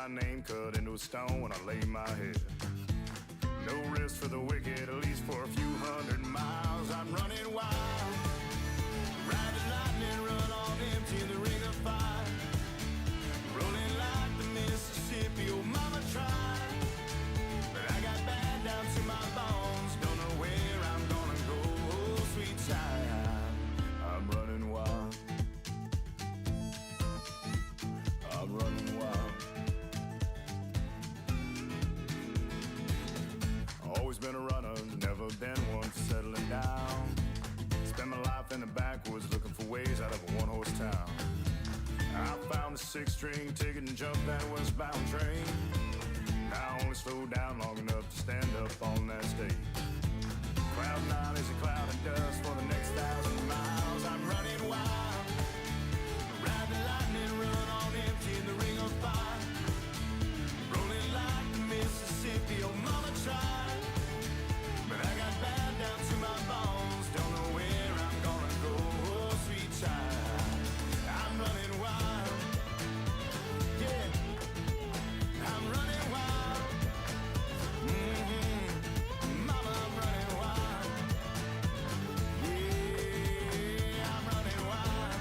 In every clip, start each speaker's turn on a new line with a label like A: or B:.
A: my name cut into a stone when I lay my head. No risk for the wicked, at least for a few 100 miles. I'm running wild, ride the lightning, run on empty in the ring of fire. Rolling like the Mississippi, oh mama tried, but I got bad down to my bones. Don't know where I'm gonna go, oh sweet child. I'm running wild, I'm running wild. Always been a runner, never been one for settling down. Spent my life in the backwoods looking for ways out of a one-horse town. I found a 6-string ticket and jumped that westbound train. Now I only slowed down long enough to stand up on that stage. Cloud 9 is a cloud of dust for the next 1,000 miles. I'm running wild, ride the lightning, run on empty in the ring of fire. Rolling like the Mississippi, oh mama tried, but I got bad down to my bones. Don't know where I'm gonna go, oh sweet child. I'm running wild, yeah, I'm running wild. Mama, I'm running wild, yeah, I'm running wild.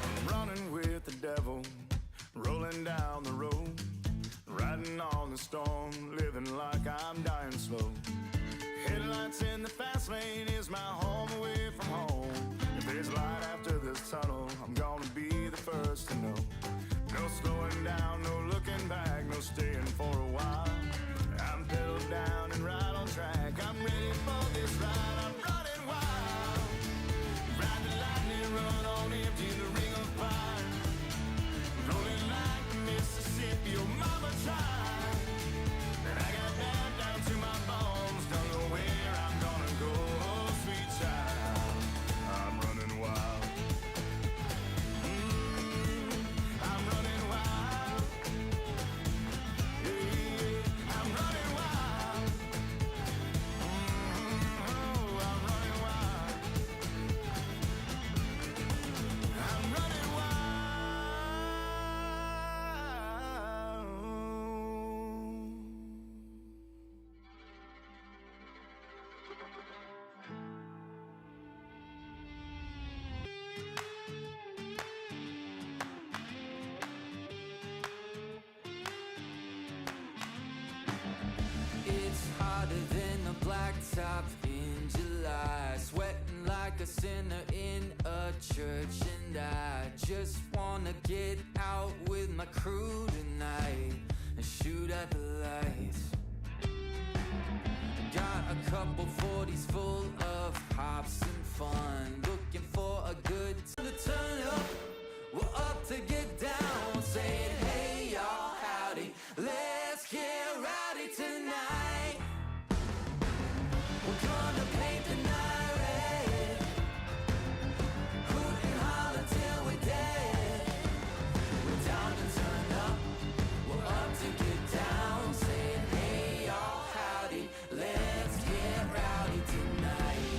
A: I'm running with the devil, rolling down the road, riding on the storm, living like I'm dying slow. Headlights in the fast lane is my home away from home. If there's light after this tunnel, I'm gonna be the first to know. No slowing down, no looking back, no staying for a while. I'm pedal down and right on track, I'm ready for this ride. I'm running wild, ride the lightning, run on empty in the ring of fire. Rolling like the Mississippi, oh mama tried, and I got bad down to my bones. Don't know where I'm gonna go, oh sweet child. I'm running wild, I'm running wild, yeah, I'm running wild, oh, I'm running wild, I'm running wild.
B: It's hotter than a blacktop in July, sweating like a sinner in a church, and I just wanna get out with my crew tonight and shoot at the lights. Got a couple 40s full of hops and fun, looking for a good time to turn up. We're up to get down, saying hey y'all, howdy, let's get rowdy tonight. We're gonna paint the night red, hoot and holler till we're dead. We're down to turn up, we're up to get down, saying hey y'all, howdy, let's get rowdy tonight.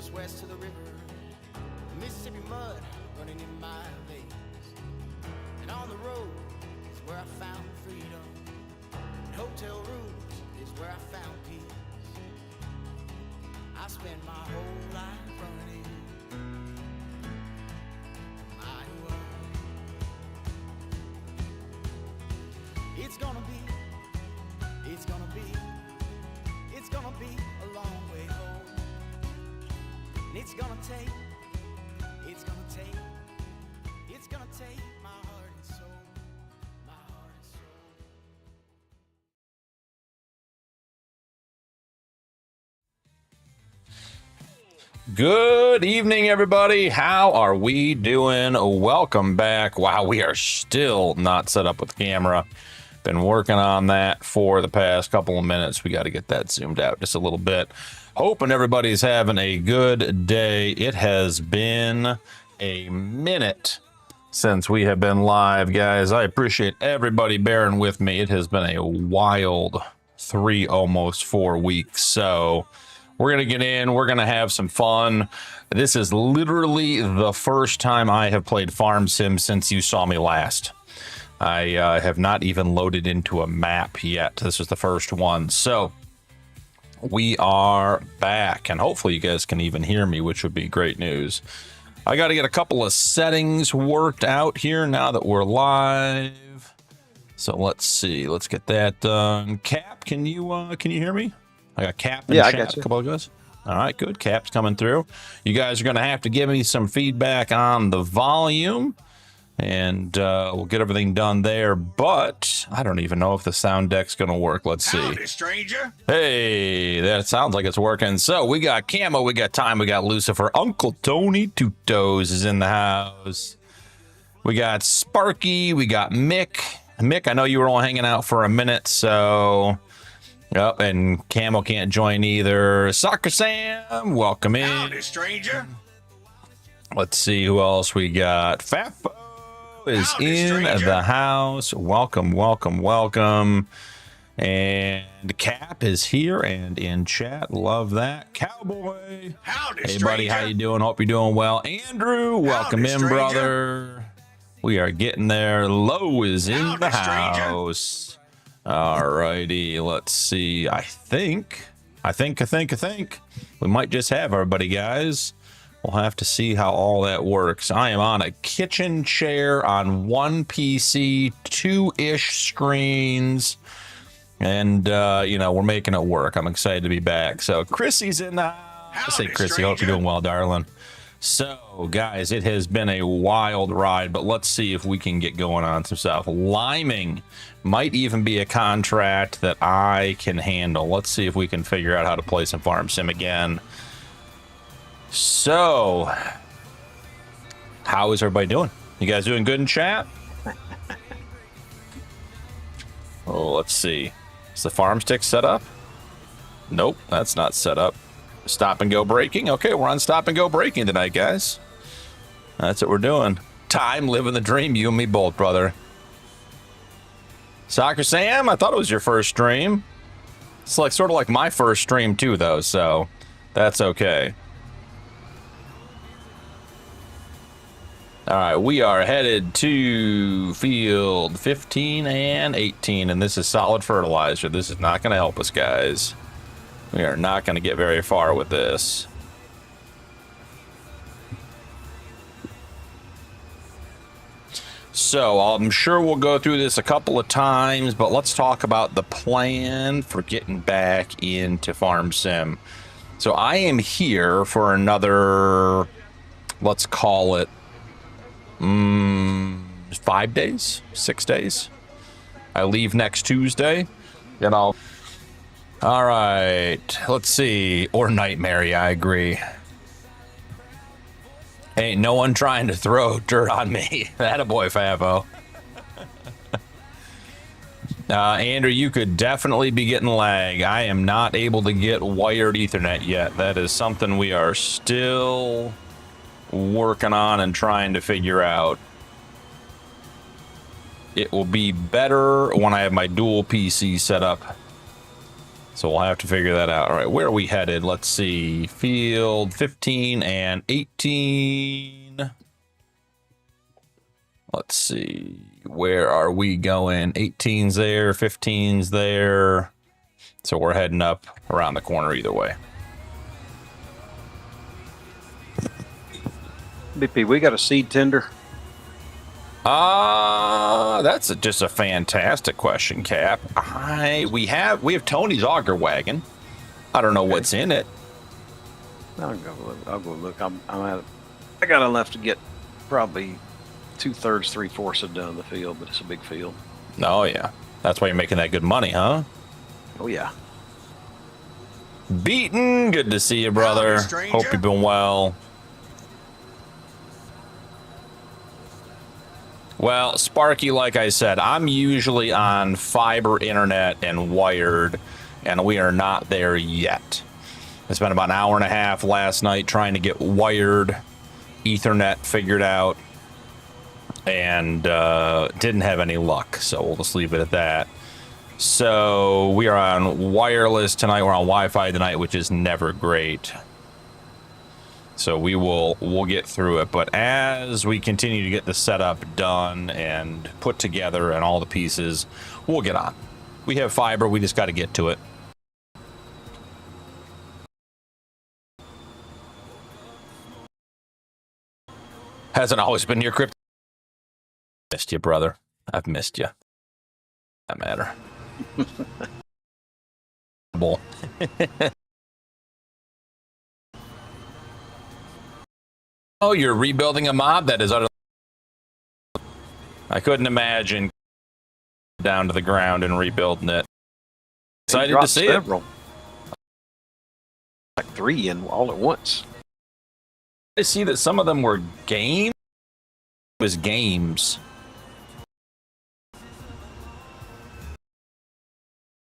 C: just west of the river. Mississippi mud running in my veins. And on the road is where I found freedom. And hotel rooms is where I found peace. I spent my whole life running my world. It's gonna be a long way home. And it's gonna take my heart and soul, my heart and soul.
D: Good evening, everybody. How are we doing? Welcome back. Wow, we are still not set up with the camera. Been working on that for the past couple of minutes. We got to get that zoomed out just a little bit. Hoping everybody's having a good day. It has been a minute since we have been live, guys. I appreciate everybody bearing with me. It has been a wild 3, almost 4 weeks. So we're going to get in. We're going to have some fun. This is literally the first time I have played Farm Sim since you saw me last. I have not even loaded into a map yet. This is the first one. So we are back, and hopefully you guys can even hear me, which would be great news. I got to get a couple of settings worked out here now that we're live. So let's see. Let's get that done. Cap, can you hear me? I got Cap and chat, I got you. A couple of guys. All right, good. Cap's coming through. You guys are going to have to give me some feedback on the volume, and we'll get everything done there. But I don't even know if the sound deck's going to work. Let's see.
E: Howdy, stranger.
D: Hey, that sounds like it's working. So we got Camo, we got Time, we got Lucifer. Uncle Tony Tutos is in the house. We got Sparky, we got Mick. Mick, I know you were all hanging out for a minute, so... Yep, and Camo can't join either. Soccer Sam, welcome in.
E: Howdy, stranger.
D: Let's see who else we got. Fafo is
E: Howdy,
D: in
E: stranger.
D: the house. Welcome, welcome, welcome. And Cap is here and in chat. Love that. Cowboy.
E: Howdy,
D: Hey,
E: stranger.
D: buddy, how you doing? Hope you're doing well. Andrew, welcome
E: Howdy,
D: in,
E: stranger.
D: brother. We are getting there. Low is in
E: Howdy,
D: the
E: stranger.
D: house. All righty, let's see. I think we might just have everybody, guys. We'll have to see how all that works. I am on a kitchen chair on one PC, 2-ish screens, and you know, we're making it work. I'm excited to be back. So Chrissy's in the house. Hey,
E: Howdy,
D: Chrissy, hope you're
E: stranger.
D: doing well, darling. So, guys, it has been a wild ride, but let's see if we can get going on some stuff. Liming might even be a contract that I can handle. Let's see if we can figure out how to play some Farm Sim again. So, how is everybody doing? You guys doing good in chat? Oh, let's see. Is the Farmstick set up? Nope, that's not set up. Stop and go breaking. Okay, we're on stop and go breaking tonight, guys. That's what we're doing. Time, living the dream. You and me both, brother. Soccer Sam, I thought it was your first stream. It's like sort of like my first stream too, though, so that's okay. All right, we are headed to field 15 and 18, and this is solid fertilizer. This is not going to help us, guys. We are not going to get very far with this. So I'm sure we'll go through this a couple of times, but let's talk about the plan for getting back into Farm Sim. So I am here for another, let's call it 5 days, 6 days. I leave next Tuesday, you know. All right, let's see. Or Nightmare, I agree. Ain't no one trying to throw dirt on me. Attaboy, Favo. Andrew, you could definitely be getting lag. I am not able to get wired Ethernet yet. That is something we are still working on and trying to figure out. It will be better when I have my dual PC set up. So we'll have to figure that out. All right, where are we headed? Let's see. Field 15 and 18. Let's see. Where are we going? 18's there, 15's there. So we're heading up around the corner either way.
E: BP, we got a seed tender.
D: That's just a fantastic question, Cap. We have Tony's auger wagon. I don't know what's in it.
E: I'll go look. I got enough to get probably 2/3, 3/4 of done in the field, but it's a big field.
D: Oh yeah, that's why you're making that good money, huh?
E: Oh yeah.
D: Beaton, good to see you, brother. Hope you've been well. Well, Sparky, like I said, I'm usually on fiber internet and wired, and we are not there yet. I spent about an hour and a half last night trying to get wired Ethernet figured out, and didn't have any luck, so we'll just leave it at that. So we are on wireless tonight. We're on Wi-Fi tonight, which is never great. So we'll get through it, but as we continue to get the setup done and put together and all the pieces, we'll get on. We have fiber, we just got to get to it. Hasn't always been your crypto. Missed you, brother. I've missed you. That matter. Oh, you're rebuilding a mob? That is utterly... I couldn't imagine down to the ground and rebuilding it. Excited to see it.
E: Like 3 in all at once.
D: I see that some of them were games. It was games.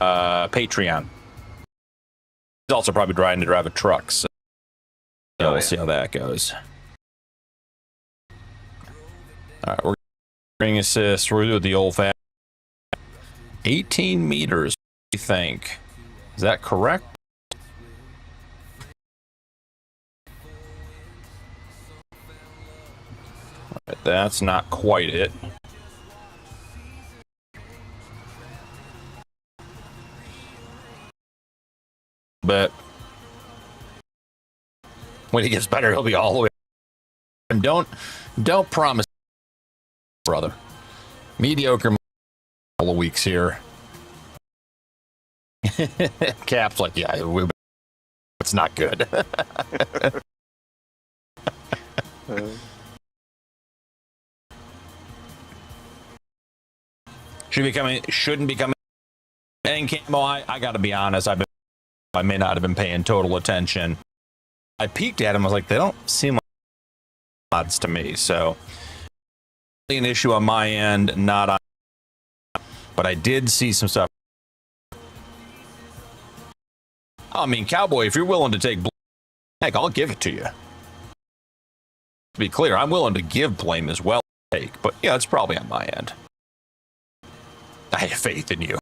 D: Patreon. He's also probably trying to drive a truck, so we'll see how that goes. All right, we're ring assist. We're doing the old fast 18 meters. What do you think? Is that correct? All right, that's not quite it. But when he gets better, he'll be all the way. And don't promise, brother. Mediocre all the weeks here. Cap's like, yeah, it's not good. Shouldn't be coming. And Camo, I got to be honest, I may not have been paying total attention. I peeked at him. I was like, they don't seem like odds to me. So, an issue on my end, not on. But I did see some stuff. I mean, Cowboy, if you're willing to take blame, heck, I'll give it to you. To be clear, I'm willing to give blame as well. Take, but yeah, it's probably on my end. I have faith in you.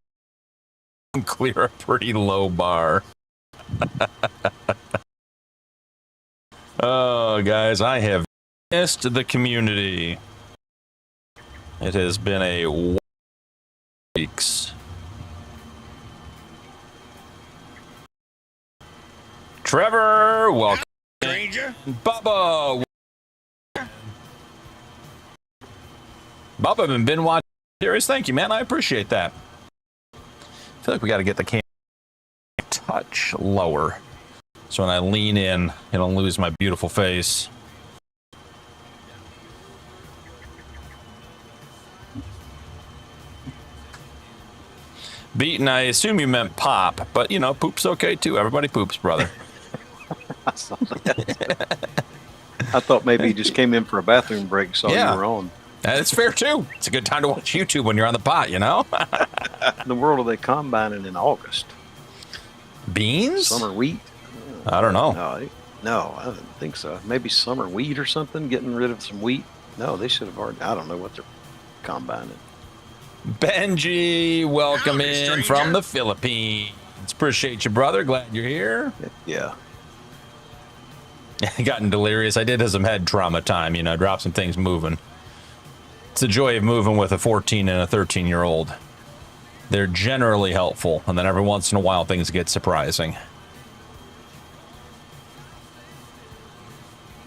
D: Clear a pretty low bar. Oh, guys, I have missed the community. It has been a weeks. Trevor, welcome.
A: Stranger.
D: Bubba. Bubba, been watching series. Thank you, man. I appreciate that. I feel like we got to get the camera a touch lower. So when I lean in, I don't lose my beautiful face. Beaten, I assume you meant pop, but you know, poop's okay too. Everybody poops, brother.
E: I thought maybe you just came in for a bathroom break, so you were on.
D: That's fair too. It's a good time to watch YouTube when you're on the pot, you know?
E: In the world are they combining in August?
D: Beans?
E: Summer wheat?
D: I don't know.
E: No, I don't think so. Maybe summer wheat or something, getting rid of some wheat. No, they should have already. I don't know what they're combining.
D: Benji, welcome in from the Philippines. Appreciate you, brother. Glad you're here.
E: Yeah.
D: Gotten delirious. I did have some head trauma time, you know, drop some things moving. It's the joy of moving with a 14 and a 13-year-old. They're generally helpful, and then every once in a while things get surprising.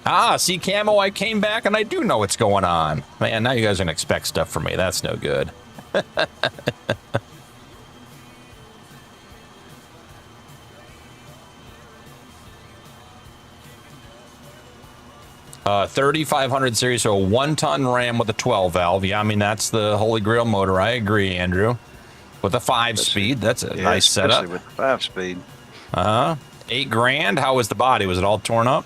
D: Ah, see, Camo, I came back and I do know what's going on. Man, now you guys are going to expect stuff from me. That's no good. 3500 series, so a 1-ton RAM with a 12 valve. Yeah, I mean, that's the holy grail motor. I agree, Andrew. With a 5-speed, that's a nice setup.
E: Especially with the 5-speed.
D: Uh-huh. $8 grand. How was the body? Was it all torn up?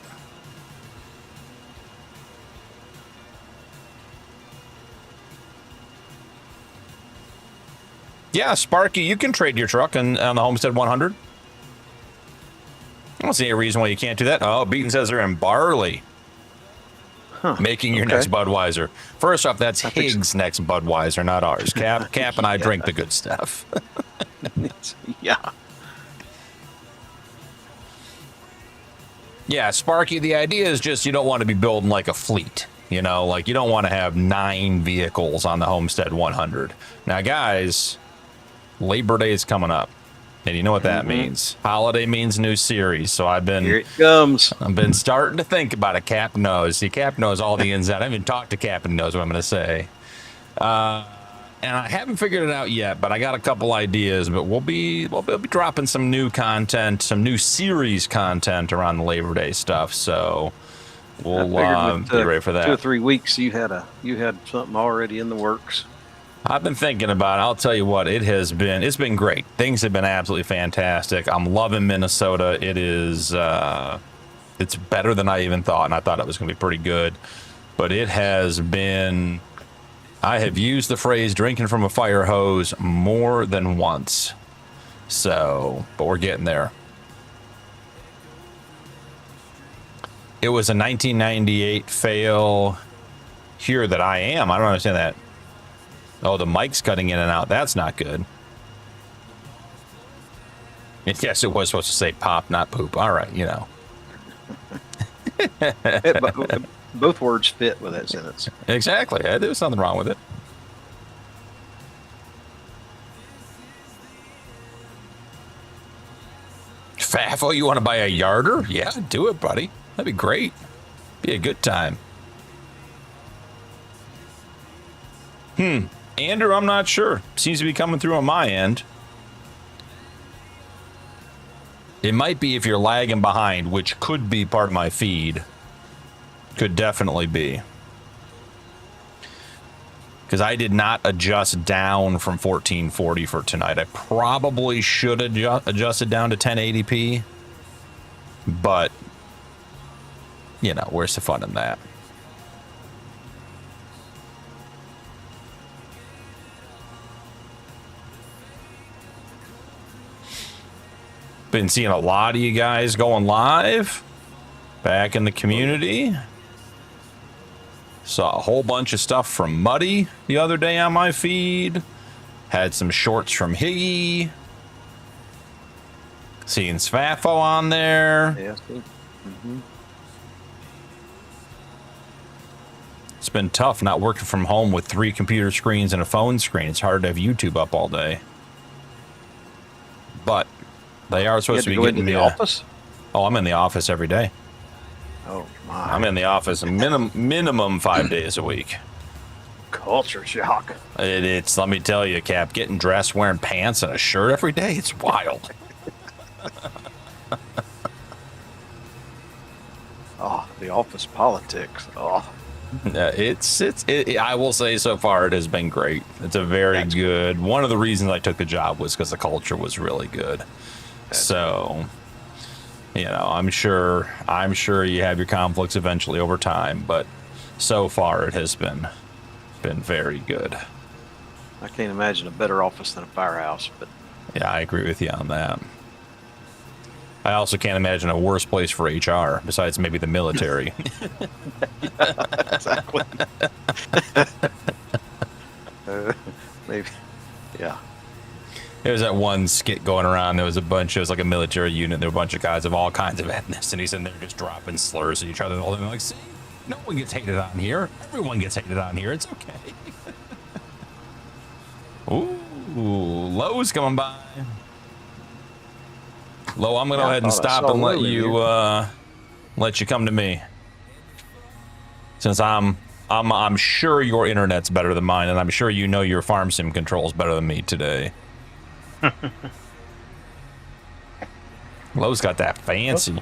D: Yeah, Sparky, you can trade your truck on the Homestead 100. I don't see any reason why you can't do that. Oh, Beaton says they're in barley.
E: Huh,
D: Making your next Budweiser. First off, that's Higgs' next Budweiser, not ours. Cap and I drink the good stuff.
E: Yeah.
D: Yeah, Sparky, the idea is just you don't want to be building like a fleet. You know, like you don't want to have 9 vehicles on the Homestead 100. Now, guys, Labor Day is coming up. And you know what that means. Holiday means new series. So I've been...
E: Here it comes.
D: I've been starting to think about it. Cap knows. See, Cap knows all the ins and outs. I haven't even talked to Cap and knows what I'm going to say. And I haven't figured it out yet, but I got a couple ideas. But we'll be dropping some new content, some new series content around the Labor Day stuff. So we'll be ready for that.
E: 2 or 3 weeks, you had something already in the works.
D: I've been thinking about it. I'll tell you what, it's been great. Things have been absolutely fantastic. I'm loving Minnesota. It is, it's better than I even thought, and I thought it was going to be pretty good. But it has been, I have used the phrase drinking from a fire hose more than once. So, but we're getting there. It was a 1998 fail here that I am. I don't understand that. Oh, the mic's cutting in and out. That's not good. Yes, it was supposed to say pop, not poop. All right, you know.
E: Both words fit with that sentence.
D: Exactly. There was nothing wrong with it. Fafo, you want to buy a yarder? Yeah, do it, buddy. That'd be great. Be a good time. Andrew, I'm not sure. Seems to be coming through on my end. It might be if you're lagging behind, which could be part of my feed. Could definitely be. Because I did not adjust down from 1440 for tonight. I probably should have adjusted down to 1080p. But, you know, where's the fun in that? Been seeing a lot of you guys going live back in the community. Saw a whole bunch of stuff from Muddy the other day on my feed. Had some shorts from Higgy. Seeing Sfafo on there.
E: Yeah.
D: It's been tough not working from home with 3 computer screens and a phone screen. It's hard to have YouTube up all day. But they are supposed to be getting
E: the office.
D: Oh, I'm in the office every day.
E: Oh my!
D: I'm in the office minimum 5 days a week.
E: Culture shock.
D: It's let me tell you, Cap, getting dressed, wearing pants and a shirt every day, it's wild.
E: Oh, the office politics. Oh.
D: I will say so far it has been great. It's a very good. One of the reasons I took the job was because the culture was really good. So, you know, I'm sure you have your conflicts eventually over time, but so far it has been very good.
E: I can't imagine a better office than a firehouse, but
D: yeah, I agree with you on that. I also can't imagine a worse place for HR besides maybe the military.
E: Exactly. Maybe, yeah.
D: There's that one skit going around. There was a bunch. It was like a military unit. There were a bunch of guys of all kinds of ethnics, and he's in there just dropping slurs at each other. All like, see, no one gets hated on here. Everyone gets hated on here. It's okay. Ooh, Lowe's coming by. Low, I'm gonna go ahead and stop and let you come to me, since I'm sure your internet's better than mine, and I'm sure you know your farm sim controls better than me today. Lowe's got that fancy.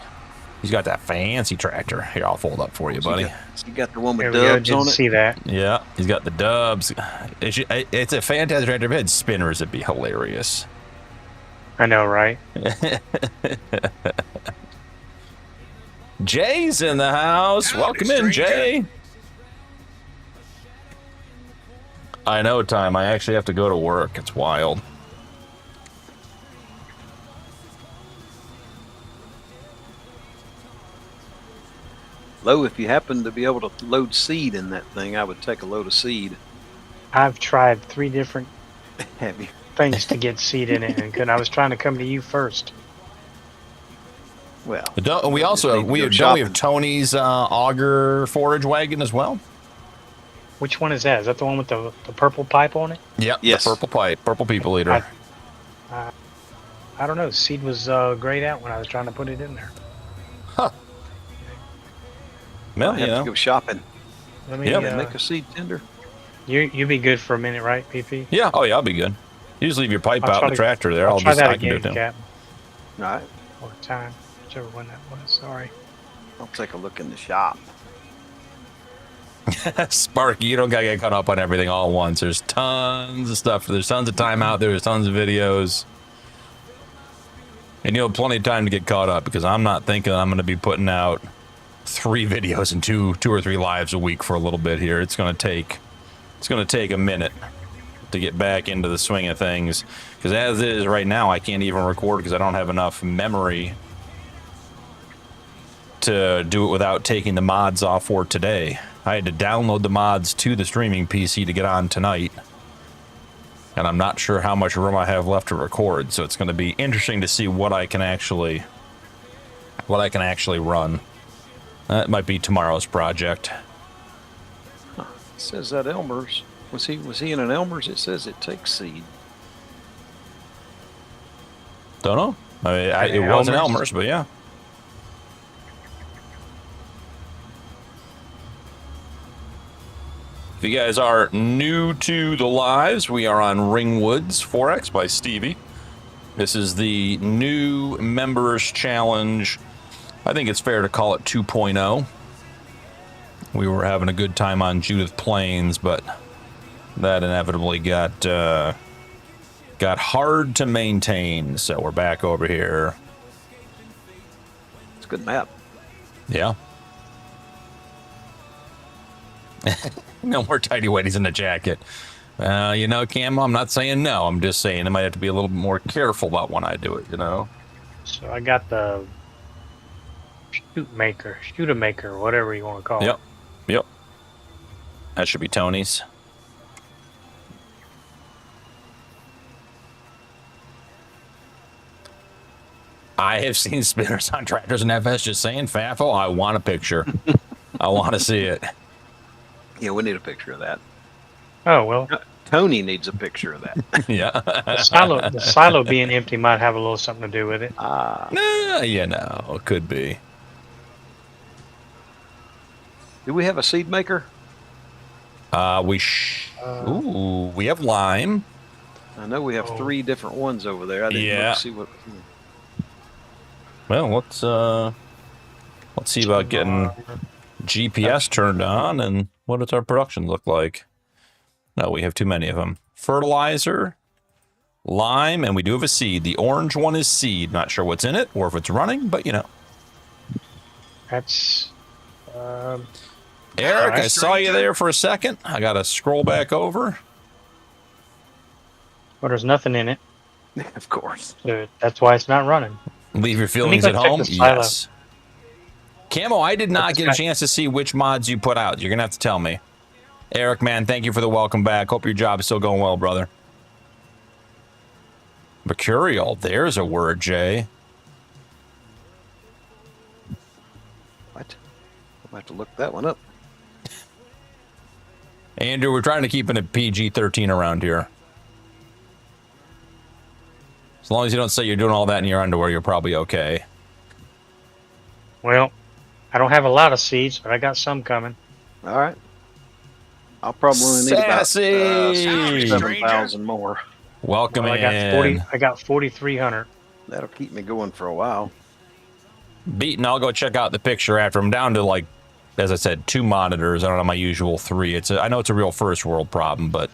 D: He's got that fancy tractor. Here, I'll fold up for you, buddy.
E: You got the one with
F: There we go.
E: dubs on
F: Didn't
E: it.
F: see that.
D: Yeah, he's got the dubs. It's a fantastic tractor. If it had spinners, it'd be hilarious.
F: I know, right?
D: Jay's in the house. Welcome in, Jay. I know, Time. I actually have to go to work. It's wild.
E: Low, if you happen to be able to load seed in that thing, I would take a load of seed.
F: I've tried 3 different
E: Have you?
F: things to get seed in it, and I was trying to come to you first.
E: Well,
D: We also have Tony's auger forage wagon as well.
F: Which one is that? Is that the one with the purple pipe on it?
D: Yep.
E: Yes.
D: The purple pipe, purple people eater.
F: I don't know. Seed was grayed out when I was trying to put it in there.
D: Well,
E: I
D: you
E: have
D: know.
E: to go shopping.
F: Let me.
D: Yep.
E: Make a seed tender.
F: You be good for a minute, right, PP?
D: Yeah. Oh, yeah. I'll be good. You just leave your pipe
F: I'll
D: out
F: try
D: in the
F: to-
D: tractor there.
F: I'll try that
D: I can do
F: again,
D: it too.
F: Cap.
E: All right.
F: Or time, whichever one that was. Sorry.
E: I'll take a look in the shop.
D: Sparky, you don't gotta get caught up on everything all at once. There's tons of stuff. There's tons of time out there. There's tons of videos. And you'll have plenty of time to get caught up, because I'm not thinking I'm going to be putting out 3 videos and two or 3 lives a week for a little bit here. It's going to take a minute to get back into the swing of things, because as it is right now, I can't even record because I don't have enough memory to do it without taking the mods off for today. I had to download the mods to the streaming PC to get on tonight, and I'm not sure how much room I have left to record, so it's going to be interesting to see what I can actually run. That might be tomorrow's project.
E: It says that Elmer's. Was he in an Elmer's? It says it takes seed.
D: Don't know. I mean, it wasn't Elmer's, but yeah. If you guys are new to the lives, we are on Ringwood's Forex by Stevie. This is the new members challenge. I think it's fair to call it 2.0. We were having a good time on Judith Plains, but that inevitably got hard to maintain. So we're back over here.
E: It's a good map.
D: Yeah. No more tidy whities in the jacket. You know, Camo, I'm not saying no. I'm just saying I might have to be a little bit more careful about when I do it, you know?
F: So I got the shooter maker, whatever you want to call it.
D: Yep. That should be Tony's. I have seen spinners on tractors and FS just saying, Faffo, I want a picture. I want to see it.
E: Yeah, we need a picture of that.
F: Oh, well,
E: Tony needs a picture of that.
D: Yeah.
F: the silo being empty might have a little something to do with it.
D: You know, it could be.
E: Do we have a seed maker?
D: We have lime.
E: I know we have 3 different ones over there. I didn't look to see what.
D: Well, let's see about getting GPS turned on, and what does our production look like? No, we have too many of them. Fertilizer, lime, and we do have a seed. The orange one is seed. Not sure what's in it or if it's running, but you know.
F: That's
D: Eric, I saw you there for a second. I got to scroll back over.
F: well, there's nothing in it.
E: Of course.
F: So that's why it's not running.
D: Leave your feelings
F: go
D: at
F: check
D: home.
F: the silo.
D: Yes. Camo, I did not get a chance to see which mods you put out. You're going to have to tell me. Eric, man, thank you for the welcome back. Hope your job is still going well, brother. Mercurial, there's a word, Jay.
E: What? I'll have to look that one up.
D: Andrew, we're trying to keep it at PG-13 around here. As long as you don't say you're doing all that in your underwear, you're probably okay.
F: Well, I don't have a lot of seeds, but I got some coming.
E: All right. I'll probably need about
D: Sassy!
E: 7,000 more.
D: Welcome
F: Well,
D: in.
F: I got 4,300.
E: That'll keep me going for a while.
D: Beaten, I'll go check out the picture after. I'm down to, like, as I said, 2 monitors. I don't have my usual 3. I know it's a real first world problem, but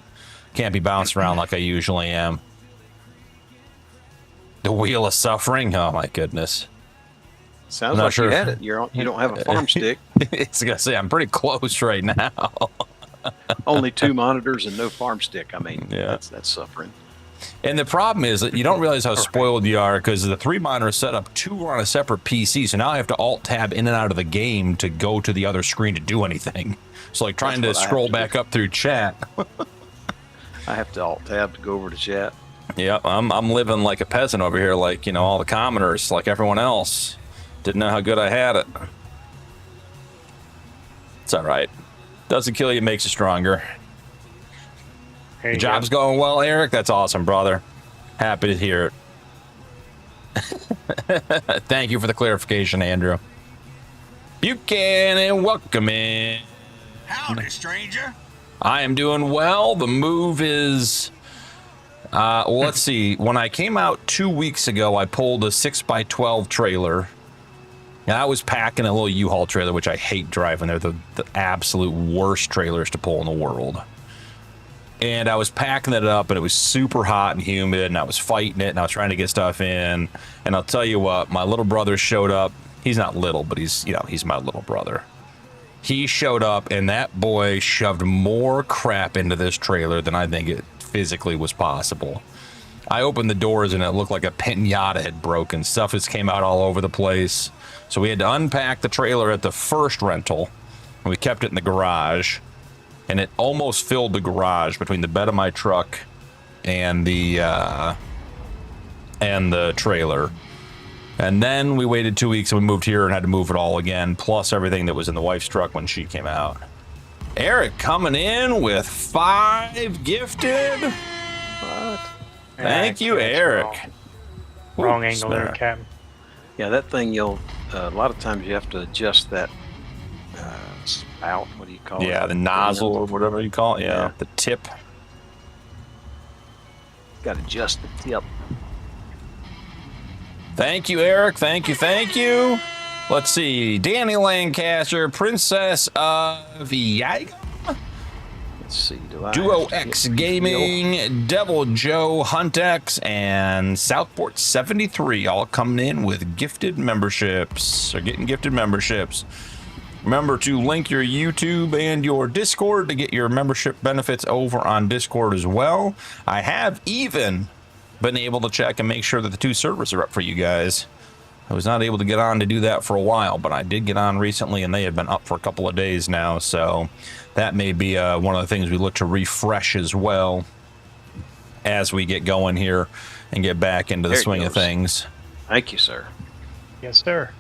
D: can't be bounced around like I usually am. The wheel of suffering? Oh, my goodness.
E: Sounds
D: not
E: like
D: sure.
E: you had it. You don't have a farm stick.
D: It's going to say, I'm pretty close right now.
E: Only 2 monitors and no farm stick. I mean,
D: Yeah.
E: that's suffering.
D: And the problem is that you don't realize how spoiled you are because the 3 monitor setup, 2 are on a separate PC, so now I have to alt-tab in and out of the game to go to the other screen to do anything. It's like trying to scroll back up through chat.
E: I have to alt-tab to go over to chat.
D: Yeah, I'm living like a peasant over here, like, you know, all the commoners, like everyone else. Didn't know how good I had it. It's all right. Doesn't kill you, makes you stronger.
F: There you
D: Job's
F: go.
D: going well, Eric? That's awesome, brother. Happy to hear it. Thank you for the clarification, Andrew. Buchanan, welcome in.
G: Howdy, stranger.
D: I am doing well. The move is... well, let's see. When I came out 2 weeks ago, I pulled a 6x12 trailer. And I was packing a little U-Haul trailer, which I hate driving. They're the absolute worst trailers to pull in the world. And I was packing it up, and it was super hot and humid, and I was fighting it, and I was trying to get stuff in. And I'll tell you what, my little brother showed up. He's not little, but he's my little brother. He showed up, and that boy shoved more crap into this trailer than I think it physically was possible. I opened the doors, and it looked like a pinata had broken. Stuff just came out all over the place. So we had to unpack the trailer at the first rental, and we kept it in the garage. And it almost filled the garage between the bed of my truck and the trailer. And then we waited 2 weeks and we moved here and had to move it all again, plus everything that was in the wife's truck when she came out. Eric coming in with 5 gifted.
E: What?
D: Thank you,
F: that's
D: Eric.
F: Wrong
D: Ooh,
F: angle there,
D: snare.
F: Captain.
E: Yeah, that thing, a lot of times you have to adjust that spout. What do you call it?
D: Yeah, the nozzle or whatever you call it. Yeah,
E: Yeah.
D: the tip.
E: Got to adjust the tip.
D: Thank you, Eric. Thank you, thank you. Let's see. Danny Lancaster, Princess of Yaga.
E: Let's see.
D: Duo X Gaming, Devil Joe, Hunt X, and Southport 73 all coming in with gifted memberships, or getting gifted memberships. Remember to link your YouTube and your Discord to get your membership benefits over on Discord as well. I have even been able to check and make sure that the 2 servers are up for you guys. I was not able to get on to do that for a while, but I did get on recently, and they had been up for a couple of days now, so that may be one of the things we look to refresh as well as we get going here and get back into the swing of things.
E: Thank you, sir.
F: Yes, sir.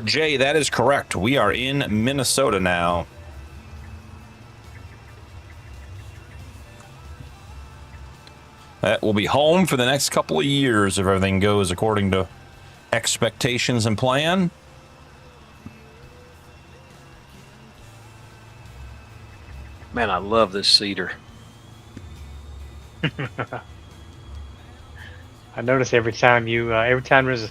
D: Jay, that is correct. We are in Minnesota now. That will be home for the next couple of years if everything goes according to expectations and plan.
E: Man, I love this cedar.
F: I notice every time there's a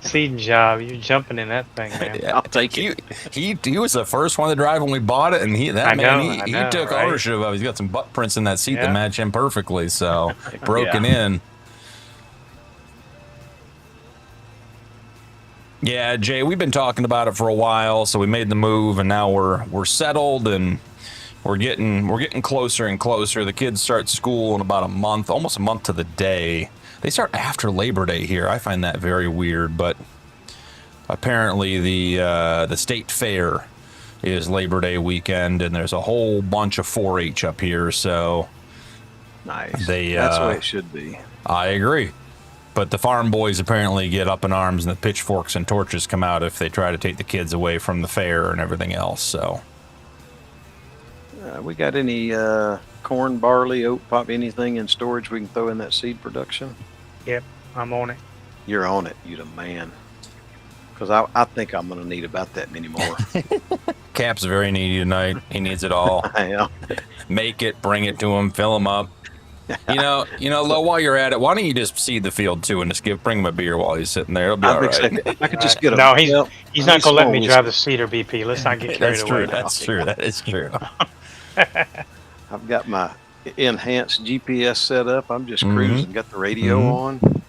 F: seeding job, you're jumping in that thing, man.
D: Yeah.
E: I'll take it.
D: He was the first one to drive when we bought it, and he
F: I know,
D: took
F: right?
D: ownership of it. He's got some butt prints in that seat that
F: Yeah.
D: match him perfectly, so broken in. Yeah, Jay, we've been talking about it for a while, so we made the move, and now we're settled, and we're getting closer and closer. The kids start school in about a month, almost a month to the day. They start after Labor Day here. I find that very weird, but apparently the state fair is Labor Day weekend, and there's a whole bunch of 4-H up here, so
E: Nice.
D: They,
E: That's the way it should be.
D: I agree. But the farm boys apparently get up in arms and the pitchforks and torches come out if they try to take the kids away from the fair and everything else. So,
E: We got any corn, barley, oat, pop, anything in storage we can throw in that seed production?
F: Yep, I'm on it.
E: You're on it. You the man. Because I think I'm going to need about that many more.
D: Cap's very needy tonight. He needs it all.
E: I am.
D: Make it, bring it to him, fill him up. You know, Lo, while you're at it, why don't you just seed the field too and just bring him a beer while he's sitting there? It'll be all right.
E: I could just get a.
F: No,
E: well,
F: he's not going to let me
E: small
F: drive the Cedar BP. Let's not get carried
D: That's
F: away.
D: true. That's true. That is true.
E: I've got my enhanced GPS set up. I'm just cruising. Got the radio on.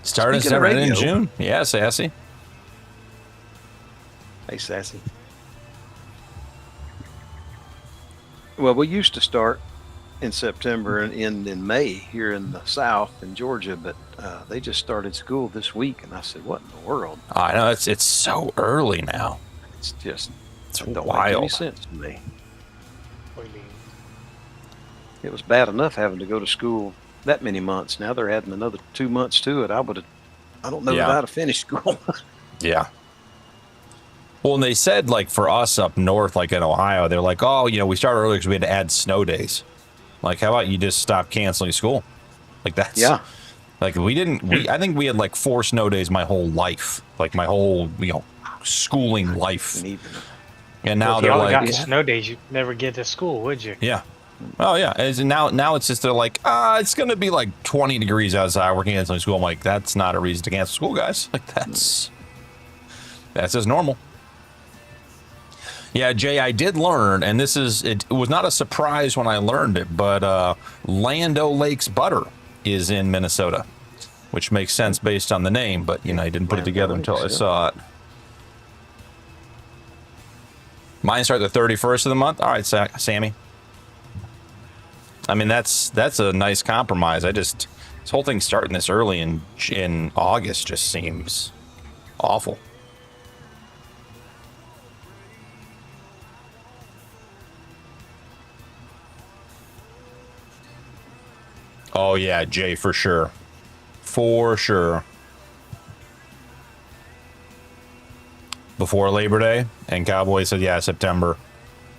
D: Starting
E: Speaking of
D: in
E: radio.
D: June. Yeah, Sassy.
E: Hey, Sassy. Well, we used to start in September and end in May here in the South in Georgia, but they just started school this week, and I said, "What in the world?"
D: I know it's so early now.
E: It's just
D: It's
E: don't make any
D: wild.
E: sense to me.
F: What do you mean?
E: It was bad enough having to go to school that many months. Now they're adding another 2 months to it. I don't know
D: Yeah.
E: that I'd have finished school.
D: Yeah. Well, and they said, like, for us up north, like in Ohio, they're like, oh, we started early because we had to add snow days. Like, how about you just stop canceling school? Like, that's...
E: Yeah.
D: Like, I think we had, like, 4 snow days my whole life. Like, my whole, schooling life. And now
F: If you
D: they're
F: only
D: like...
F: got snow days, you'd never get to school, would you?
D: Yeah. Oh, yeah. And now it's just, they're like, it's going to be, like, 20 degrees outside. We're canceling school. I'm like, that's not a reason to cancel school, guys. Like, that's just normal. Yeah, Jay, I did learn, and it was not a surprise when I learned it, but Land O'Lakes butter is in Minnesota, which makes sense based on the name, but, I didn't put it together until I saw it. Mine start the 31st of the month? All right, Sammy. I mean, that's a nice compromise. This whole thing starting this early in August just seems awful. Oh, yeah, Jay, for sure. For sure. Before Labor Day, and Cowboy said, yeah, September.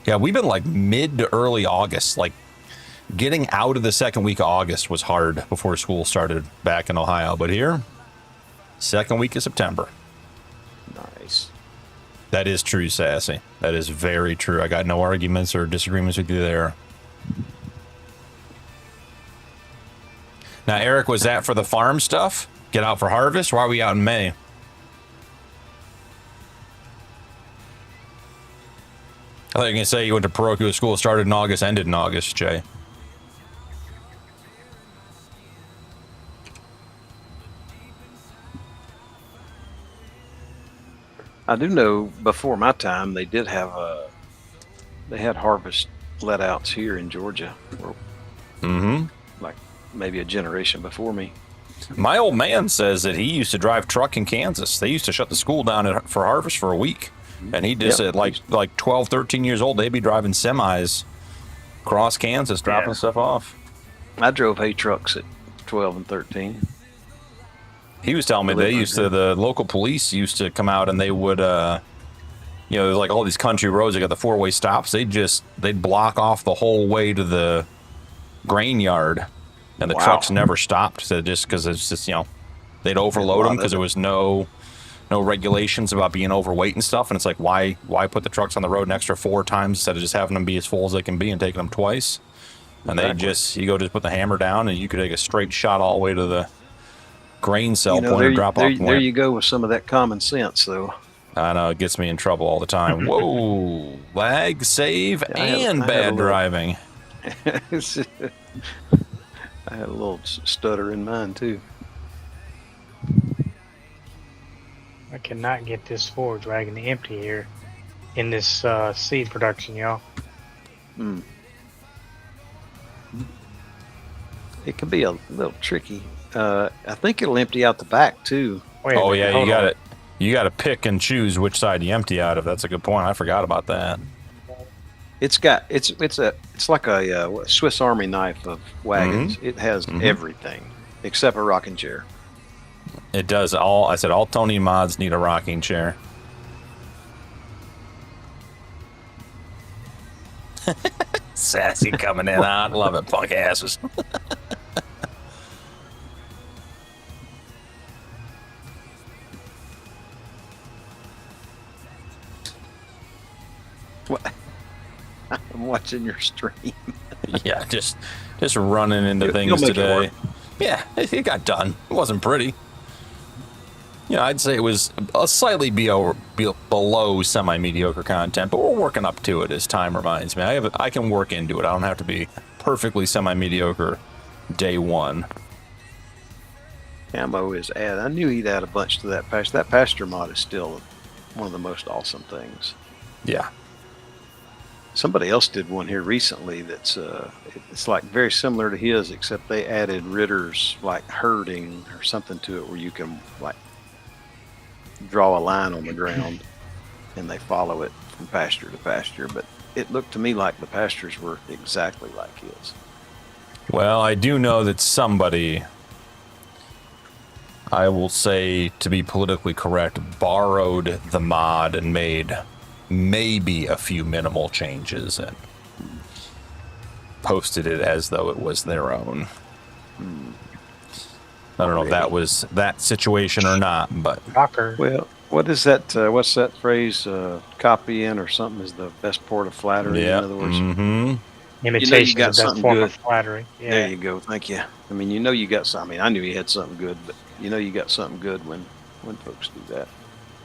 D: Yeah, we've been like mid to early August. Like, getting out of the second week of August was hard before school started back in Ohio. But here, second week of September.
E: Nice.
D: That is true, Sassy. That is very true. I got no arguments or disagreements with you there. Now, Eric, was that for the farm stuff? Get out for harvest? Why are we out in May? I thought you were going to say you went to parochial school, started in August, ended in August, Jay.
E: I do know before my time they did have they had harvest let-outs here in Georgia. Like maybe a generation before me.
D: My old man says that he used to drive truck in Kansas. They used to shut the school down for harvest for a week. And he just at like 12, 13 years old, they'd be driving semis across Kansas, dropping stuff off.
E: I drove hay trucks at 12 and 13.
D: He was telling me the local police used to come out and they would, there's like all these country roads. They got the 4-way stops. They'd block off the whole way to the grain yard, and the trucks never stopped. So just because it's just, they'd overload them because there was no regulations about being overweight and stuff. And it's like, why put the trucks on the road an extra 4 times instead of just having them be as full as they can be and taking them twice? And you just put the hammer down and you could take a straight shot all the way to the grain cell point or drop off point.
E: There you go with some of that common sense, though.
D: I know, it gets me in trouble all the time. Whoa, lag, save, and bad driving.
E: I had a little stutter in mine, too.
F: I cannot get this forge wagon empty here in this seed production, y'all.
E: It can be a little tricky. I think it'll empty out the back, too.
D: Oh, yeah, you got to pick and choose which side you empty out of. That's a good point. I forgot about that.
E: It's like a Swiss Army knife of wagons. It has everything except a rocking chair.
D: It does all. I said all Tony mods need a rocking chair. Sassy coming in hot. Love it, punk asses.
E: What? I'm watching your stream.
D: Yeah, just running into things today. Yeah, it got done. It wasn't pretty. You know, I'd say it was a slightly below semi-mediocre content, but we're working up to it as time reminds me. I can work into it. I don't have to be perfectly semi-mediocre day one.
E: Ammo is add. I knew he'd add a bunch to that pasture. That pasture mod is still one of the most awesome things.
D: Yeah.
E: Somebody else did one here recently that's it's like very similar to his, except they added Ritter's like herding or something to it where you can like draw a line on the ground and they follow it from pasture to pasture. But it looked to me like the pastures were exactly like his.
D: Well, I do know that somebody, I will say to be politically correct, borrowed the mod and made maybe a few minimal changes and posted it as though it was their own. I don't know if that was that situation or not, but
F: Rocker.
E: Well, what is that? What's that phrase? Copy in or something is the best port of flattery.
D: yeah.
E: In other words,
F: Imitation
E: got
F: is the best
E: something
F: form
E: good.
F: of flattery. Yeah.
E: There you go. Thank you. I mean, you know you got something. I mean, I knew you had something good, but you know you got something good when folks do that.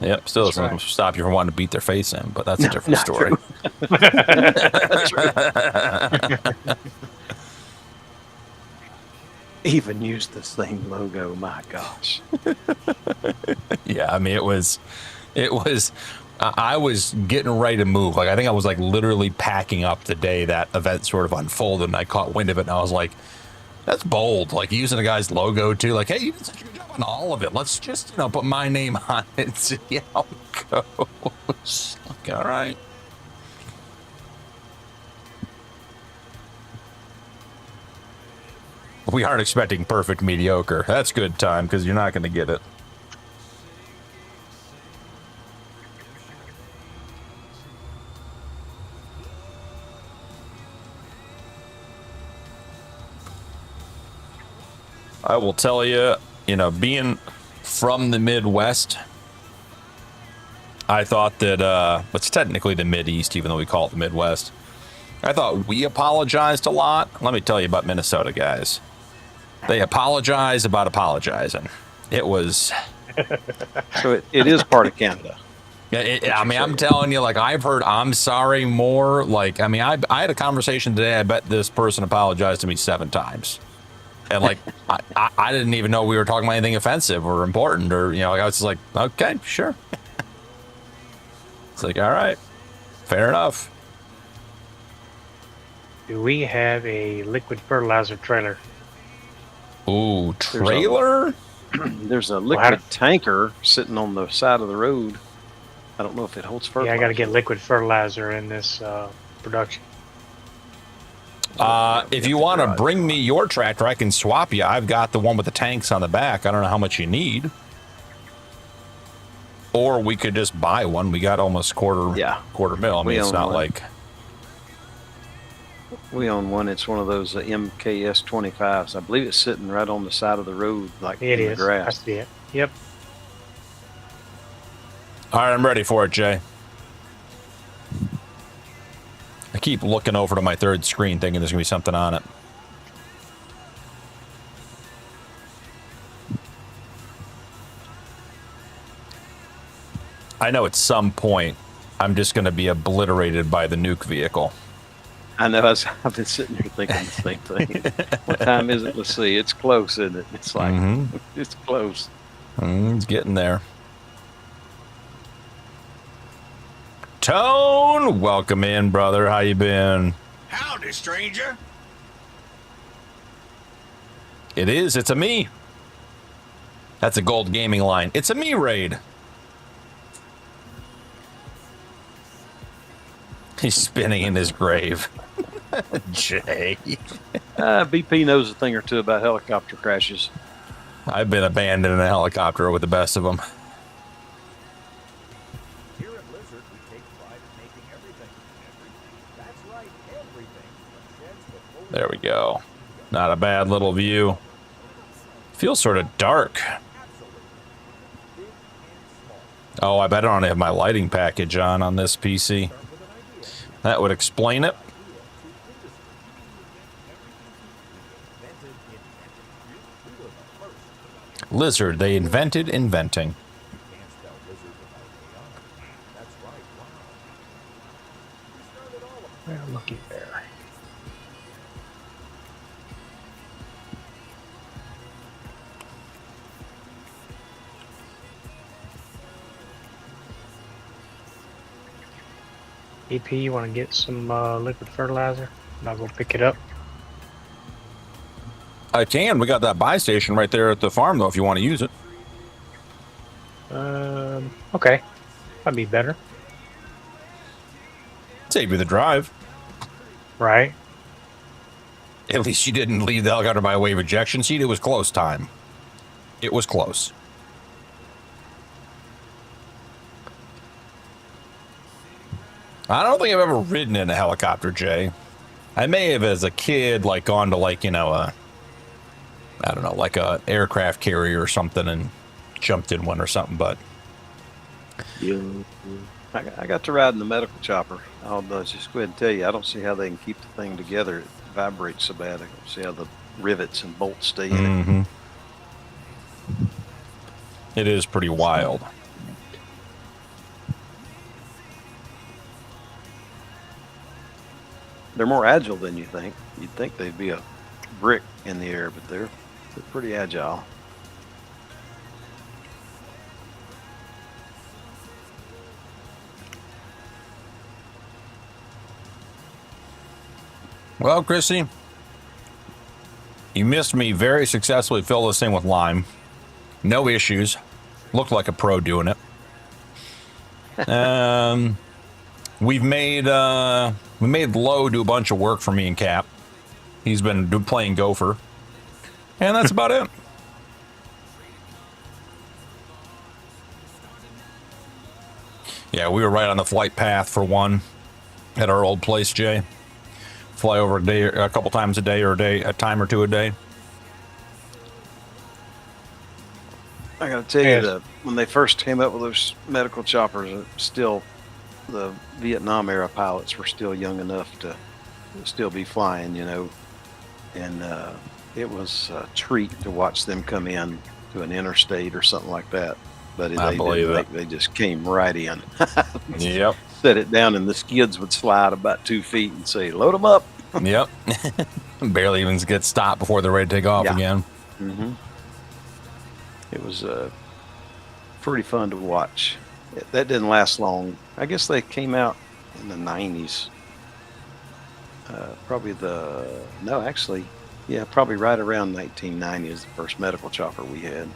D: Yep, still doesn't stop you from wanting to beat their face in, but that's a different story.
E: Even used the same logo. My gosh.
D: Yeah, I mean, it was, I was getting ready to move. Like, I think I was like literally packing up the day that event sort of unfolded, and I caught wind of it, and I was like, that's bold. Like, using a guy's logo too. Like, hey, you did such a good job on all of it. Let's just, put my name on it and see how it goes. Okay, all right. We aren't expecting perfect mediocre. That's good time, because you're not going to get it. I will tell you, being from the Midwest, I thought that, it's technically the Mid-East, even though we call it the Midwest. I thought we apologized a lot. Let me tell you about Minnesota, guys. They apologize about apologizing. It was...
E: So it is part of Canada.
D: I mean, I'm telling you, like, I've heard I'm sorry more. Like, I mean, I had a conversation today. I bet this person apologized to me 7 times. And, like, I didn't even know we were talking about anything offensive or important or, like, I was just like, okay, sure. It's like, all right, fair enough.
F: Do we have a liquid fertilizer trailer?
D: Ooh, trailer?
E: There's a liquid tanker sitting on the side of the road. I don't know if it holds fertilizer.
F: Yeah, I got to get liquid fertilizer in this production.
D: If you want to bring me your tractor, I can swap you. I've got the one with the tanks on the back. I don't know how much you need. Or we could just buy one. We got almost quarter mil. I mean, it's not like...
E: We own one. It's one of those MKS 25s. I believe it's sitting right on the side of the road, like in the grass.
F: I see it. Yep.
D: All right, I'm ready for it, Jay. I keep looking over to my third screen thinking there's going to be something on it. I know at some point I'm just going to be obliterated by the nuke vehicle.
E: I know. I've been sitting here thinking the same thing. What time is it? Let's see. It's close, isn't it? It's like, it's close.
D: It's getting there. Tone, welcome in, brother. How you been?
G: Howdy, stranger.
D: It is. It's a me. That's a gold gaming line. It's a me raid. He's spinning in his grave. Jay.
E: BP knows a thing or two about helicopter crashes.
D: I've been abandoned in a helicopter with the best of them.
H: Here at Blizzard, we take pride in making everything. That's right, everything. From sheds to full
D: There we go. Not a bad little view. Feels sort of dark. Oh, I bet I don't have my lighting package on this PC. That would explain it. Lizard, they invented inventing.
F: Well, looky there. EP, you want to get some liquid fertilizer? And I'll go pick it up.
D: I can. We got that buy station right there at the farm, though, if you want to use it.
F: Okay. That'd be better.
D: Save you the drive.
F: Right.
D: At least you didn't leave the Elgato by way of ejection seat. It was close time. It was close. I don't think I've ever ridden in a helicopter, Jay. I may have as a kid, like, gone to, like, you know, I don't know, like a aircraft carrier or something and jumped in one or something, but...
E: Yeah. I got to ride in the medical chopper. I'll just go ahead and tell you, I don't see how they can keep the thing together. It vibrates so bad. I don't see how the rivets and bolts stay in it.
D: It is pretty wild.
E: They're more agile than you think. You'd think they'd be a brick in the air, but they're pretty agile.
D: Well, Chrissy, you missed me very successfully fill this thing with lime. No issues. Looked like a pro doing it. We made Lowe do a bunch of work for me and Cap. He's been playing Gopher. And that's about it. Yeah, we were right on the flight path for one at our old place, Jay. Fly over a couple times a day, or a time or two a day.
E: I got to tell you that when they first came up with those medical choppers, still the Vietnam era pilots were still young enough to still be flying, you know, and it was a treat to watch them come in to an interstate or something like that. But they just came right in.
D: Yep.
E: Set it down, and the skids would slide about 2 feet and say, "Load them up."
D: Yep. Barely even get stopped before they're ready to take off again.
E: Mm-hmm. It was pretty fun to watch. That didn't last long. I guess they came out in the 90s. Probably right around 1990 is the first medical chopper we had.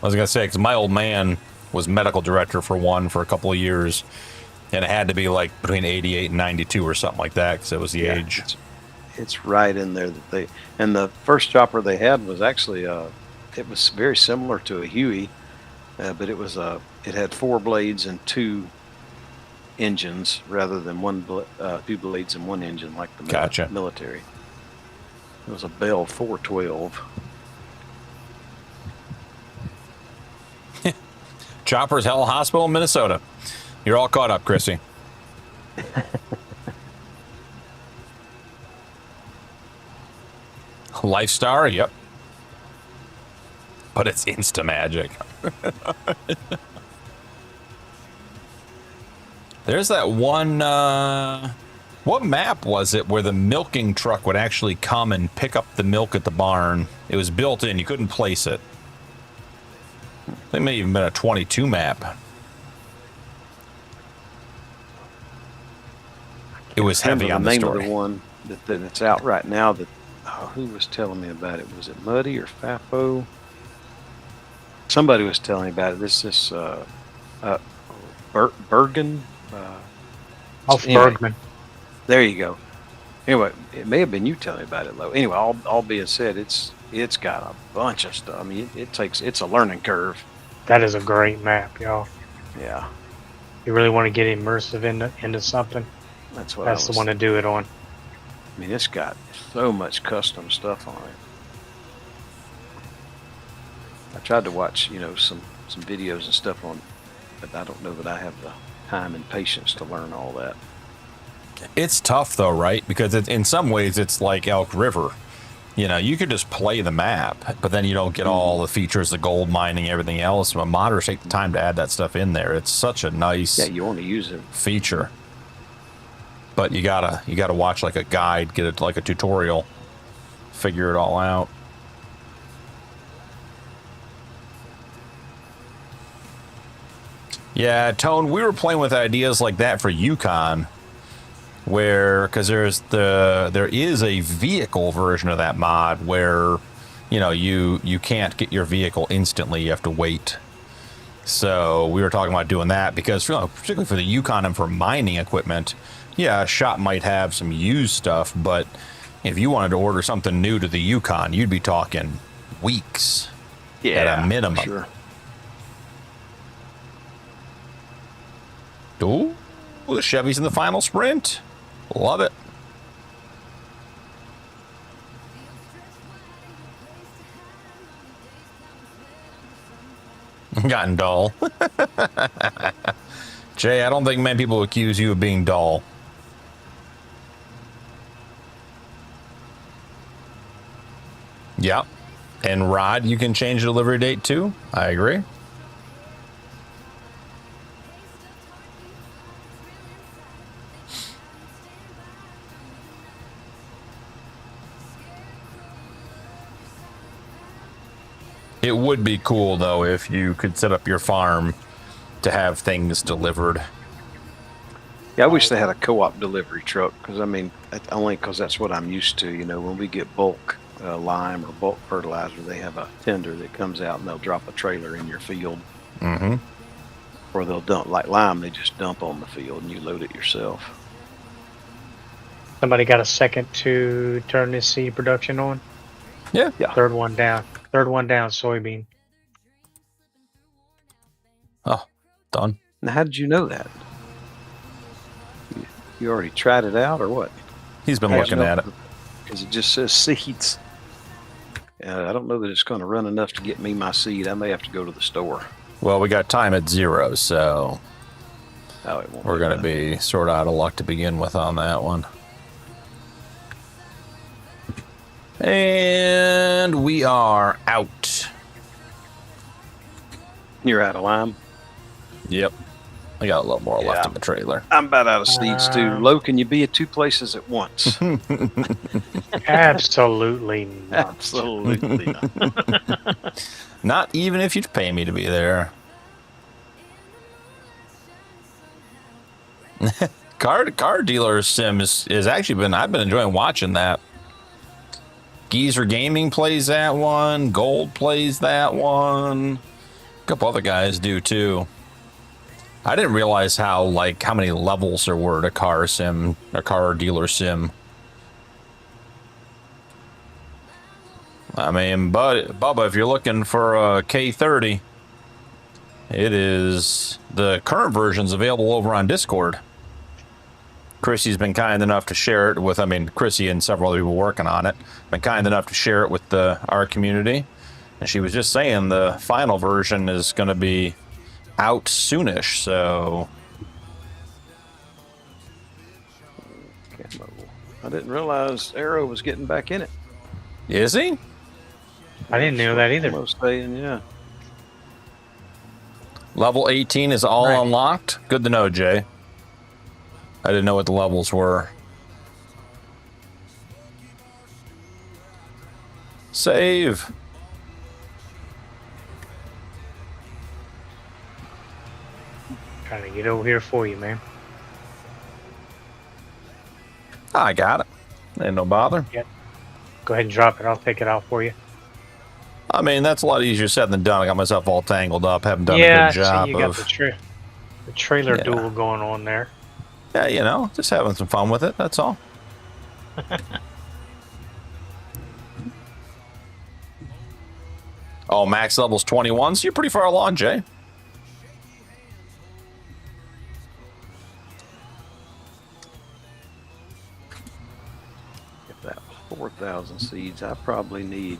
D: I was going to say, because my old man was medical director for a couple of years, and it had to be like between 88 and 92 or something like that, because it was the age.
E: It's right in there and the first chopper they had was actually it was very similar to a Huey, but it had 4 blades and 2 engines rather than 2 blades and 1 engine like the military. It was a Bell 412.
D: Choppers Hell Hospital, Minnesota. You're all caught up, Chrissy. Lifestar, yep. But it's Instamagic. There's that one, what map was it where the milking truck would actually come and pick up the milk at the barn? It was built in, you couldn't place it. I think it may have even been a 22 map. It was heavy on the story.
E: The name of the one that's out right now that, who was telling me about it? Was it Muddy or Fafo? Somebody was telling me about it.
F: Bergman.
E: Bergman. There you go. Anyway, it may have been you telling me about it, Lo. Anyway, all being said, it's got a bunch of stuff. I mean, it's a learning curve.
F: That is a great map, y'all.
E: Yeah,
F: You really want to get immersive into something?
E: that's what
F: That's
E: I was.
F: the one to do it on.
E: I mean, it's got so much custom stuff on it. I tried to watch, some videos and stuff on, but I don't know that I have the time and patience to learn all that.
D: It's tough though, right? Because in some ways it's like Elk River. You could just play the map, but then you don't get all the features, the gold mining, everything else. But modders take the time to add that stuff in there. It's such a nice
E: You want to use it.
D: feature. But you gotta watch like a guide, get it like a tutorial, figure it all out. Yeah, Tone, we were playing with ideas like that for Yukon, because there is a vehicle version of that mod where you can't get your vehicle instantly, you have to wait. So we were talking about doing that because particularly for the Yukon and for mining equipment, yeah, a shop might have some used stuff, but if you wanted to order something new to the Yukon, you'd be talking weeks at a minimum.
E: Sure.
D: Ooh, the Chevy's in the final sprint. Love it. Gotten dull. Jay, I don't think many people accuse you of being dull. Yep. And Rod, you can change the delivery date too. I agree. It would be cool, though, if you could set up your farm to have things delivered.
E: Yeah, I wish they had a co-op delivery truck because, only because that's what I'm used to. When we get bulk lime or bulk fertilizer, they have a tender that comes out and they'll drop a trailer in your field.
D: Mm-hmm.
E: Or they'll dump, like lime, they just dump on the field and you load it yourself.
F: Somebody got a second to turn this seed production on?
D: Yeah.
F: Third one down. Third one down, soybean.
D: Oh, done.
E: Now, how did you know that? You already tried it out or what?
D: He's been looking at it.
E: Because it just says seeds. I don't know that it's going to run enough to get me my seed. I may have to go to the store.
D: Well, we got time at 0, so
E: It won't
D: we're going to be sort of out of luck to begin with on that one. And we are out.
E: You're out of lime?
D: Yep. I got a little more left in the trailer.
E: I'm about out of seeds too. Lo, can you be at 2 places at once?
F: Absolutely not.
E: Absolutely not.
D: Not even if you'd pay me to be there. Car dealer sim is actually been, I've been enjoying watching that. Geezer Gaming plays that one. Gold plays that one. A couple other guys do too. I didn't realize how many levels there were to car sim, or car dealer sim. But Bubba, if you're looking for a K30, it is the current version's available over on Discord. Chrissy's been kind enough to share it with, Chrissy and several other people working on it, been kind enough to share it with our community. And she was just saying the final version is going to be out soonish, so.
E: I didn't realize Arrow was getting back in it.
D: Is he?
F: I didn't know that either.
E: Almost saying, yeah.
D: Level 18 is all unlocked? Good to know, Jay. I didn't know what the levels were. Save.
F: Trying to get over here for you, man.
D: I got it. Ain't no bother.
F: Yep. Go ahead and drop it. I'll take it out for you.
D: That's a lot easier said than done. I got myself all tangled up. Haven't done a
F: Yeah,
D: good job
F: see, you got
D: of.
F: the trailer duel going on there.
D: Yeah, you know, just having some fun with it. That's all. Oh, max level's 21, so you're pretty far along, Jay.
E: Get that 4,000 seeds. I probably need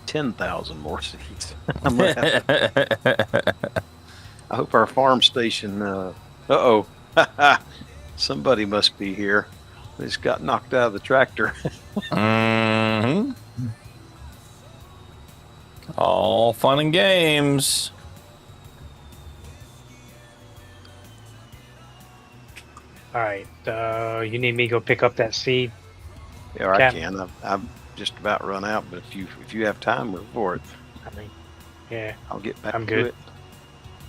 E: 10,000 more seeds. I'm gonna have I hope our farm station. Uh-oh. Somebody must be here. They just got knocked out of the tractor.
D: Mm-hmm. All fun and games.
F: All right. You need me to go pick up that seed?
E: Yeah, I
F: Cap.
E: can. I've just about run out, but if you have time, move for it.
F: I mean, yeah.
E: I'll get back
F: I'm
E: to
F: good.
E: it.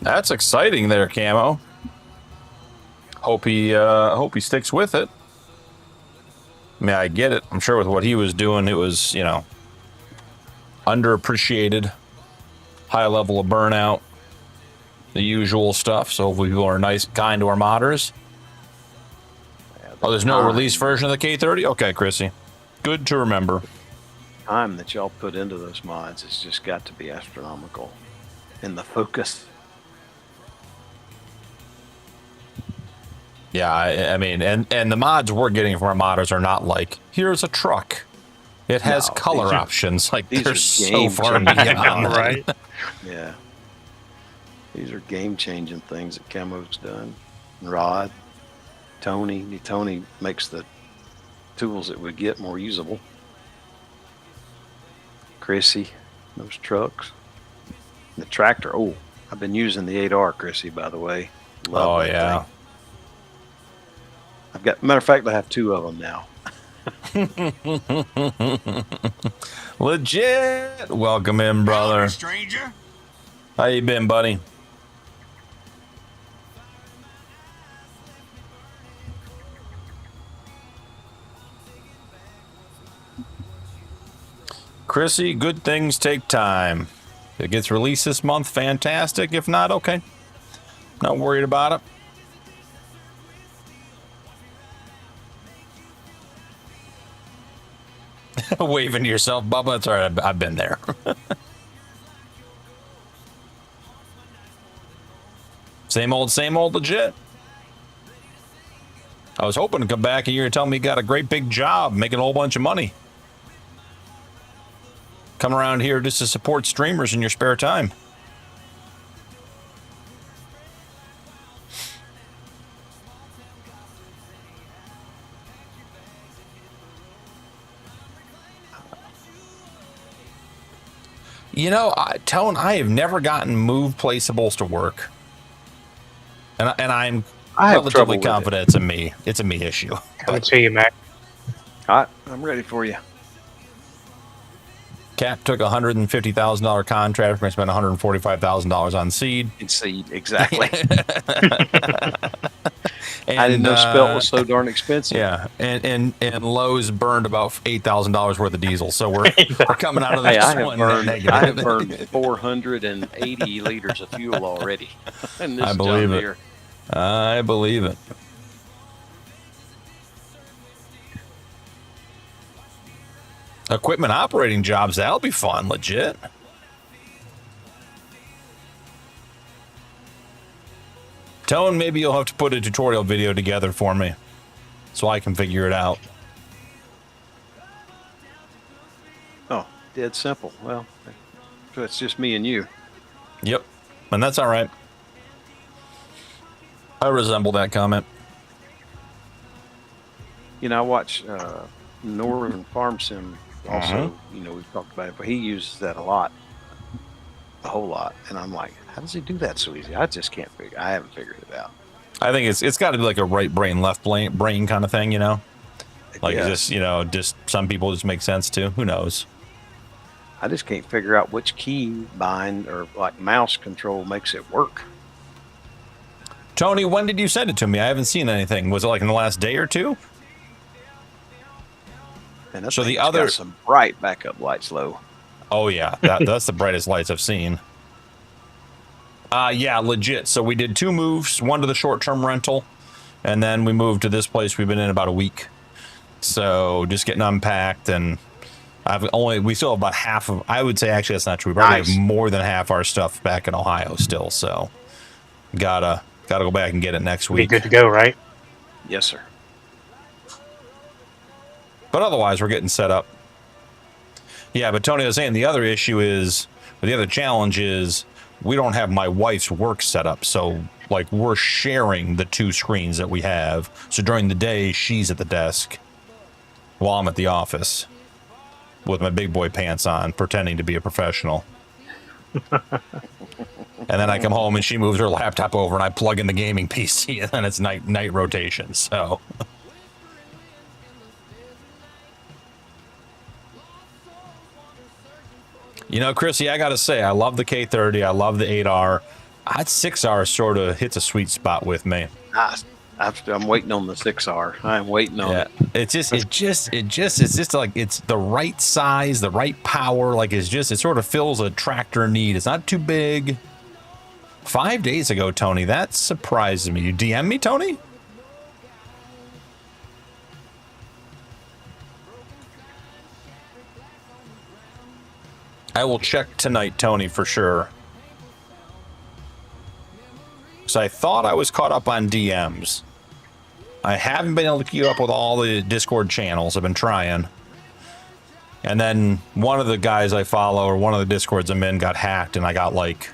D: That's exciting there, Camo. Hope he sticks with it. I mean, I get it. I'm sure with what he was doing, it was, you know, underappreciated, high level of burnout, the usual stuff. So hopefully people are nice, kind to our modders.
E: Yeah,
D: Oh, there's no release version of the K30? Okay, Chrissy. Good to remember.
E: time that y'all put into those mods has just got to be astronomical. And the focus.
D: Yeah, I mean, and the mods we're getting from our modders are not like, here's a truck. It has
E: No,
D: color
E: these are-
D: options. Like,
E: these
D: they're
E: are
D: so
E: game
D: far
E: changing.
D: beyond that.
F: Right?
E: Yeah. These are game-changing things that Camo's done. Rod, Tony makes the tools that we get more usable. Chrissy, those trucks. The tractor. Oh, I've been using the 8R, Chrissy, by the way. Love
D: Oh,
E: that
D: yeah.
E: thing. I've got, matter of fact, I have 2 of them now.
D: Legit. Welcome in, brother.
G: Howdy, stranger.
D: How you been, buddy? Chrissy, good things take time. If it gets released this month, fantastic. If not, okay. Not worried about it. Waving to yourself, Bubba. That's all right. I've been there. Same old legit. I was hoping to come back and you're telling me you got a great big job, making a whole bunch of money. Come around here just to support streamers in your spare time. You know, Tone, I have never gotten move placeables to work. And I'm
E: I have trouble
D: relatively
E: with
D: confident it's a me. It's a me issue.
F: Coming to you, Mac.
E: All right, I'm ready for you.
D: Cap took a $150,000 contract. We spent $145,000 on seed.
E: And seed, exactly.
D: And,
E: I didn't know spelt was so darn expensive.
D: Yeah, and Lowe's burned about $8,000 worth of diesel. So we're coming out of this
E: Hey, I
D: one
E: have
D: negative.
E: burned 480 liters of fuel already. In this
D: I believe
E: John
D: it.
E: Deere.
D: I believe it. Equipment operating jobs, that'll be fun, legit. Tone, maybe you'll have to put a tutorial video together for me so I can figure it out.
E: Oh, dead simple. Well, so it's just me and you.
D: Yep, and that's all right. I resemble that comment.
E: You know, I watch Northern Farm Sim also. You know, we've talked about it, but he uses that a lot, a whole lot. And I'm like, how does he do that so easy? I just can't figure. I haven't figured it out.
D: I think it's got to be like a right brain, left brain kind of thing, you know? Like
E: Yeah.
D: just, you know, just some people just make sense to. Who knows?
E: I just can't figure out which key bind or like mouse control makes it work.
D: Tony, when did you send it to me? I haven't seen anything. Was it like in the last day or two?
E: And that
D: So the
E: thing's got
D: other-
E: some bright backup lights low.
D: Oh, yeah. That's the brightest lights I've seen. Yeah, legit. So we did 2 moves, one to the short-term rental, and then we moved to this place. We've been in about a week, so just getting unpacked, and we still have about half of, I would say, actually that's not true. We probably have more than half our stuff back in Ohio still, so gotta go back and get it next week.
F: Be good to go, right?
E: Yes, sir.
D: But otherwise, we're getting set up. Yeah, but Tony was saying the other issue is, or the other challenge is, we don't have my wife's work set up. So, like, we're sharing the 2 screens that we have. So during the day, she's at the desk while I'm at the office with my big boy pants on, pretending to be a professional. And then I come home and she moves her laptop over and I plug in the gaming PC, and then it's night rotation. So... You know, Chrissy, I got to say, I love the K30. I love the 8R. That 6R sort of hits a sweet spot with me.
E: I'm waiting on the 6R. I'm waiting on it.
D: It's just like, it's the right size, the right power. Like, it sort of fills a tractor need. It's not too big. 5 days ago, Tony, that surprised me. You DM me, Tony? I will check tonight, Tony, for sure. So I thought I was caught up on DMs. I haven't been able to keep up with all the Discord channels. I've been trying. And then one of the guys I follow, or one of the Discords I'm in, got hacked, and I got like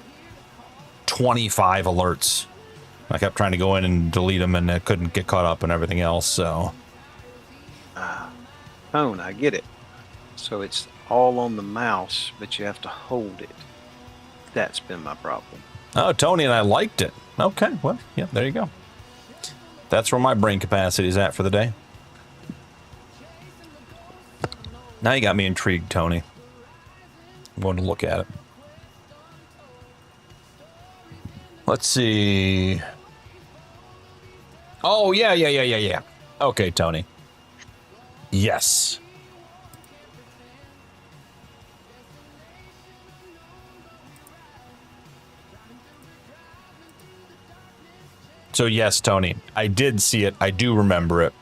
D: 25 alerts. I kept trying to go in and delete them, and I couldn't get caught up and everything else, so...
E: Phone, I get it. So it's all on the mouse, but you have to hold it. That's been my problem.
D: Oh, Tony and I liked it. Okay, well, yeah, there you go. That's where my brain capacity is at for the day. Now you got me intrigued, Tony. I'm going to look at it. Let's see. Oh, yeah. Okay, Tony. Yes. So yes, Tony, I did see it. I do remember it.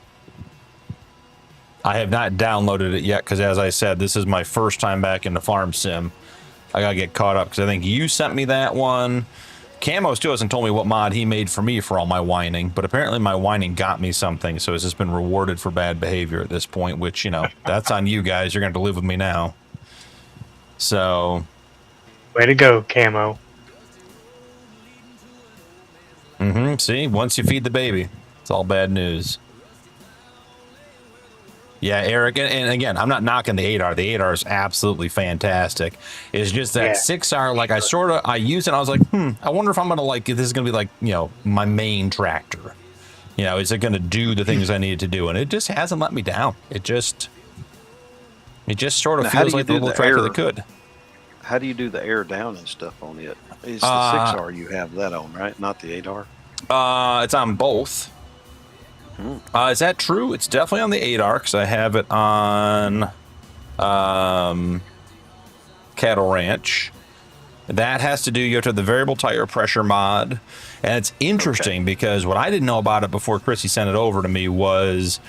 D: I have not downloaded it yet because, as I said, this is my first time back into Farm Sim. I gotta get caught up because I think you sent me that one. Camo still hasn't told me what mod he made for me for all my whining, but apparently my whining got me something, so it's just been rewarded for bad behavior at this point, which, you know, that's on you guys. You're going to live with me now. So...
F: Way to go, Camo.
D: See, once you feed the baby, it's all bad news. Yeah, Eric, and again, I'm not knocking the 8R. The 8R is absolutely fantastic. It's just that 6R, like, I used it, and I was like, I wonder if I'm going to, like, if this is going to be, like, you know, my main tractor. You know, is it going to do the things I need it to do? And it just hasn't let me down. It just sort of feels like the little tractor that could.
E: How do you do the air down and stuff on it? It's the 6R you have that on, right? Not the 8R?
D: It's on both. Is that true? It's definitely on the 8R because I have it on Cattle Ranch. That has to do, you have to have the variable tire pressure mod. And it's interesting because what I didn't know about it before Chrissy sent it over to me was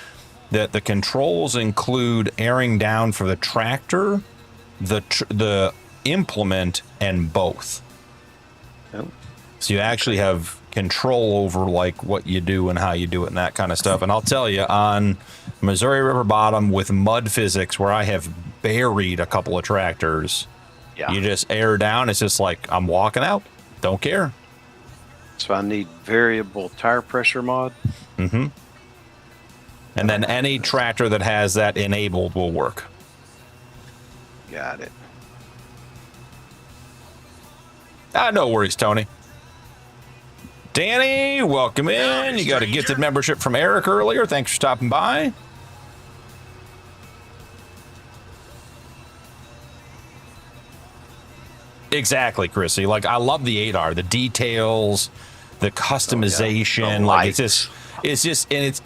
D: that the controls include airing down for the tractor, the implement, and both.
E: Oh.
D: So you actually have control over like what you do and how you do it and that kind of stuff. And I'll tell you, on Missouri River Bottom with mud physics, where I have buried a couple of tractors, you just air down. It's just like, I'm walking out. Don't care.
E: So I need variable tire pressure mod?
D: And then any tractor that has that enabled will work.
E: Got it.
D: No worries, Tony. Danny, welcome in. You got a gifted membership from Eric earlier. Thanks for stopping by. Exactly, Chrissy. Like, I love the 8R, the details, the customization.
E: The
D: like, it's just, and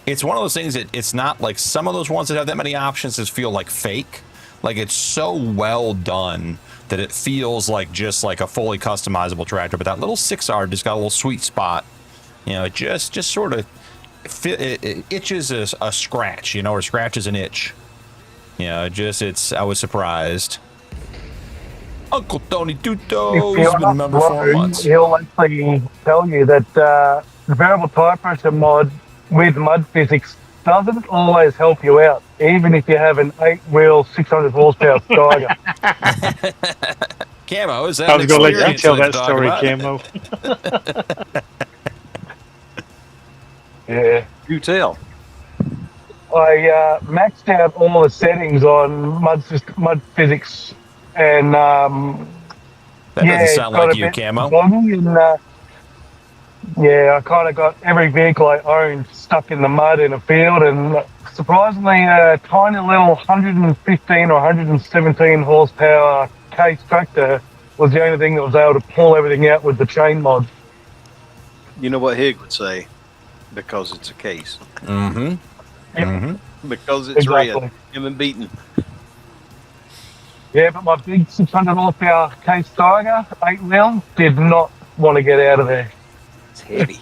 D: it's one of those things that it's not like some of those ones that have that many options that feel like fake. Like, it's so well done that it feels like just like a fully customizable tractor. But that little 6R just got a little sweet spot You know, it just sort of it itches a scratch, you know, or scratches an itch. You know, I was surprised. Uncle Tony Tuto's been a member for months.
I: He'll actually tell you that the variable tire pressure mod with mud physics doesn't always help you out, even if you have an 8-wheel 600 horsepower Steiger.
D: Camo, is that
F: I was
D: an
F: going to let you
D: experience
F: tell
D: to
F: that
D: talk
F: story,
D: about?
F: Camo.
I: Yeah.
E: You tell.
I: I maxed out all the settings on mud physics, and
D: That doesn't sound like you, Camo.
I: boggy, and I kind of got every vehicle I owned stuck in the mud in a field, and surprisingly, a tiny little 115 or 117 horsepower case tractor was the only thing that was able to pull everything out with the chain mod.
E: You know what Hig would say? Because it's a case.
D: Mm-hmm. Mm-hmm.
E: Because it's
I: Exactly.
E: red. Him and beaten.
I: Yeah, but my big 600 horsepower case Steiger 8-wheel did not want to get out of there.
E: It's heavy.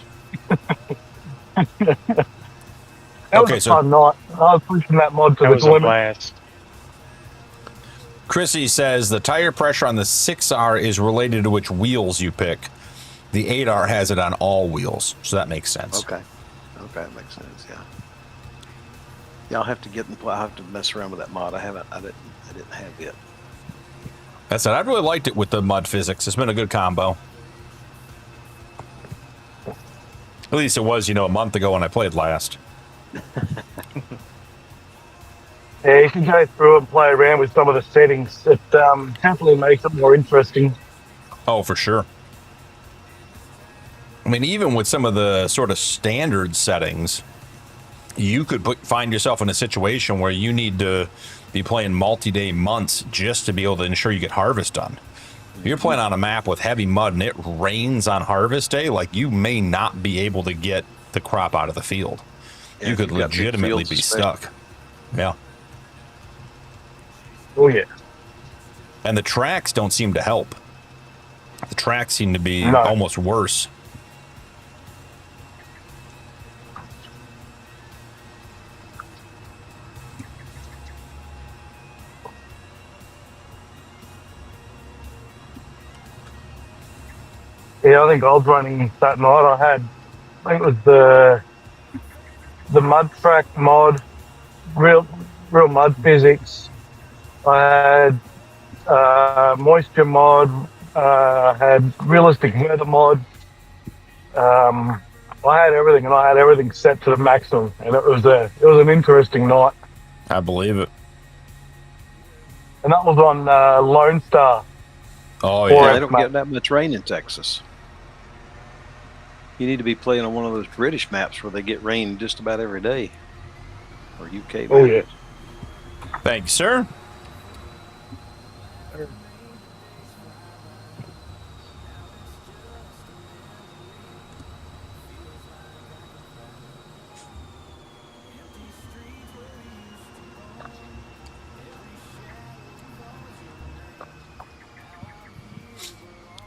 I: That was
D: Okay,
I: a
D: so-
I: fun night. I was pushing that mod to
F: That
I: the
F: was a
I: limit.
F: blast.
D: Chrissy says the tire pressure on the 6R is related to which wheels you pick. The 8R has it on all wheels, so that makes sense.
E: Okay. Okay, that makes sense. Yeah. Yeah, I'll have to I'll have to mess around with that mod. I didn't have it.
D: That's it. I really liked it with the mud physics. It's been a good combo. At least it was, a month ago when I played last.
I: Yeah, you can go through and play around with some of the settings. It definitely makes it more interesting.
D: Oh, for sure. I mean, even with some of the sort of standard settings, you could find yourself in a situation where you need to be playing multi-day months just to be able to ensure you get harvest done. If you're playing on a map with heavy mud and it rains on harvest day, like, you may not be able to get the crop out of the field.
E: Yeah,
D: You could
E: you've got big
D: legitimately
E: fields
D: be
E: especially.
D: stuck. Yeah.
I: Oh, yeah.
D: And the tracks don't seem to help. The tracks seem to be
I: No.
D: almost worse.
I: Yeah, I think I was running that night. I think it was the mud track mod, real mud physics. I had moisture mod. I had realistic weather mod. I had everything, and I had everything set to the maximum, and it was an interesting night.
D: I believe it.
I: And that was on Lone Star.
D: Oh,
E: Yeah,
D: yeah.
E: they don't get that much rain in Texas. You need to be playing on one of those British maps where they get rain just about every day. Or UK maps.
I: Oh yeah.
D: Thank you, sir.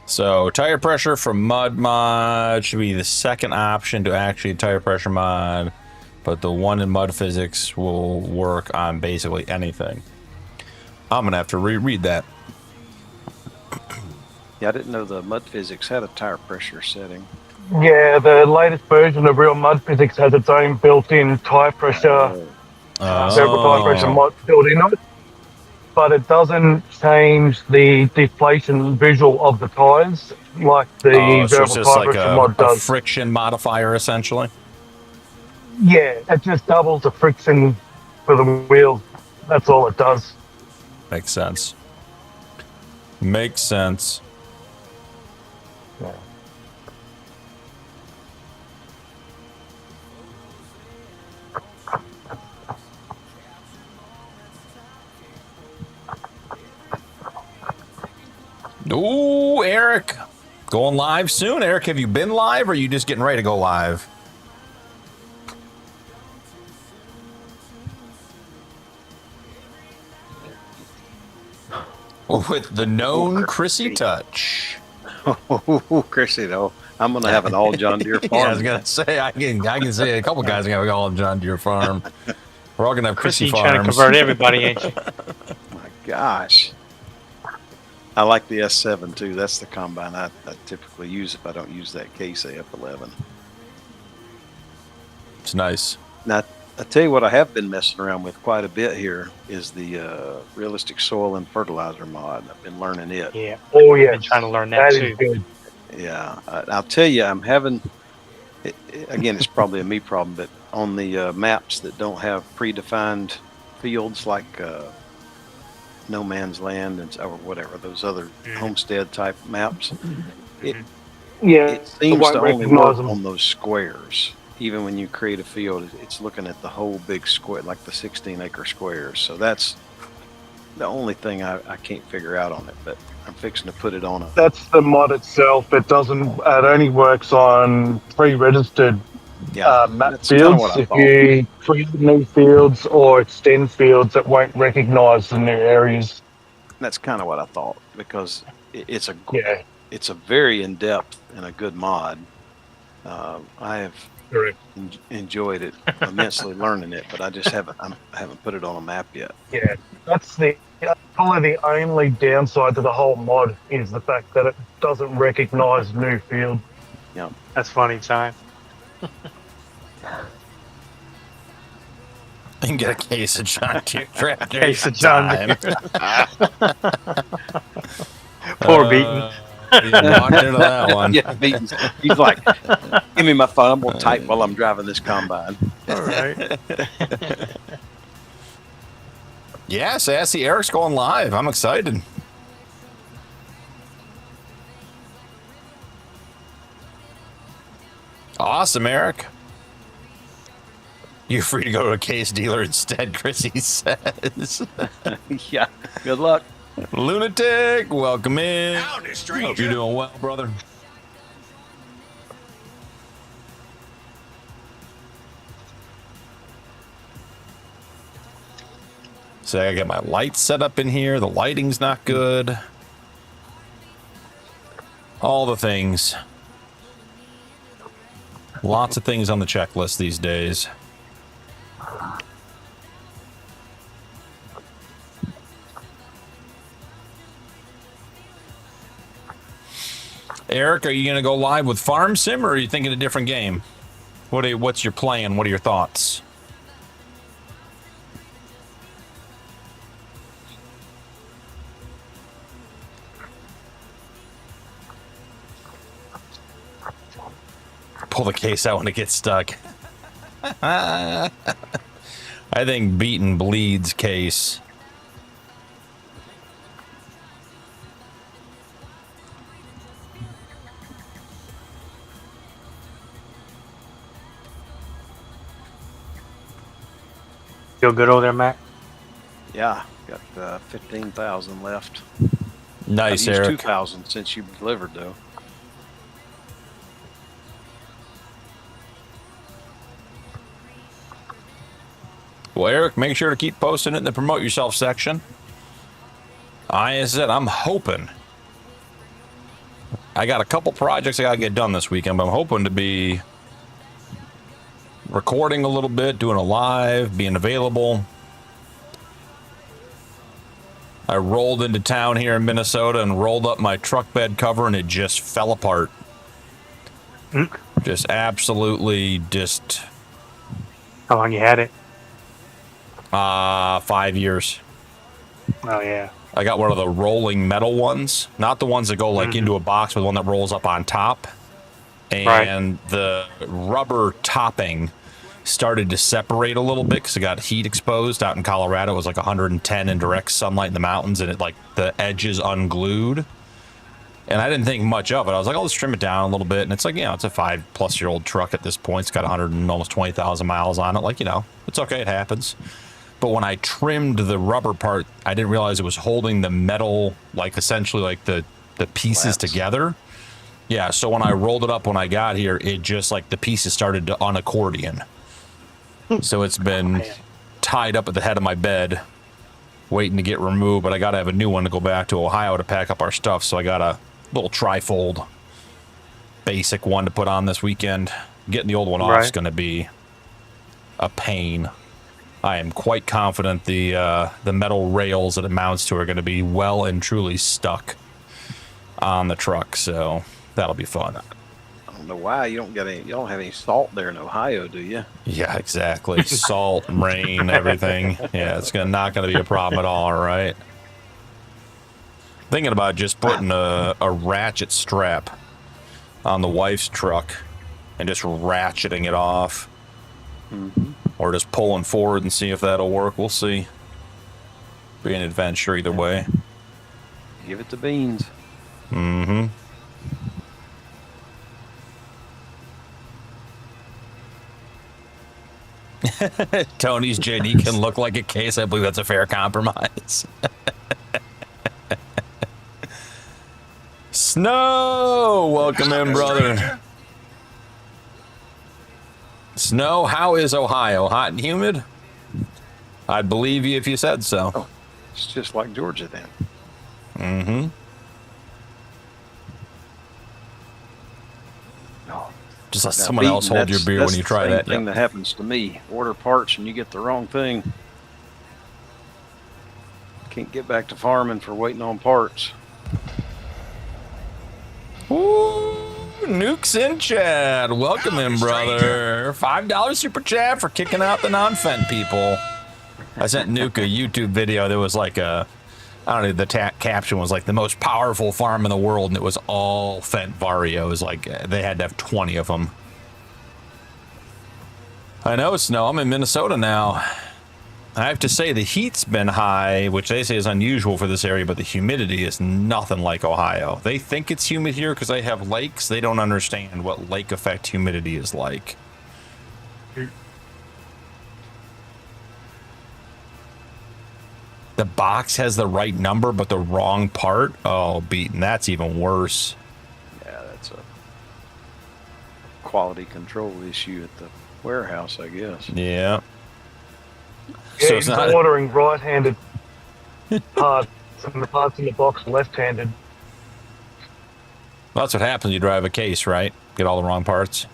D: So tire pressure from mud mod should be the second option to actually tire pressure mod, but the one in mud physics will work on basically anything. I'm gonna have to reread that.
E: Yeah, I didn't know the mud physics had a tire pressure setting.
I: Yeah, the latest version of Real Mud Physics has its own built-in tire pressure, variable tire pressure mod built into it. But it doesn't change the deflation visual of the tires like the
D: Oh, so it's
I: variable
D: just
I: tire
D: like
I: pressure mod
D: a
I: does.
D: friction modifier, essentially.
I: Yeah, it just doubles the friction for the wheels. That's all it does.
D: Makes sense. Makes sense.
I: Yeah.
D: Ooh, Eric. Going live soon. Eric, have you been live or are you just getting ready to go live? With the known Chrissy touch.
E: Oh, Chrissy, though. I'm gonna have an all John Deere farm.
D: Yeah, I was gonna say I can say a couple guys are gonna have all John Deere farm. We're all gonna have
F: Chris,
D: Chrissy
F: you
D: farms.
F: trying to convert everybody, ain't you?
E: My gosh. I like the S7 too. That's the combine I typically use if I don't use that case AF11.
D: It's nice.
E: Now, I tell you what I have been messing around with quite a bit here is the realistic soil and fertilizer mod. I've been learning it.
F: Yeah.
I: Oh
F: I've
I: yeah,
F: been trying to learn that
I: that
F: too.
I: is good.
E: Yeah, I'll tell you, I'm having, again, it's probably a me problem, but on the maps that don't have predefined fields like No Man's Land and or whatever, those other homestead type maps, it
I: Yeah,
E: seems
I: won't
E: to only
I: recognise
E: work
I: them.
E: on those squares. Even when you create a field, it's looking at the whole big square, like the 16-acre squares. So that's the only thing I can't figure out on it, but I'm fixing to put it on a...
I: That's the mod itself. It doesn't. It only works on pre-registered map
E: that's kinda
I: fields.
E: what I
I: If
E: thought.
I: you create new fields or extend fields, it won't recognise the new areas.
E: That's kind of what I thought, because it's a
I: Yeah,
E: it's a very in-depth and a good mod. I have
I: correct.
E: enjoyed it immensely learning it, but I just haven't put it on a map yet.
I: Yeah, that's probably the only downside to the whole mod is the fact that it doesn't recognise new field.
F: That's funny time.
D: You can get a case of John Deere tractor.
F: Case of John Deere.
D: Poor
F: Beaton.
D: You walked into that one.
E: Yeah, he's like, give me my phone. I'm gonna type while I'm driving this combine.
F: All right.
D: Yeah, Sassy Eric's going live. I'm excited. Awesome, Eric. You're free to go to a case dealer instead, Chrissy says.
E: Yeah, good luck.
D: Lunatic, welcome in.
G: Howdy,
D: Hope
G: stranger.
D: you're doing well, brother. So I got my lights set up in here. The lighting's not good. All the things. Lots of things on the checklist these days. Eric, are you going to go live with Farm Sim, or are you thinking a different game? What's your plan? What are your thoughts? Pull the case out when it gets stuck. I think Beaten bleeds case.
F: Feel good over there, Mac?
E: Yeah, got 15,000 left.
D: Nice,
E: I've used
D: Eric.
E: 2,000 since you delivered, though.
D: Well, Eric, make sure to keep posting it in the promote yourself section. As I said, I'm hoping. I got a couple projects I got to get done this weekend, but I'm hoping to be recording a little bit, doing a live, being available. I rolled into town here in Minnesota and rolled up my truck bed cover, and it just fell apart. Just absolutely just...
F: How long you had it?
D: 5 years.
F: Oh, yeah.
D: I got one of the rolling metal ones, not the ones that go like into a box, but the one that rolls up on top. And the rubber topping started to separate a little bit because it got heat exposed out in Colorado. It was like 110 in direct sunlight in the mountains, and it like the edges unglued. And I didn't think much of it. I was like, I'll just trim it down a little bit. And it's like, you know, it's a 5+ year old truck at this point. It's got 100 and almost 20,000 miles on it. Like, you know, it's okay. It happens. But when I trimmed the rubber part, I didn't realize it was holding the metal, like essentially like the pieces together. Yeah, so when I rolled it up when I got here, it just like the pieces started to unaccordion. So it's been tied up at the head of my bed, waiting to get removed. But I got to have a new one to go back to Ohio to pack up our stuff. So I got a little trifold basic one to put on this weekend. Getting the old one off is going to be a pain. I am quite confident the metal rails that it mounts to are going to be well and truly stuck on the truck, so that'll be fun.
E: I don't know why you don't have any salt there in Ohio, do you?
D: Yeah, exactly. Salt, rain, everything. Yeah, it's not going to be a problem at all, right? Thinking about just putting a ratchet strap on the wife's truck and just ratcheting it off.
E: Mm-hmm.
D: Or just pulling forward and see if that'll work. We'll see. Be an adventure either way.
E: Give it the beans.
D: Mm-hmm. Tony's JD can look like a case. I believe that's a fair compromise. Snow! Welcome in, brother. Snow, how is Ohio? Hot and humid? I'd believe you if you said so.
E: Oh, it's just like Georgia then.
D: Mm-hmm.
E: Oh,
D: just let someone else hold your beer when you try that.
E: That's the thing that happens to me. Order parts and you get the wrong thing. Can't get back to farming for waiting on parts.
D: Ooh, Nuke's in chat. Welcome in, brother. $5 super chat for kicking out the non-Fent people. I sent Nuke a YouTube video. There was like a, I don't know, the caption was like the most powerful farm in the world, and it was all Fent Varios. Like they had to have 20 of them. I know, Snow. I'm in Minnesota now. I have to say the heat's been high, which they say is unusual for this area, but the humidity is nothing like Ohio. They think it's humid here because they have lakes. They don't understand what lake effect humidity is like. The box has the right number, but the wrong part. Oh, beaten. That's even worse.
E: Yeah, that's a quality control issue at the warehouse, I guess.
D: Yeah.
I: Yeah,
D: So
I: he's
D: it's not
I: ordering right-handed parts, and the parts in the box are left-handed.
D: Well, that's what happens. You drive a case, right? Get all the wrong parts.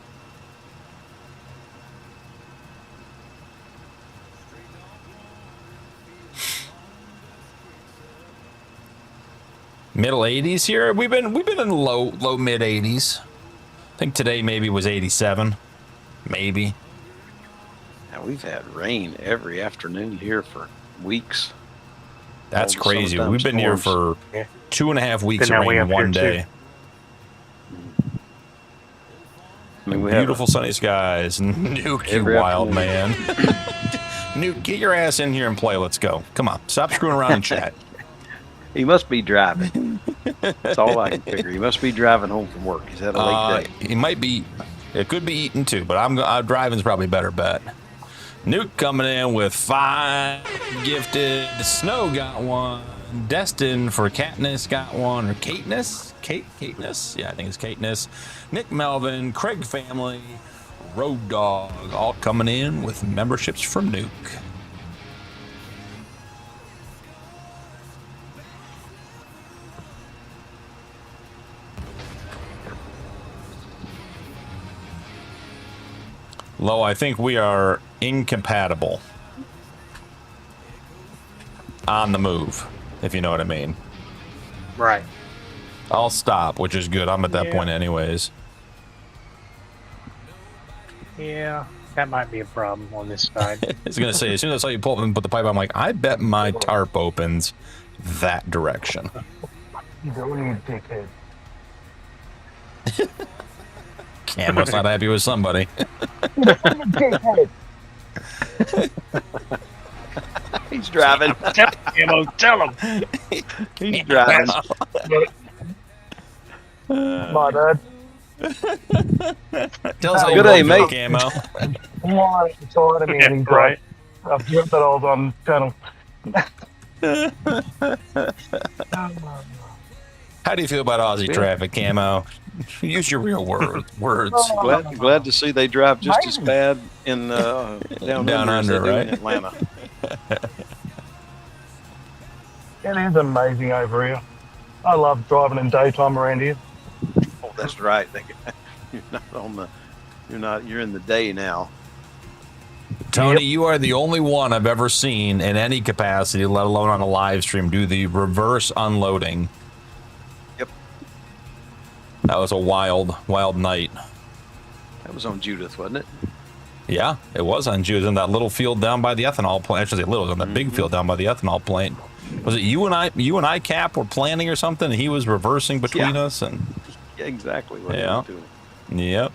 D: Middle 80s here. We've been in low mid 80s. I think today maybe was 87, maybe.
E: Now we've had rain every afternoon here for weeks.
D: That's
E: All the
D: crazy.
E: summertime
D: We've been here
E: storms.
D: for 2.5 weeks
F: Been
D: of
F: that way
D: rain
F: up here,
D: one
F: too.
D: day.
E: I mean, we have
D: Beautiful sunny skies. Nuke, you
E: Every
D: wild
E: afternoon.
D: man. Nuke, get your ass in here and play. Let's go. Come on. Stop screwing around and chat.
E: He must be driving. That's all I can figure. He must be driving home from work. He's had a late day.
D: He might be. It could be eating too, but driving's probably a better bet. Nuke coming in with 5 gifted. Snow got 1. Destined for Katniss got 1. Or Katniss? Katniss? Yeah, I think it's Katniss. Nick Melvin, Craig Family, Road Dog, all coming in with memberships from Nuke. Lo, I think we are incompatible on the move, if you know what I mean.
F: Right.
D: I'll stop, which is good. I'm at that point anyways.
F: Yeah, that might be a problem on this side.
D: I was going to say, as soon as I saw you pull up and put the pipe, I'm like, I bet my tarp opens that direction.
I: You don't need dickhead.
D: Camo's not happy with somebody.
E: He's driving.
F: Tell him.
E: He's driving.
I: My dad.
D: Tell us how you
E: Good
D: roll
E: day,
D: for
E: mate.
D: Camo.
I: Why? It's all right,
F: Yeah,
I: he's
F: right.
I: I've got that old on channel.
D: How do you feel about Aussie traffic, Camo? Use your real words.
E: Glad to see they drive just as bad in down under as they do
D: right?
E: in Atlanta.
I: It is amazing over here. I love driving in daytime around here.
E: Oh, that's right. You're not on the. You're not. You're in the day now.
D: Tony, you are the only one I've ever seen in any capacity, let alone on a live stream, do the reverse unloading.
E: Yep.
D: That was a wild night.
E: That was on Judith, wasn't it?
D: Yeah, it was on Judith in that little field down by the ethanol plant. Actually, little, it was on that big field down by the ethanol plant. Was it you and I, Cap, were planning or something? And he was reversing between us, and
E: yeah, exactly. What
D: yeah,
E: he was
D: doing. Yep.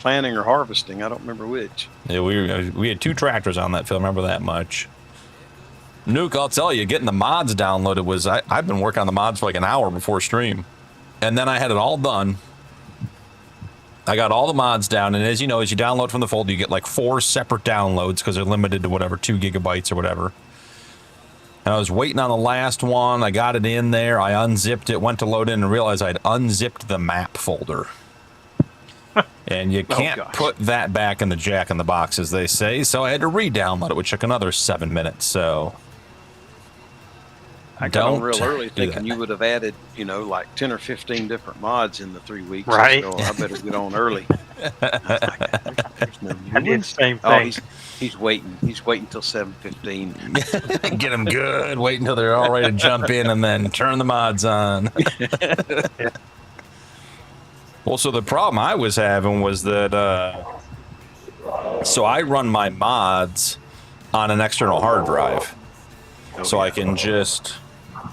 E: Planning or harvesting, I don't remember which.
D: Yeah, we had 2 tractors on that field. Remember that much? Nuke, I'll tell you, getting the mods downloaded was I've been working on the mods for like an hour before stream, and then I had it all done. I got all the mods down, and as you know, as you download from the folder, you get like 4 separate downloads because they're limited to whatever 2 gigabytes or whatever. And I was waiting on the last one. I got it in there. I unzipped it, went to load in, and realized I'd unzipped the map folder. And you can't put that back in the jack in the box, as they say. So I had to re-download it, which took another 7 minutes. So
E: I got on real early thinking you would have added, you know, like 10 or 15 different mods in the 3 weeks.
F: Right.
E: So I better get on early.
F: I did the same thing.
E: He's waiting. He's waiting till 7:15.
D: Get them good. Wait until they're all ready to jump in and then turn the mods on. Well, so the problem I was having was that, so I run my mods on an external hard drive. So I can just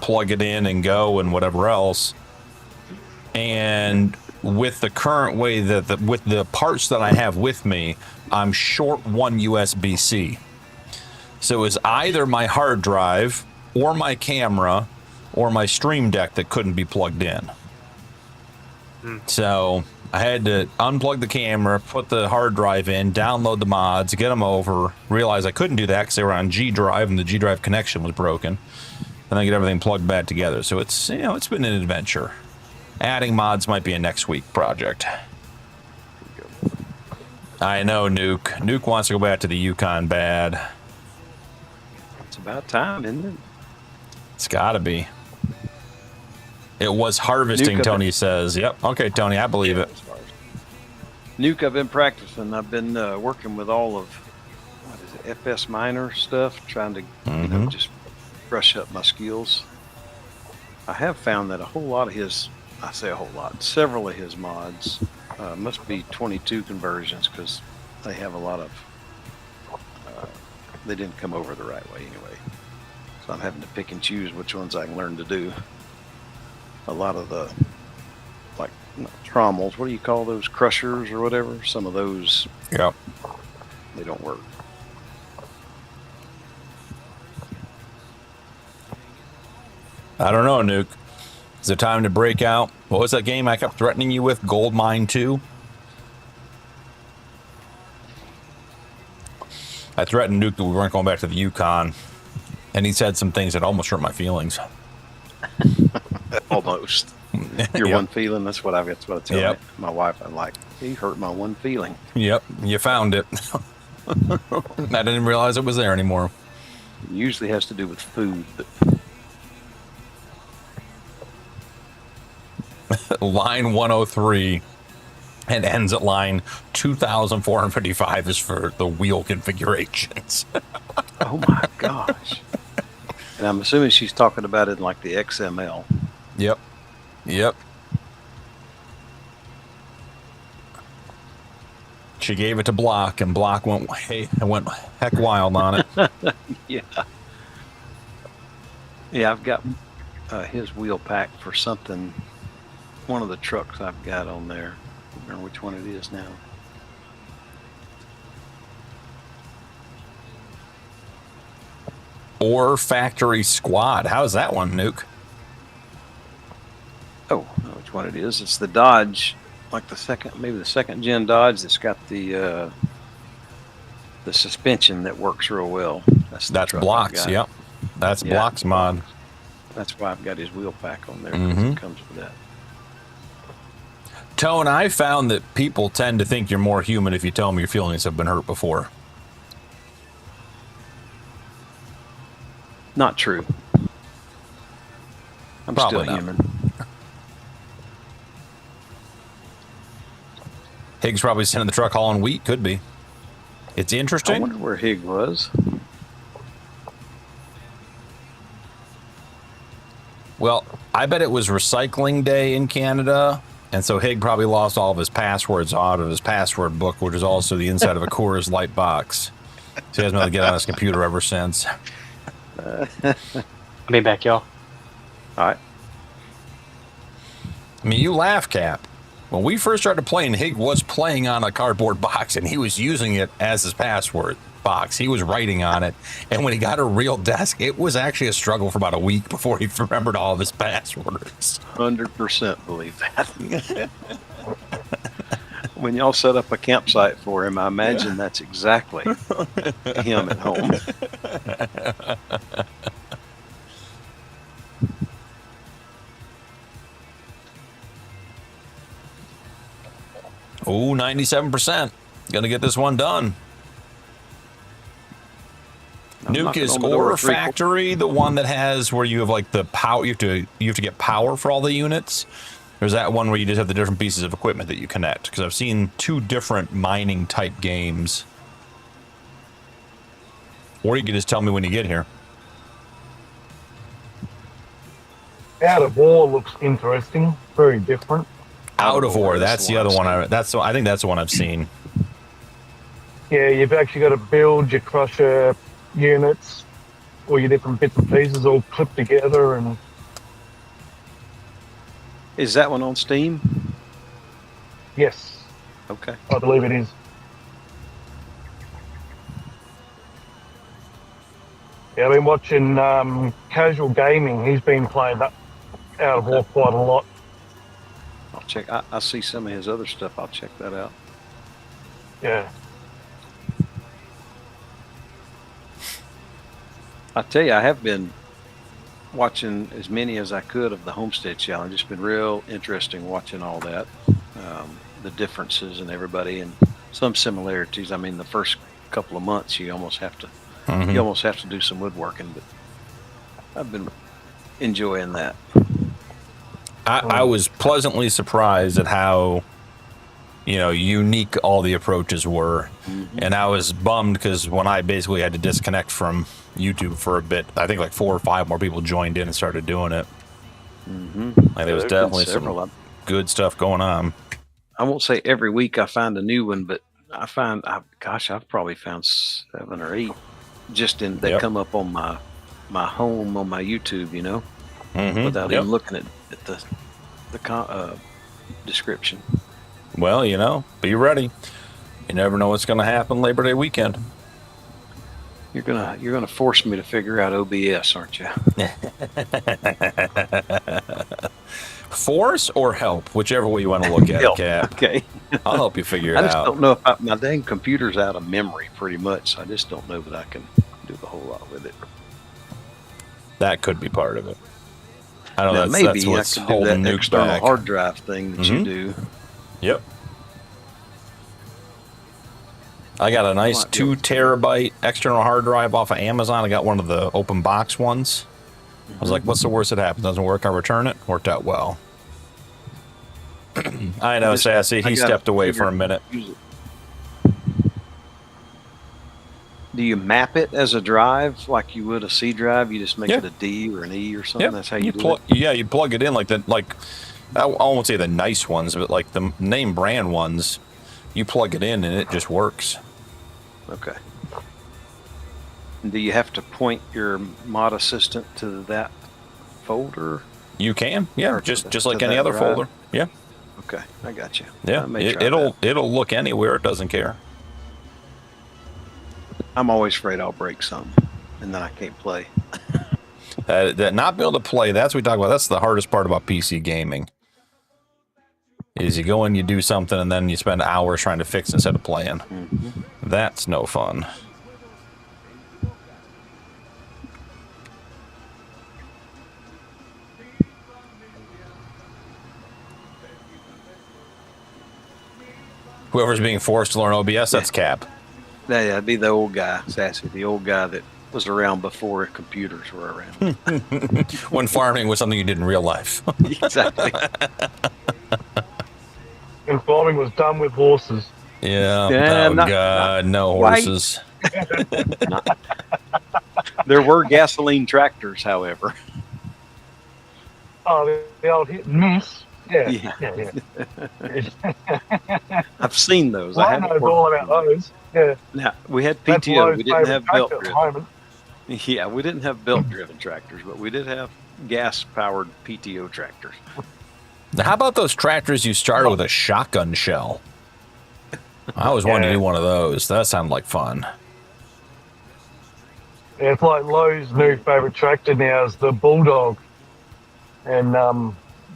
D: plug it in and go and whatever else. And with the current way that with the parts that I have with me, I'm short 1 USB-C. So it was either my hard drive or my camera or my stream deck that couldn't be plugged in. So I had to unplug the camera, put the hard drive in, download the mods, get them over, realize I couldn't do that because they were on G drive and the G drive connection was broken, and then get everything plugged back together. So it's, you know, it's been an adventure. Adding mods might be a next week project. I know, Nuke. Nuke wants to go back to the Yukon bad.
E: It's about time, isn't it?
D: It's got to be. It was harvesting, Nuke, Tony says. Yep. Okay, Tony, I believe it.
E: Nuke, I've been practicing. I've been working with all of, what is it, FS Minor stuff, trying to you know, just brush up my skills. I have found that a whole lot of his, I say a whole lot, several of his mods must be 22 conversions because they have a lot of, they didn't come over the right way anyway. So I'm having to pick and choose which ones I can learn to do. A lot of the, like, trommels, what do you call those, crushers or whatever? Some of those,
D: yep,
E: they don't work.
D: I don't know, Nuke. Is it time to break out? What was that game I kept threatening you with? Gold Mine 2? I threatened Nuke that we weren't going back to the Yukon, and he said some things that almost hurt my feelings.
E: Almost. Your one feeling, that's what I tell my wife. I'm like, he hurt my one feeling.
D: Yep, you found it. I didn't realize it was there anymore.
E: It usually has to do with food, but
D: line 103 and ends at line 2455 is for the wheel configurations.
E: Oh my gosh. And I'm assuming she's talking about it in like the XML.
D: Yep. Yep. She gave it to Block, and Block went heck wild on it.
E: Yeah. Yeah, I've got his wheel pack for something. One of the trucks I've got on there. I don't remember which one it is now.
D: Or Factory Squad. How's that one, Nuke?
E: Oh, I know which one it is. It's the Dodge, like the second gen Dodge that's got the suspension that works real well. That's
D: Block's, yep. That's Block's mod.
E: That's why I've got his wheel pack on there, because it comes with that.
D: Tone, I found that people tend to think you're more human if you tell them your feelings have been hurt before.
E: Not true. I'm
D: Probably
E: still
D: not.
E: human.
D: Hig's probably sitting in the truck hauling wheat. Could be. It's
E: I
D: interesting.
E: wonder where Hig was.
D: Well, I bet it was recycling day in Canada, and so Hig probably lost all of his passwords out of his password book, which is also the inside of a Coors Light box. So he hasn't been able to get on his computer ever since.
F: I'll be back, y'all.
E: All right.
D: I mean, you laugh, Cap. When we first started playing, Hig was playing on a cardboard box, and he was using it as his password box. He was writing on it, and when he got a real desk, it was actually a struggle for about a week before he remembered all of his passwords.
E: 100% believe that. When y'all set up a campsite for him, I imagine that's exactly him at home.
D: Oh, 97%. Gonna get this one done. Nuke, is Ore Factory the one that has where you have like the power? You have to get power for all the units, or is that one where you just have the different pieces of equipment that you connect? Because I've seen two different mining type games. Or you can just tell me when you get here.
I: Out of War looks interesting, very different.
D: Out of Ore, that's the other one. I think that's the one I've seen.
I: Yeah, you've actually got to build your crusher units, all your different bits and pieces all clipped together. And
E: Is that one on Steam?
I: yes,
E: Okay.
I: I believe it is. Yeah, I've been watching Casual Gaming. He's been playing that Out of War quite a lot.
E: I'll check. I see some of his other stuff. I'll check that out.
I: Yeah.
E: I tell you, I have been watching as many as I could of the Homestead Challenge. It's been real interesting watching all that, the differences in everybody and some similarities. I mean, the first couple of months, you almost have to do some woodworking, but I've been enjoying that.
D: I was pleasantly surprised at how, unique all the approaches were. And I was bummed because when I basically had to disconnect from YouTube for a bit, I think like 4 or 5 more people joined in and started doing it. Like there was definitely some good stuff going on.
E: I won't say every week I find a new one, but I've probably found 7 or 8 just they come up on my home on my YouTube, without even looking at the description.
D: Well, be ready. You never know what's going to happen Labor Day weekend.
E: You're gonna force me to figure out OBS, aren't you?
D: Force or help, whichever way you want to look at it, Cap.
E: Okay.
D: I'll help you figure it out.
E: I just don't know if my dang computer's out of memory pretty much. So I just don't know that I can do a whole lot with it.
D: That could be part of it. I don't know.
E: Maybe
D: that's
E: I
D: what's
E: could do
D: holding
E: that
D: Nuke
E: external
D: back.
E: hard drive thing that you do.
D: Yep. I got a nice 2 terabyte external hard drive off of Amazon. I got one of the open box ones. I was like, what's the worst that happens? Doesn't work, I return it. Worked out well. I know, Sassy. He stepped away for a minute.
E: Do you map it as a drive like you would a C drive? You just make it a D or an E or something? That's how you do it?
D: Yeah, you plug it in like that. Like, I won't say the nice ones, but like the name brand ones, you plug it in and it just works.
E: Okay. Do you have to point your mod assistant to that folder?
D: You can, yeah, just like any other folder. Yeah.
E: Okay, I got you.
D: Yeah, it'll look anywhere. It doesn't care.
E: I'm always afraid I'll break something, and then I can't play.
D: That not being able to play. That's what we talk about. That's the hardest part about PC gaming. Is you go and you do something, and then you spend hours trying to fix it instead of playing. That's no fun. Whoever's being forced to learn OBS, that's Cap.
E: Yeah, it'd be the old guy, Sassy, the old guy that was around before computers were around.
D: When farming was something you did in real life.
E: Exactly.
I: and farming was done with horses.
D: Yeah.
E: Yeah,
D: Oh, God, no
E: quite.
D: horses.
E: There were gasoline tractors, however.
I: Oh, the old hit and miss. Yeah,
E: Yeah.
I: yeah.
E: I've seen those.
I: Well, I
E: haven't
I: know
E: worked
I: all
E: with
I: about
E: them.
I: those. Yeah,
E: Now, we had
I: that's
E: PTO.
I: Lowe's
E: We didn't have
I: favourite
E: belt
I: tractor at the
E: driven.
I: moment.
E: Yeah, we didn't have belt driven tractors, but we did have gas powered PTO tractors.
D: Now, how about those tractors you started with a shotgun shell? I always wanted to do one of those. That sounded like fun.
I: Yeah, it's like Lowe's new favourite tractor now is the Bulldog, and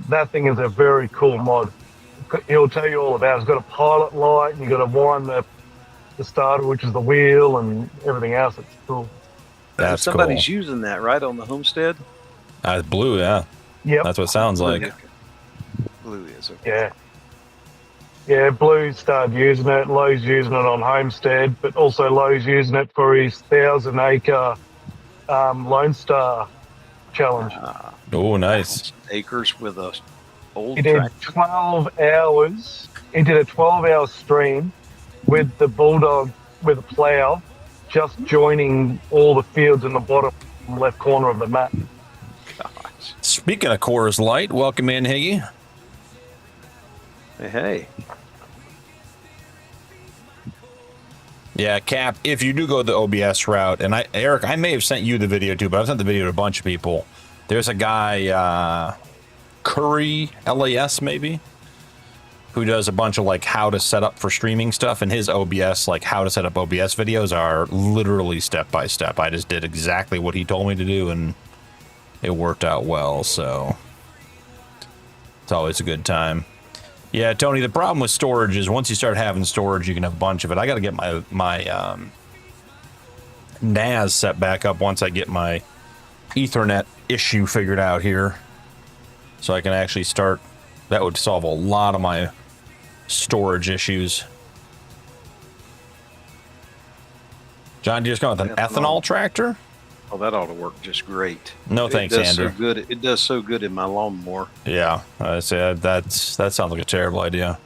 I: that thing is a very cool mod. He'll tell you all about it. It's got a pilot light, and you got to wind the starter, which is the wheel, and everything else. It's cool.
D: That's
E: Somebody's
D: cool.
E: using that, right, on the homestead?
D: It's blue, yeah.
I: Yep.
D: That's what it sounds like.
E: Blue is okay.
I: Yeah. Yeah, Blue started using it. Lowe's using it on Homestead, but also Lowe's using it for his 1,000-acre Lone Star challenge.
D: Oh, nice.
E: Acres with a old
I: He did
E: tractor.
I: 12 hours. He did a 12-hour stream with the Bulldog with a plow, just joining all the fields in the bottom left corner of the map.
E: Gosh.
D: Speaking of Coors Light, welcome in, Higgy.
E: Hey.
D: Yeah, Cap, if you do go the OBS route, and Eric, I may have sent you the video too, but I've sent the video to a bunch of people. There's a guy, Curry, LAS maybe, who does a bunch of like how to set up for streaming stuff, and his OBS, like how to set up OBS videos are literally step by step. I just did exactly what he told me to do, and it worked out well, so it's always a good time. Yeah, Tony, the problem with storage is once you start having storage, you can have a bunch of it. I got to get my NAS set back up once I get my Ethernet issue figured out here. So I can actually start. That would solve a lot of my storage issues. John, do you just go with an ethanol tractor?
E: Oh, that ought to work just great.
D: No, thanks, Andrew.
E: So good. It does so good in my lawnmower.
D: Yeah, I say that sounds like a terrible idea.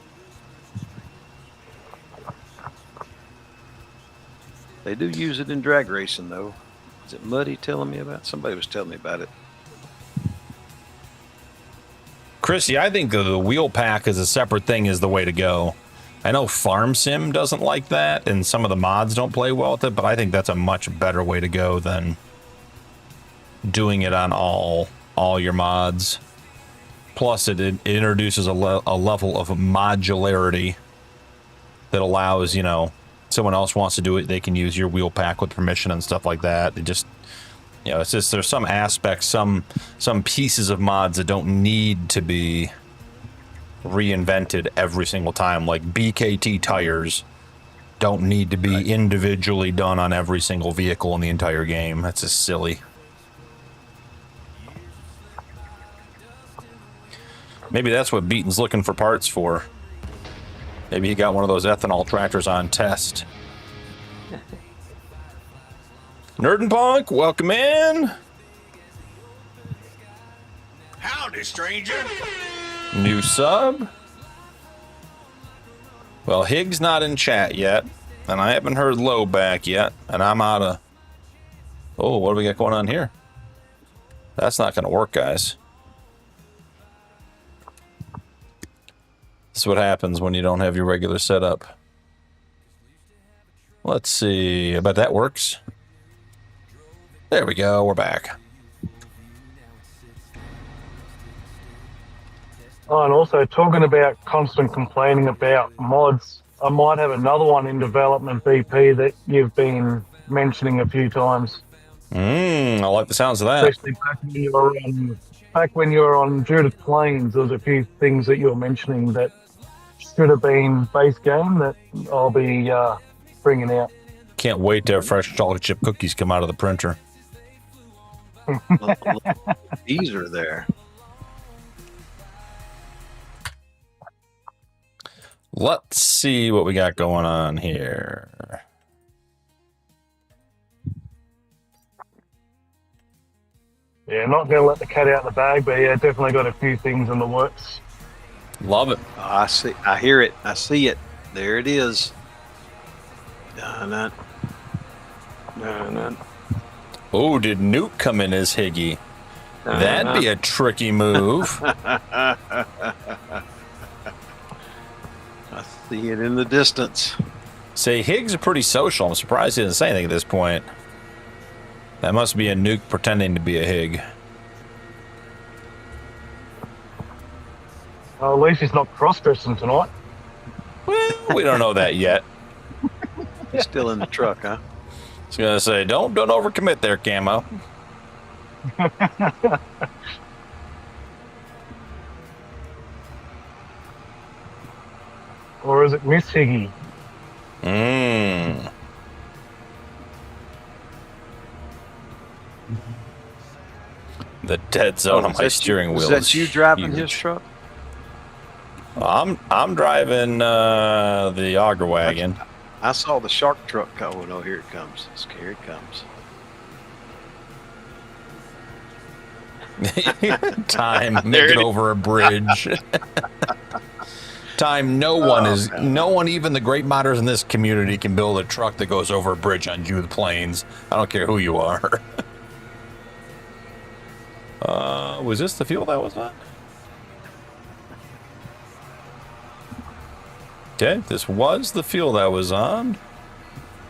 E: They do use it in drag racing, though. Is it Muddy telling me about? Somebody was telling me about it.
D: Chrissy, I think the wheel pack as a separate thing is the way to go. I know Farm Sim doesn't like that, and some of the mods don't play well with it, but I think that's a much better way to go than doing it on all your mods. Plus, it introduces a level of modularity that allows, you know, someone else wants to do it, they can use your wheel pack with permission and stuff like that. It just, you know, it's just there's some aspects, some pieces of mods that don't need to be reinvented every single time. Like BKT tires don't need to be individually done on every single vehicle in the entire game. That's just silly. Maybe that's what Beaton's looking for parts for. Maybe he got one of those ethanol tractors on test. Nerd and Punk, welcome in.
G: Howdy, stranger.
D: New sub. Well, Higgs not in chat yet, and I haven't heard Low back yet, and I'm out of... Oh, what do we got going on here? That's not going to work, guys. This is what happens when you don't have your regular setup. Let's see. I bet that works. There we go. We're back.
I: Oh, and also talking about constant complaining about mods, I might have another one in development, BP, that you've been mentioning a few times.
D: I like the sounds of that.
I: Especially back when you were on Judith Plains, there was a few things that you were mentioning that should have been base game that I'll be bringing out.
D: Can't wait to have fresh chocolate chip cookies come out of the printer.
E: These are there.
D: Let's see what we got going on here.
I: Yeah, not going to let the cat out of the bag, but yeah, definitely got a few things in the works.
D: Love it.
E: I see. I hear it. I see it. There it is. Dun, dun.
D: Oh, did Nuke come in as Higgy? That'd be a tricky move.
E: I see it in the distance.
D: Say, Higgs are pretty social. I'm surprised he didn't say anything at this point. That must be a Nuke pretending to be a Hig.
I: Well, at least he's not cross-dressing tonight.
D: Well, we don't know that yet.
E: He's still in the truck, huh?
D: I was gonna say, don't overcommit there, Camo.
I: Or is it Miss Higgy?
D: The dead zone on my steering wheel.
E: Is that you driving
D: huge.
E: his truck?
D: I'm driving the auger wagon.
E: I saw the shark truck going. Oh, here it comes. Here it comes.
D: Time, make it over a bridge. Time, no one, even the great modders in this community, can build a truck that goes over a bridge on Judith Plains. I don't care who you are. Was this the field I was on? Okay, this was the field I was on.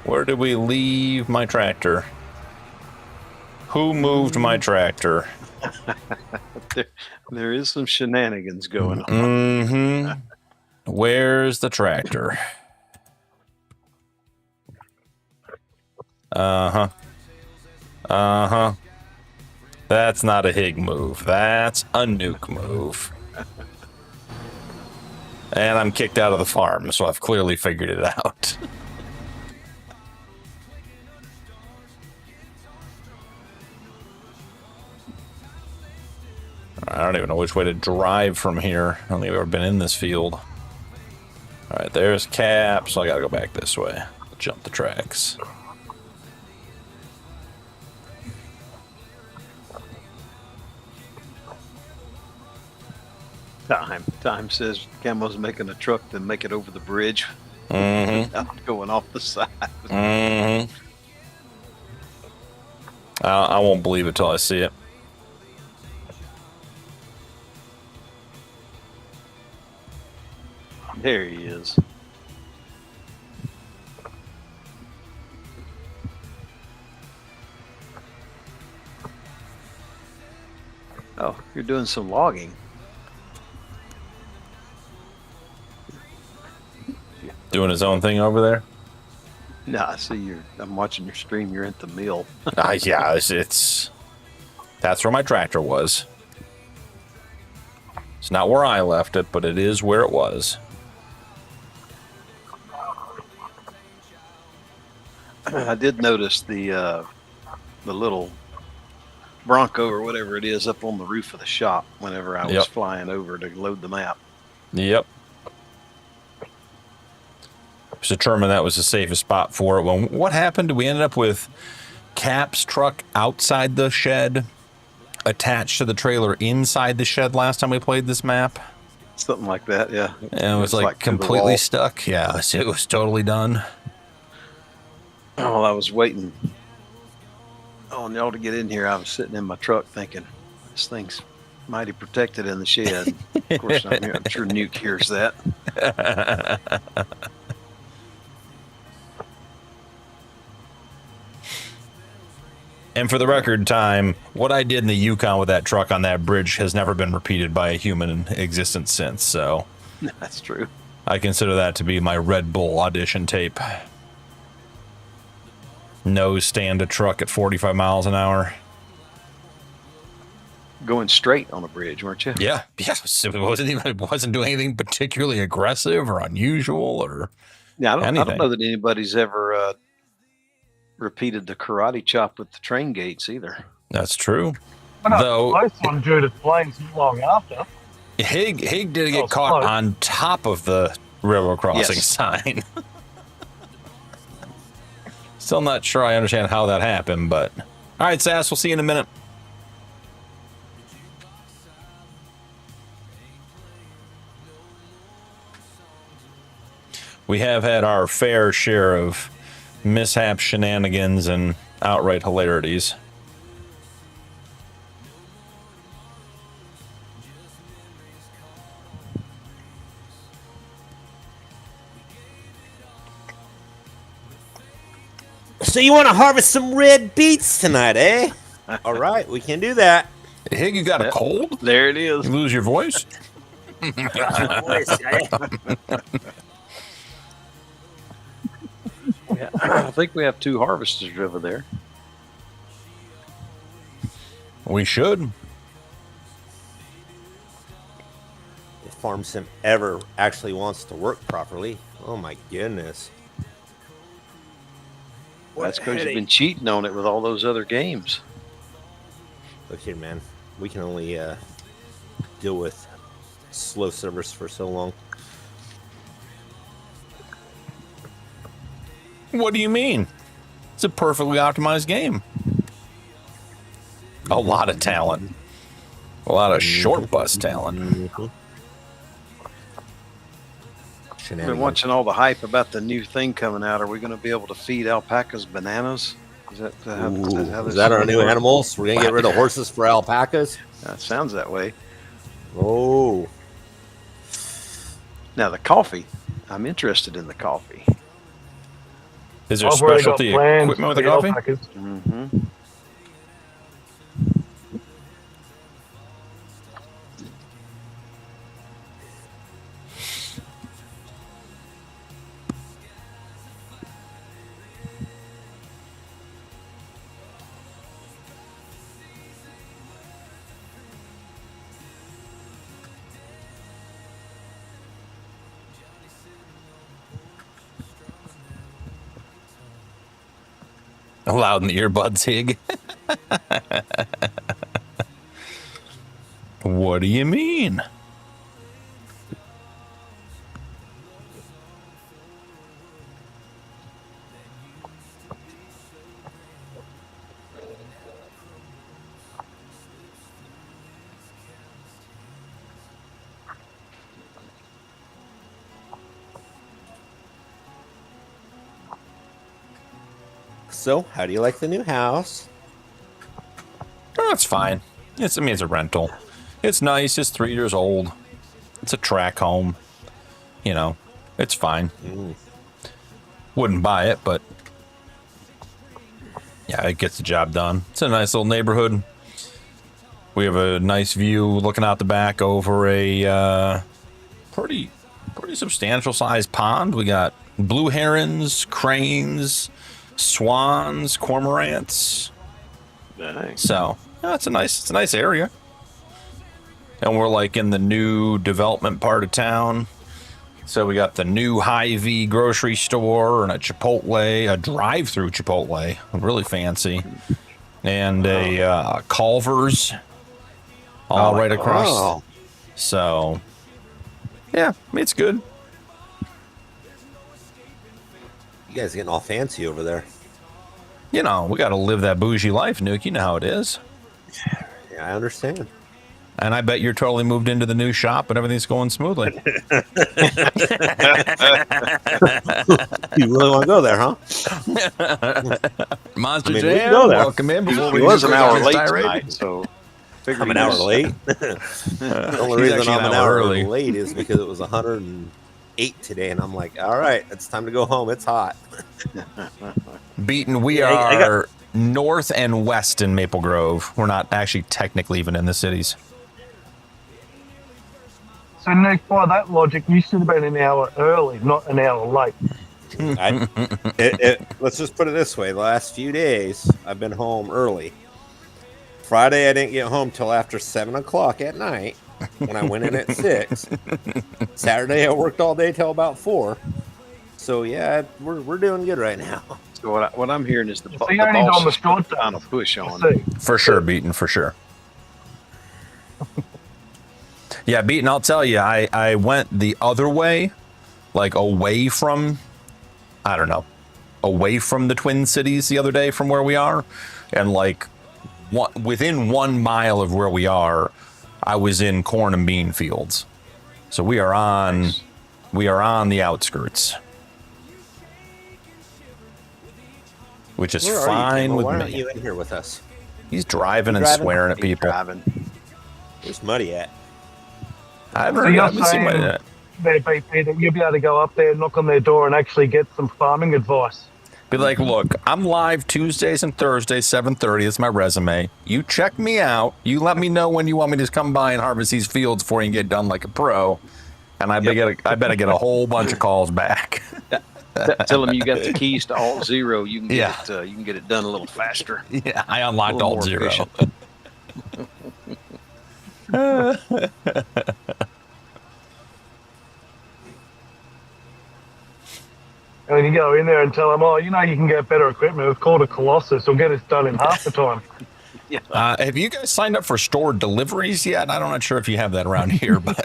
D: Where did we leave my tractor? Who moved my tractor?
E: There is some shenanigans going on.
D: Mm-hmm. Where's the tractor? Uh-huh. Uh-huh. That's not a Hig move. That's a Nuke move. And I'm kicked out of the farm, so I've clearly figured it out. I don't even know which way to drive from here. I don't think I've ever been in this field. All right, there's Cap, so I gotta go back this way. Jump the tracks.
E: Time says Camo's making a truck, then make it over the bridge.
D: Mm-hmm.
E: Without going off the side.
D: Mm-hmm. I won't believe it till I see it.
E: There he is. Oh, you're doing some logging.
D: Doing his own thing over there?
E: No, I see I'm watching your stream. You're at the mill.
D: Yeah, it's that's where my tractor was. It's not where I left it, but it is where it was.
E: I did notice the little Bronco or whatever it is up on the roof of the shop whenever I was flying over to load the map.
D: Yep. It was determined that was the safest spot for it. Well, what happened? We ended up with Cap's truck outside the shed, attached to the trailer inside the shed last time we played this map.
E: Something like that, yeah.
D: And it was like completely stuck. Yeah, it was totally done.
E: While I was waiting on y'all to get in here, I was sitting in my truck thinking, this thing's mighty protected in the shed. Of course, I'm sure Nuke hears that.
D: And for the record, Time, what I did in the Yukon with that truck on that bridge has never been repeated by a human in existence since, so...
E: That's true.
D: I consider that to be my Red Bull audition tape. Nose stand a truck at 45 miles an hour.
E: Going straight on a bridge, weren't you?
D: Yeah. It wasn't doing anything particularly aggressive or unusual or
E: I don't know that anybody's ever repeated the karate chop with the train gates either.
D: That's true.
I: Though close on Judith Plains not long after.
D: Hig did get caught on top of the railroad crossing sign. Still not sure I understand how that happened, but all right, Sass, we'll see you in a minute. we have had our fair share of mishap shenanigans and outright hilarities.
J: So you want to harvest some red beets tonight, eh? All right, we can do that.
D: Hey, you got a cold?
E: There it is.
D: You lose your voice?
E: Yeah, I think we have 2 harvesters over there.
D: We should.
J: If Farm Sim ever actually wants to work properly, oh my goodness.
E: That's because you've been cheating on it with all those other games.
J: Look here, man. We can only deal with slow servers for so long.
D: What do you mean? It's a perfectly optimized game. A lot of talent. A lot of short bus talent.
E: I've been watching all the hype about the new thing coming out. Are we going to be able to feed alpacas bananas? Is that how
J: Is that our new animals? We're going to get rid of horses for alpacas?
E: Sounds that way.
J: Oh.
E: Now, the coffee. I'm interested in the coffee.
D: Is there
I: I've already got
D: specialty
I: plans
D: equipment with the
I: for
D: coffee?
I: alpacas.
E: Mm-hmm.
D: Loud in the earbuds, Hig. What do you mean?
J: So, how do you like the new house?
D: Oh, it's fine. It's a rental. It's nice. It's 3 years old. It's a track home. You know, it's fine. Wouldn't buy it, but yeah, it gets the job done. It's a nice little neighborhood. We have a nice view looking out the back over a pretty substantial sized pond. We got blue herons, cranes, swans, cormorants.
E: Nice.
D: So yeah, it's a nice area. And we're like in the new development part of town. So we got the new Hy-Vee grocery store and a Chipotle, a drive-through Chipotle, really fancy, and a Culver's, all right across.
J: Oh.
D: So yeah, it's good.
J: You guys getting all fancy over there.
D: You know, we got to live that bougie life, Nuke. You know how it is.
J: Yeah, I understand.
D: And I bet you're totally moved into the new shop and everything's going smoothly.
J: You really want to go there, huh?
D: Monster
J: we
D: Jam,
J: can go there.
D: welcome in. Before
E: He
D: we
E: was an
D: go
E: hour
D: on
E: late
D: this tirade.
E: tonight, so
J: I'm an hour late. The only
D: He's
J: reason
D: actually
J: I'm
D: an
J: an
D: hour
J: hour
D: early.
J: late is because it was 108 today, and I'm like, all right, it's time to go home. It's hot.
D: Beaten, we
J: Yeah, I
D: are north and west in Maple Grove. We're not actually technically even in the cities.
I: So, Nick, by that logic, you should have been an hour early, not an hour late.
J: Let's just put it this way. The last few days, I've been home early. Friday, I didn't get home till after 7 o'clock at night when I went in at 6. Saturday, I worked all day till about 4. So, yeah, we're doing good right now.
E: So what I'm hearing is the
I: So you only on the short
E: kind of push on.
I: See.
D: For sure, Beaten, for sure. Yeah, Beaten, I'll tell you, I went the other way, like away from, I don't know, away from the Twin Cities the other day from where we are. And like within 1 mile of where we are, I was in corn and bean fields. So we are on the outskirts. which is
J: Where are you,
D: fine
J: Tim?
D: with
J: Why
D: me.
J: aren't you in here with us?
D: He's driving and
J: driving?
D: swearing at
E: He's
D: people.
E: driving.
J: Where's Muddy at?
D: I haven't
I: So
D: heard, I
I: you're
D: haven't seen my
I: saying
D: yet.
I: there, BP, that you'll be able to go up there, knock on their door, and actually get some farming advice.
D: Be like, look, I'm live Tuesdays and Thursdays, 7:30. It's my resume. You check me out. You let me know when you want me to come by and harvest these fields before you can get done like a pro. And I better get a whole bunch of calls back.
E: Tell them you got the keys to Alt Zero. You can get
D: Yeah.
E: you can get it done a little faster.
D: Yeah, I unlocked
E: little
D: Alt
E: more
D: Zero.
E: efficient.
I: And then you go in there and tell them, oh, you know, you can get better equipment. It's called a Colossus. It'll get it done in half the time.
D: Have you guys signed up for store deliveries yet? I'm not sure if you have that around here, but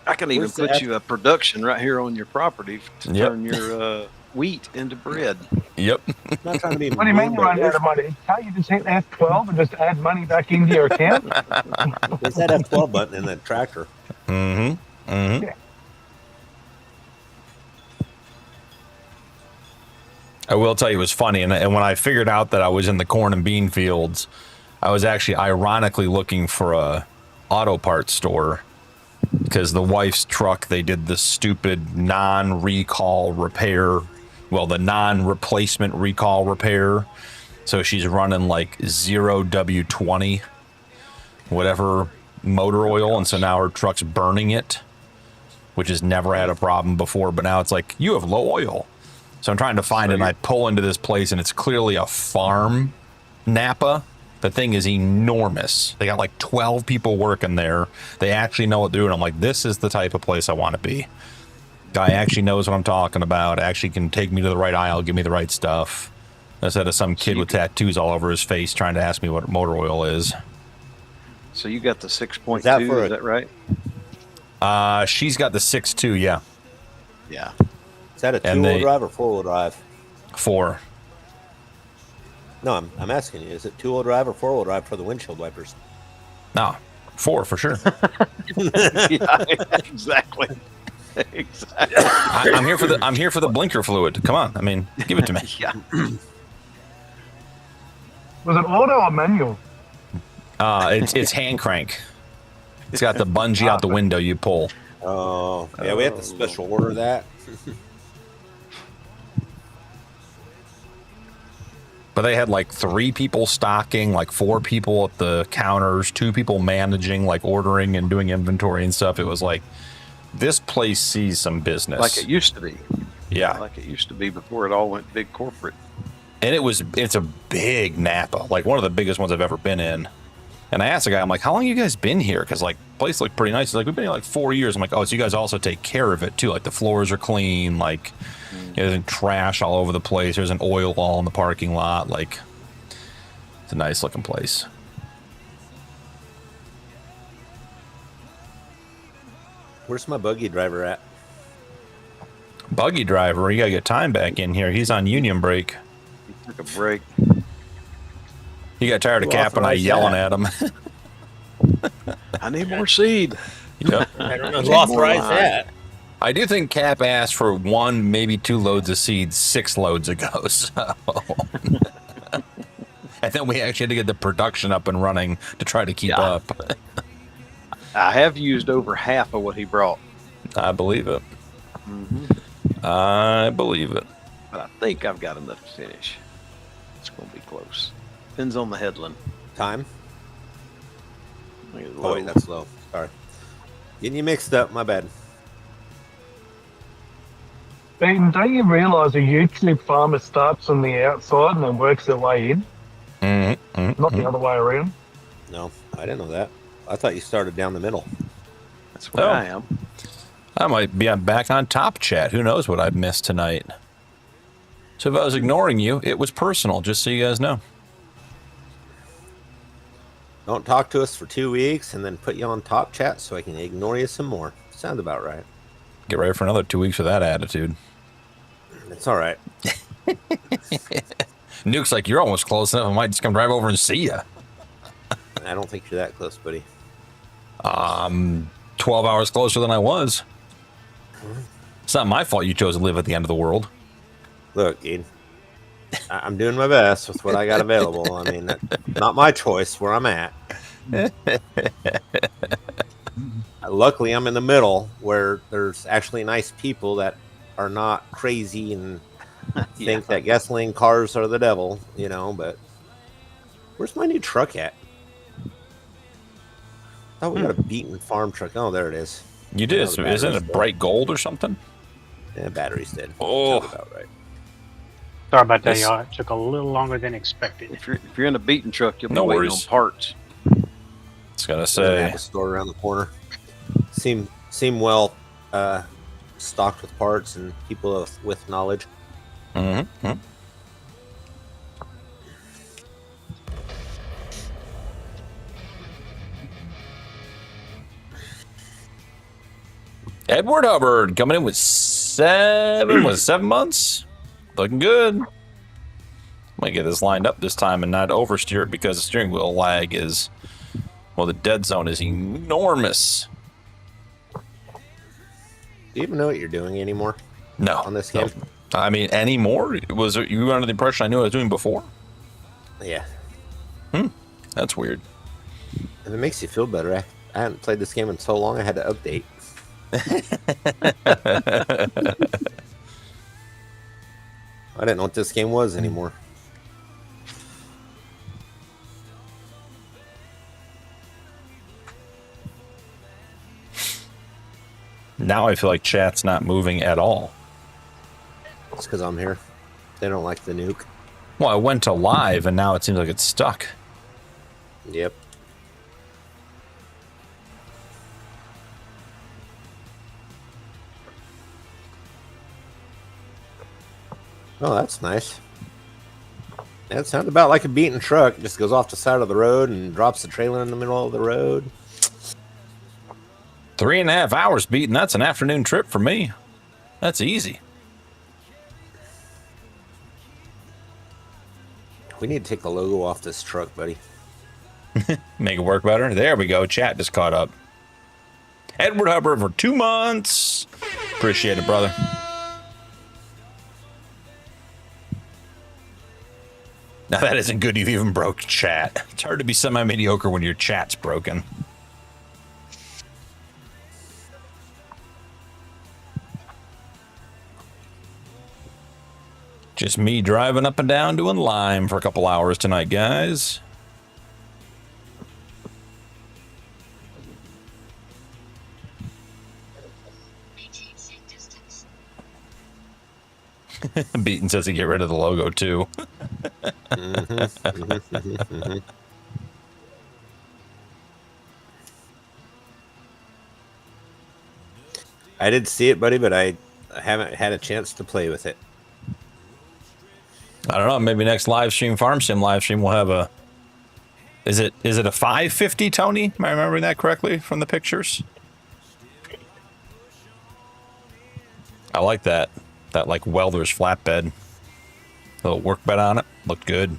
E: I can even
J: Where's
E: put
J: that?
E: you a production right here on your property to
D: Yep.
E: turn your wheat into bread.
D: yep.
J: I'm not trying to be
I: What do you mean
J: mean,
I: you
J: but
I: run out of money? Can't you just hit F12 and just add money back into your account?
J: There's that F12 button in the tractor.
D: Mm-hmm. Mm-hmm.
I: Yeah.
D: I will tell you, it was funny, and when I figured out that I was in the corn and bean fields, I was actually ironically looking for a auto parts store because the wife's truck, they did the stupid non-recall repair, well, the non-replacement recall repair. So she's running like 0W20, whatever motor oil, and so now her truck's burning it, which has never had a problem before, but now it's like, you have low oil. So I'm trying to find it, and I pull into this place, and it's clearly a farm Napa. The thing is enormous. They got like 12 people working there. They actually know what they're doing. I'm like, this is the type of place I want to be. Guy actually knows what I'm talking about, actually can take me to the right aisle, give me the right stuff, instead of some kid with tattoos all over his face trying to ask me what motor oil is.
E: So you got the 6.2,
J: Is that for
E: is that right?
D: She's got the 6.2, yeah.
E: Yeah.
J: Is that a
D: And
J: two-wheel
D: they-
J: drive or four-wheel drive?
D: 4.
J: No, I'm asking you. Is it two-wheel drive or four-wheel drive for the windshield wipers?
D: No, 4 for sure.
E: Yeah, exactly. Exactly.
D: I'm here for the blinker fluid. Come on, I mean, give it to me.
E: Yeah.
I: Was it auto or manual?
D: It's hand crank. It's got the bungee out the window you pull.
J: Oh, yeah, we have to special order that.
D: But they had like 3 people stocking, like 4 people at the counters, 2 people managing, like ordering and doing inventory and stuff. It was like, this place sees some business.
E: Like it used to be.
D: Yeah.
E: Like it used to be before it all went big corporate.
D: And it's a big Napa, like one of the biggest ones I've ever been in. And I asked the guy, I'm like, how long you guys been here? Because like, place looked pretty nice. He's like, we've been here like 4 years. I'm like, oh, so you guys also take care of it too. Like the floors are clean. Like there's isn't trash all over the place. There's an oil all in the parking lot. Like it's a nice looking place.
J: Where's my buggy driver at?
D: Buggy driver, you gotta get time back in here. He's on union break.
E: He took a break.
D: He got tired of
J: Who
D: Cap and I
J: authorized
D: yelling
J: that?
D: at him.
E: I need more seed.
D: Yep.
J: I don't know who authorized that.
D: I do think Cap asked for 1, maybe 2 loads of seeds 6 loads ago. So. And then we actually had to get the production up and running to try to keep up.
E: I have used over half of what he brought.
D: I believe it. I believe it.
E: But I think I've got enough to finish. It's going to be close. Depends on the headland.
J: Time?
E: Look at the
J: Oh, wait,
E: low.
J: that's low. Sorry. Getting you mixed up. My bad.
I: Beaton, don't you realise a YouTube farmer starts on the outside and then works their way in? Not the other way around.
J: No, I didn't know that. I thought you started down the middle.
E: That's where
D: Oh.
E: I am.
D: I might be back on Top Chat. Who knows what I've missed tonight? So if I was ignoring you, it was personal, just so you guys know.
J: Don't talk to us for 2 weeks and then put you on top chat so I can ignore you some more. Sounds about right.
D: Get ready for another 2 weeks with that attitude.
J: It's all right.
D: Nuke's like, you're almost close enough. I might just come drive over and see you.
J: I don't think you're that close, buddy.
D: 12 hours closer than I was. It's not my fault you chose to live at the end of the world.
J: Look, Ian, I'm doing my best with what I got available. I mean, not my choice where I'm at. Luckily, I'm in the middle where there's actually nice people that are not crazy and think that gasoline cars are the devil, you know. But where's my new truck at? Oh, we got a beaten farm truck. Oh, there it is.
D: You did. So isn't it bright gold or something?
J: Yeah, battery's dead.
D: Oh,
J: sounds about right.
F: Sorry about that, y'all. It took a little longer than expected.
E: If you're in a beaten truck, you'll be
D: No
E: waiting
D: worries.
E: on parts.
D: It's gonna
J: They
D: say
J: have a store around the corner. Seem well stocked with parts and people with knowledge.
D: Mm-hmm. Edward Hubbard coming in with 7 months. Looking good. Might get this lined up this time and not oversteer it because the steering wheel lag is, well, the dead zone is enormous.
J: Do you even know what you're doing anymore?
D: No.
J: On this game?
D: No. I mean, anymore? Was it, you were under the impression I knew what I was doing before?
J: Yeah.
D: That's weird.
J: If it makes you feel better, I hadn't played this game in so long I had to update. I didn't know what this game was anymore.
D: Now I feel like chat's not moving at all.
J: It's because I'm here. They don't like the nuke.
D: Well, I went to live and now it seems like it's stuck.
J: Yep. Oh, that's nice. That sounds about like a beaten truck. It just goes off the side of the road and drops the trailer in the middle of the road.
D: 3.5 hours beating. That's an afternoon trip for me. That's easy.
J: We need to take the logo off this truck, buddy.
D: Make it work better. There we go. Chat just caught up. Edward Hubbard for 2 months. Appreciate it, brother. Now that isn't good. You've even broke chat. It's hard to be semi-mediocre when your chat's broken. Just me driving up and down doing Lime for a couple hours tonight, guys. Beaton says to get rid of the logo too.
J: I did see it, buddy, but I haven't had a chance to play with it.
D: I don't know. Maybe next live stream, Farm Sim live stream, we'll have a. Is it a 550, Tony? Am I remembering that correctly from the pictures? I like that. That like welder's flatbed. Little work bed on it. Looked good.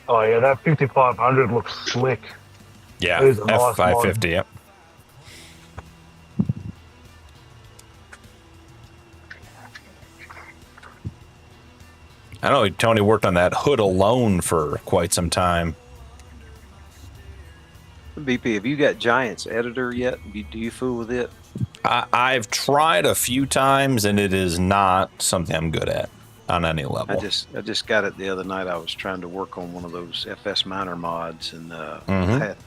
I: Oh yeah, that 5500 looks slick.
D: Yeah,
I: It is a nice
D: F550, yep. I know Tony worked on that hood alone for quite some time.
E: BP, have you got Giant's editor yet? Do you fool with it?
D: I've tried a few times, and it is not something I'm good at on any level.
E: I just got it the other night. I was trying to work on one of those FS Miner mods, and I had,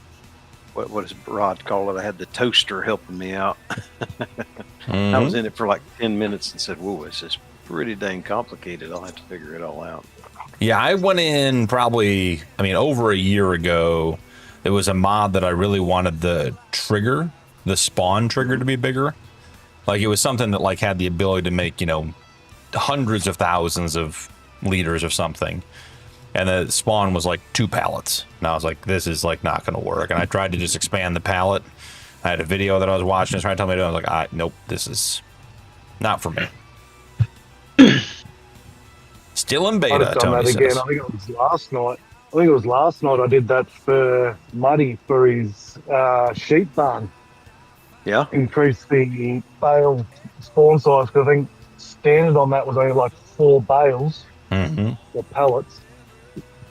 E: what does Rod call it? I had the toaster helping me out. I was in it for like 10 minutes and said, "Whoa, this is pretty dang complicated. I'll have to figure it all out."
D: Yeah, I went in probably, over a year ago. There was a mod that I really wanted the trigger, the spawn trigger, to be bigger. Like it was something that like had the ability to make, hundreds of thousands of liters of something. And the spawn was like 2 pallets. And I was like, this is like not going to work. And I tried to just expand the pallet. I had a video that I was watching. It was trying to tell me to do it. I was like, nope, this is not for me. Still in
I: I'd
D: beta,
I: have done
D: Tony
I: that again.
D: says.
I: I think it was last night. I think it was last night I did that for Muddy for his sheep barn.
E: Yeah.
I: Increased the bale spawn size because I think standard on that was only like 4 bales or pallets.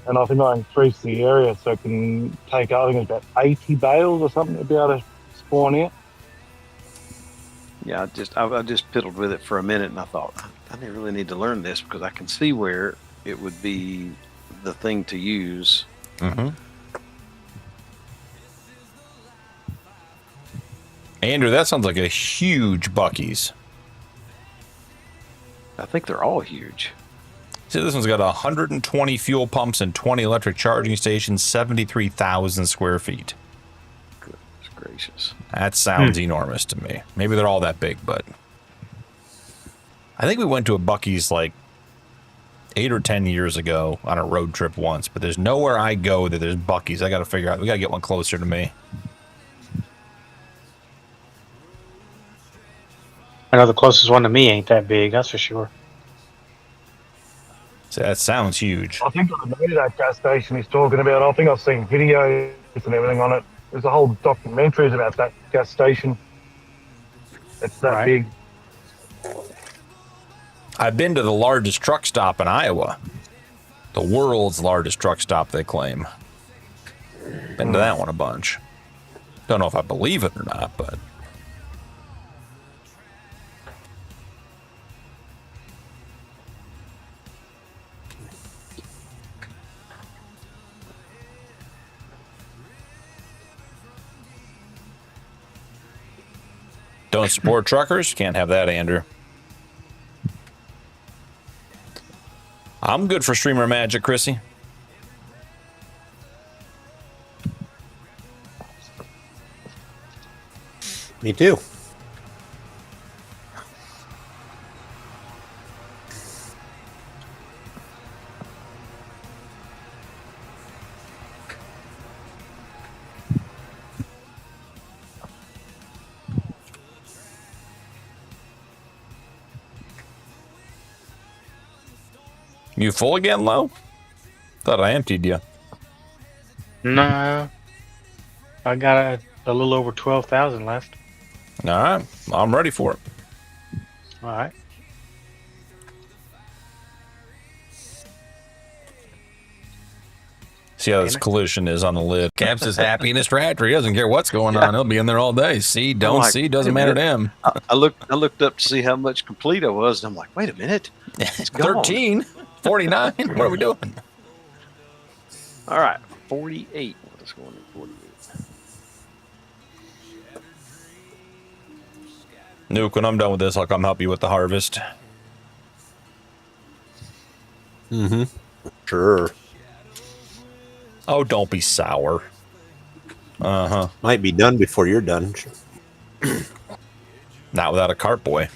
I: And I think I increased the area so it can take, I think it's about 80 bales or something to be able to spawn out.
E: Yeah, I just piddled with it for a minute, and I thought I really need to learn this because I can see where it would be the thing to use.
D: Andrew, that sounds like a huge Buc-ee's.
E: I think they're all huge.
D: See, this one's got 120 fuel pumps and 20 electric charging stations, 73,000 square feet.
E: Goodness gracious.
D: That sounds enormous to me. Maybe they're all that big, but I think we went to a Buc-ee's like 8 or 10 years ago on a road trip once, but there's nowhere I go that there's Buc-ee's. I got to figure out. We got to get one closer to me.
F: I know the closest one to me ain't that big, that's for sure.
D: So that sounds huge.
I: I think I know that gas station he's talking about. I think I've seen videos and everything on it. There's a whole documentaries about that gas station. It's that big.
D: I've been to the largest truck stop in Iowa. The world's largest truck stop, they claim. Been to that one a bunch. Don't know if I believe it or not, but... Don't support truckers? Can't have that, Andrew. I'm good for streamer magic, Chrissy.
J: Me too.
D: You full again, Lo? Thought I emptied you.
F: No. I got a little over 12,000 left.
D: All right. I'm ready for it.
F: All right.
D: See how this collision is on the lid. Caps is happy in his tractor. He doesn't care what's going on. He'll be in there all day. See, don't see, doesn't matter to him.
E: I looked up to see how much complete I was, and I'm like, wait a minute. It's gone.
D: 13, 49. What are we doing?
E: All right, 48. Let's go on to 48.
D: Nuke, when I'm done with this, I'll come help you with the harvest.
J: Sure.
D: Oh, don't be sour.
J: Might be done before you're done.
D: Not without a cart boy.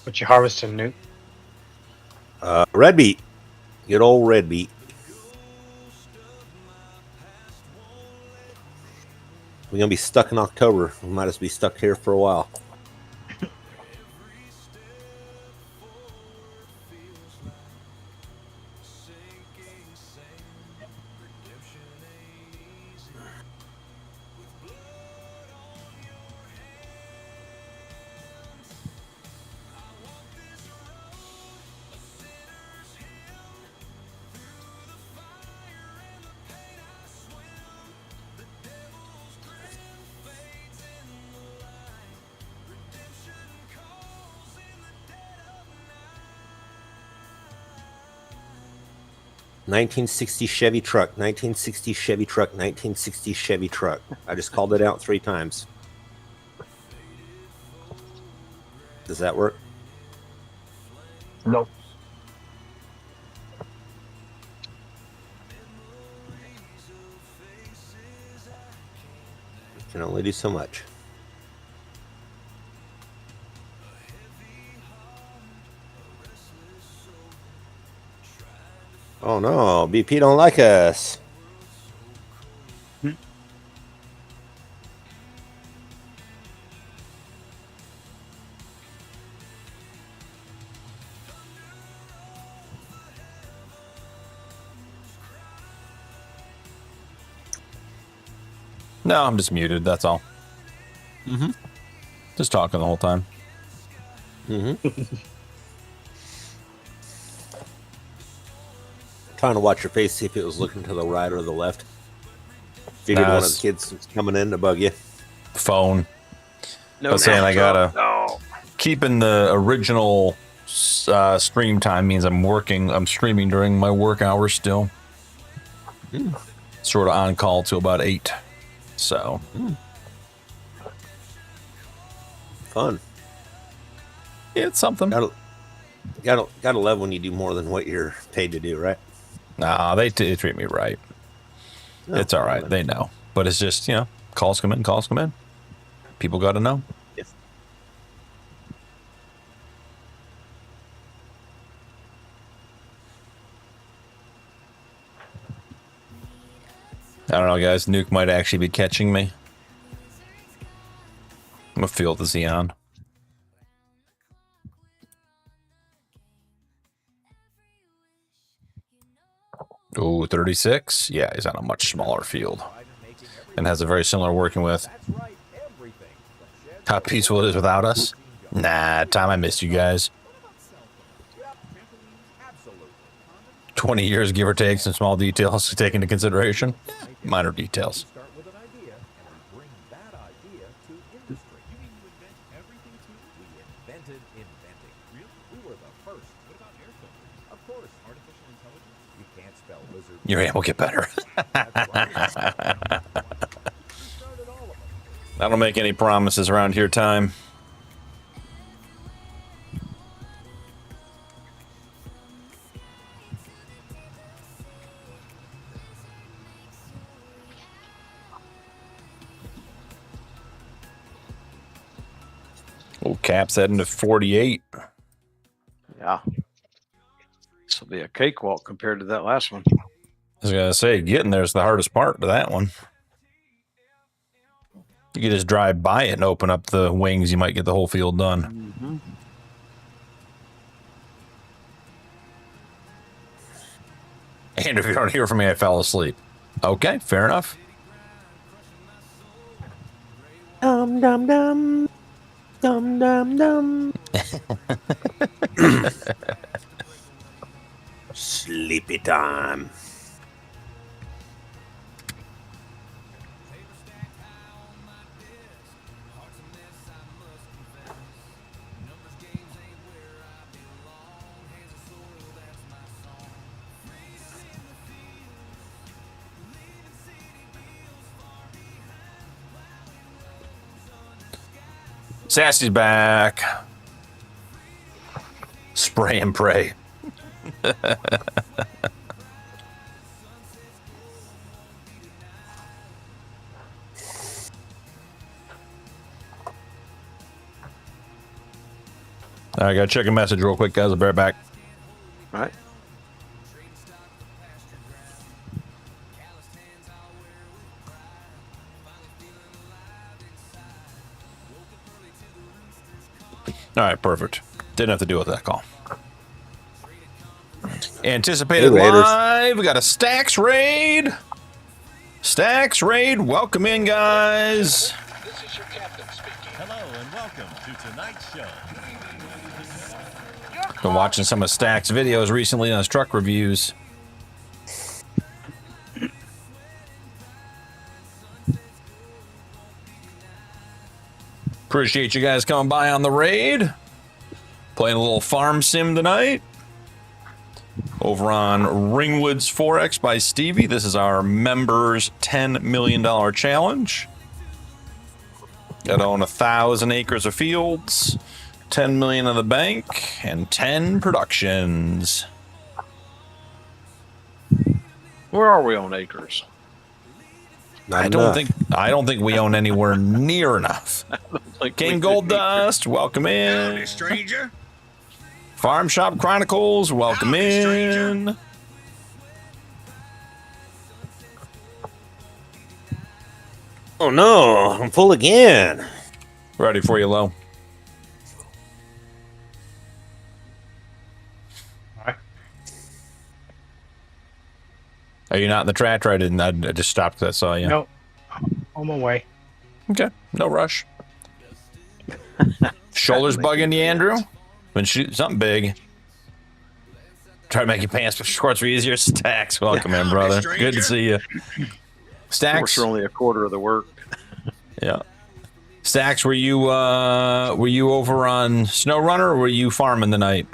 F: What you harvesting, Nuke?
J: Red beet. Good old red beet. We're going to be stuck in October. We might as well be stuck here for a while. $1960 Chevy truck, 1960 Chevy truck, 1960 Chevy truck. I just called it out 3 times. Does that work?
I: Nope.
J: Can only do so much. Oh no, BP don't like us.
D: No, I'm just muted. That's all.
J: Mm-hmm.
D: Just talking the whole time.
J: Mm-hmm. Trying to watch your face, see if it was looking to the right or the left. Figured one of the kids was coming in to bug you.
D: Phone.
E: No,
D: I was saying I gotta
E: no.
D: keeping the original stream time means I'm streaming during my work hours still. Sort of on call till about 8. So
J: Fun.
D: yeah, it's something.
J: Gotta love when you do more than what you're paid to do, right?
D: Nah, they treat me right.
J: No,
D: It's all right. They know. But it's just, you know, calls come in. People got to know.
J: Yes.
D: I don't know, guys. Nuke might actually be catching me. I'm going to feel the Xeon. Ooh, 36? Yeah, he's on a much smaller field. And has a very similar working with. How peaceful it is without us? Nah, Tom, I missed you guys. 20 years, give or take, some small details to take into consideration. Minor details. Your aim will get better. I don't make any promises around here, Time. Old Cap's heading to 48.
E: Yeah. This will be a cakewalk compared to that last one.
D: I was going to say, getting there's the hardest part to that one. You can just drive by it and open up the wings. You might get the whole field done.
E: Mm-hmm.
D: And if you don't hear from me, I fell asleep. Okay, fair enough.
J: Dum dum dum. Dum dum dum. Sleepy time.
D: Sassy's back. Spray and pray. I gotta check a message real quick, guys. I'll be right back.
E: All right.
D: All right, perfect. Didn't have to deal with that call. Anticipated
J: Hey, Raiders.
D: live. We got a Stacks raid. Stacks raid. Welcome in, guys.
G: Hello and welcome to tonight's show.
D: Been watching some of Stacks videos recently on his truck reviews. Appreciate you guys coming by on the raid. Playing a little farm sim tonight. Over on Ringwood's Forex by Stevie. This is our members' $10 million challenge. Got to own 1,000 acres of fields, 10 million in the bank, and 10 productions.
E: Where are we on acres?
J: Not
D: I don't
J: enough.
D: think we own anywhere near enough.
E: Like
D: King
E: we
D: Gold
E: do.
D: Dust, welcome
G: Howdy,
D: in.
G: stranger.
D: Farm Shop Chronicles, welcome
G: Howdy, stranger.
D: in.
J: Oh no, I'm full again.
D: Ready for you, Lo.
F: Alright.
D: Are you not in the tractor? I just stopped because I saw you.
F: Nope. On my way.
D: Okay, no rush. Shoulders bugging you, Andrew? Been shooting something big. Try to make your pants shorts for easier. Stacks, welcome in, brother. Good to see you. Stacks,
E: are only a quarter of the work.
D: Yeah. Stacks, were you over on SnowRunner or were you farming tonight?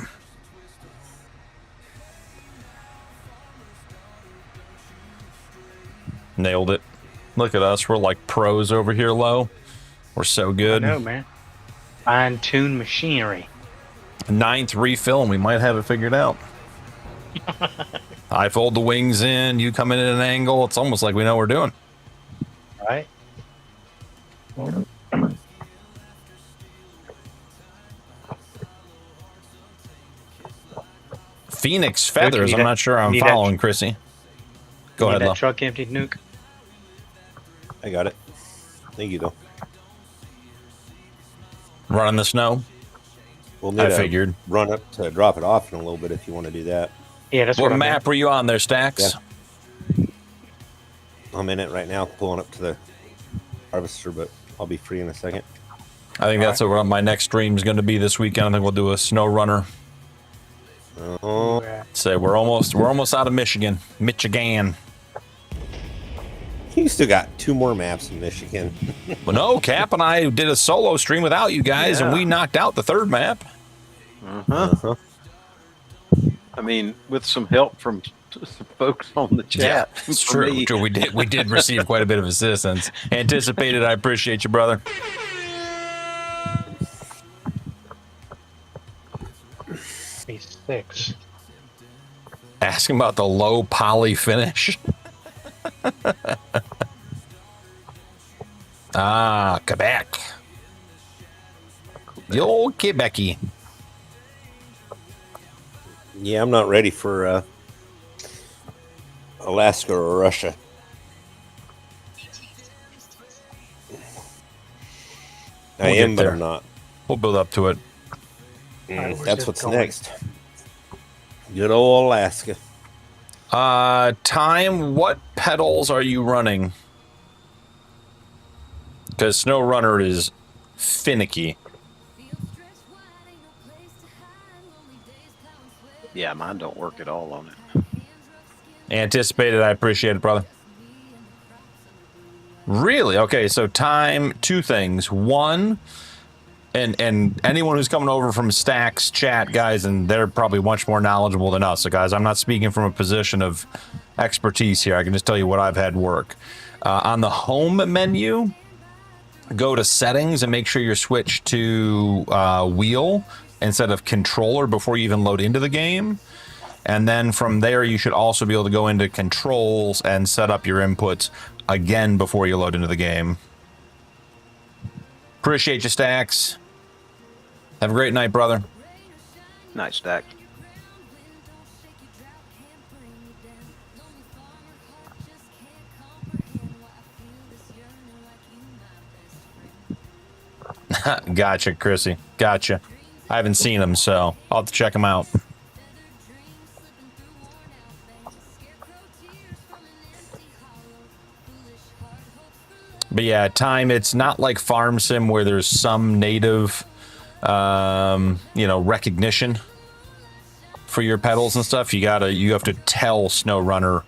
D: Nailed it. Look at us. We're like pros over here, Low. We're so good.
F: I know, man. Fine-tuned machinery.
D: 9th refill, and we might have it figured out. I fold the wings in, you come in at an angle. It's almost like we know what we're doing.
F: Right?
D: Phoenix Feathers. I'm not sure I'm following Chrissy. Go ahead,
F: that
D: Lo.
F: truck emptied, Nuke?
J: I got it. Thank you, though.
D: Running the snow?
J: We'll need
D: I figured.
J: Run up to drop it off in a little bit if you want to do that.
F: Yeah, that's
D: what
F: what
D: map were you on there, Stacks?
J: Yeah. I'm in it right now, pulling up to the harvester, but I'll be free in a second.
D: I think that's what my next stream is going to be this weekend. I think we'll do a snow runner. Say we're almost out of Michigan.
J: You still got 2 more maps in Michigan.
D: Well, no, Cap and I did a solo stream without you guys, and we knocked out the 3rd map.
E: I mean, with some help from folks on the chat.
D: Yeah, it's true. We did receive quite a bit of assistance. Anticipated. I appreciate you, brother.
F: He's 6.
D: Asking about the low poly finish. Quebec. The old Quebecy.
J: Yeah, I'm not ready for Alaska or Russia. I am, but I'm not.
D: We'll build up to it.
J: That's what's next. Good old Alaska.
D: Time, what pedals are you running? Because SnowRunner is finicky.
E: Yeah, mine don't work at all on it.
D: Anticipated. I appreciate it, brother. Really? Okay, so time, 2 things. One, and anyone who's coming over from Stacks chat, guys, and they're probably much more knowledgeable than us. So, guys, I'm not speaking from a position of expertise here. I can just tell you what I've had work. On the home menu, go to settings and make sure you're switched to wheel instead of controller before you even load into the game. And then from there, you should also be able to go into controls and set up your inputs again before you load into the game. Appreciate you, Stacks. Have a great night, brother.
E: Night, Stack.
D: Gotcha, Chrissy. Gotcha. I haven't seen him, so I'll have to check him out. But yeah, time, it's not like Farm Sim where there's some native, recognition for your pedals and stuff. You have to tell SnowRunner,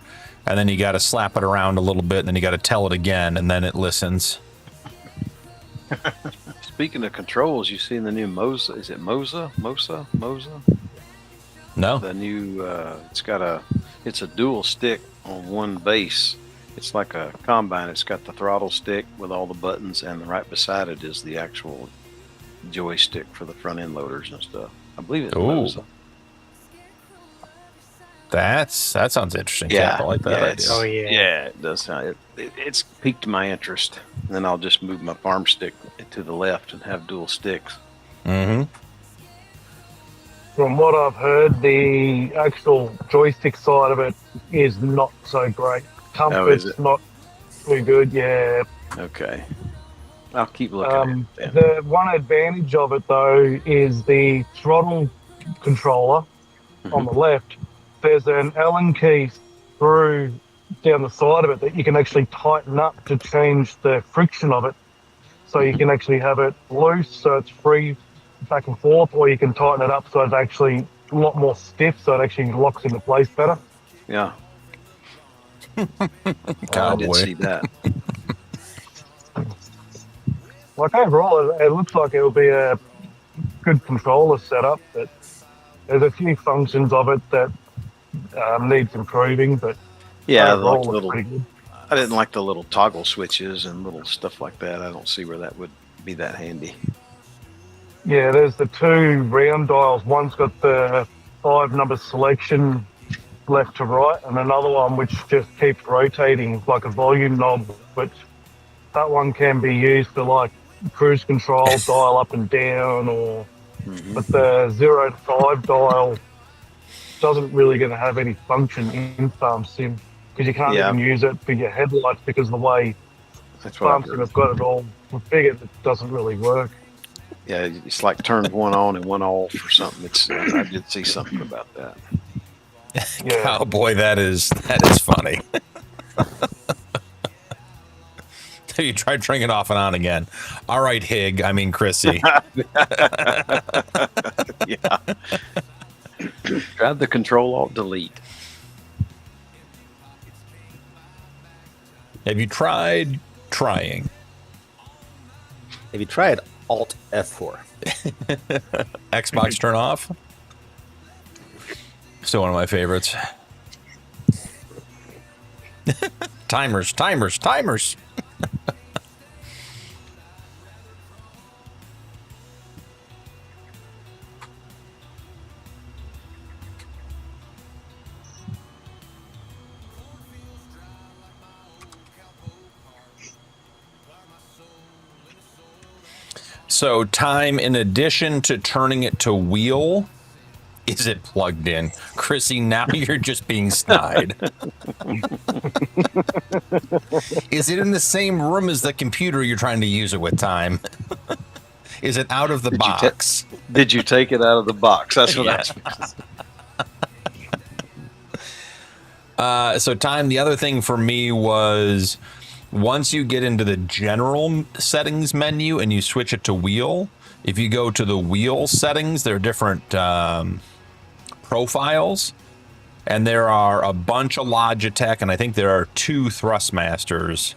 D: and then you got to slap it around a little bit, and then you got to tell it again, and then it listens.
E: Speaking of controls, you seen the new Moza? Is it Moza?
D: No.
E: The new, it's a dual stick on one base. It's like a combine. It's got the throttle stick with all the buttons, and right beside it is the actual joystick for the front end loaders and stuff. I believe it's Moza.
D: That sounds interesting.
E: Yeah,
D: I like that idea.
F: Oh yeah.
E: Yeah, it does sound. It's piqued my interest. And then I'll just move my farm stick to the left and have dual sticks.
D: Mm-hmm.
I: From what I've heard, the actual joystick side of it is not so great. Comfort's not too good, yeah.
E: Okay. I'll keep looking at it.
I: The one advantage of it, though, is the throttle controller on the left. There's an Allen key through down the side of it that you can actually tighten up to change the friction of it. So you can actually have it loose so it's free back and forth, or you can tighten it up so it's actually a lot more stiff so it actually locks into place better.
E: Yeah. I did
D: Cowboy.
E: see that.
I: Like overall, it looks like it'll be a good controller setup, but there's a few functions of it that needs improving, but
E: Yeah,
I: overall
E: like
I: it's
E: little.
I: pretty good.
E: I didn't like the little toggle switches and little stuff like that. I don't see where that would be that handy.
I: Yeah, there's the two round dials. One's got the 5-number selection left to right, and another one which just keeps rotating like a volume knob, which that one can be used for like cruise control, dial up and down, or but the 0 to 5 dial doesn't really going to have any function in Farm Sim because you can't even use it for your headlights because of the way
E: That's what
I: Farm Sim have got it all configured. It doesn't really work.
E: Yeah, it's like turned one on and one off or something. It's I did see something about that.
I: Yeah.
D: Cowboy, that is funny. Have you tried turning it off and on again? All right, Chrissy.
E: Yeah. Grab the Control Alt Delete.
D: Have you tried trying?
J: Have you tried Alt F4?
D: Xbox turn off? Still one of my favorites. Timers. So time, in addition to turning it to wheel, is it plugged in? Chrissy, now you're just being snide. Is it in the same room as the computer you're trying to use it with, time? Is it out of the box?
E: Did you take it out of the box? That's what
D: So time, the other thing for me was once you get into the general settings menu and you switch it to wheel, if you go to the wheel settings, there are different profiles, and there are a bunch of Logitech, and I think there are 2 Thrustmasters,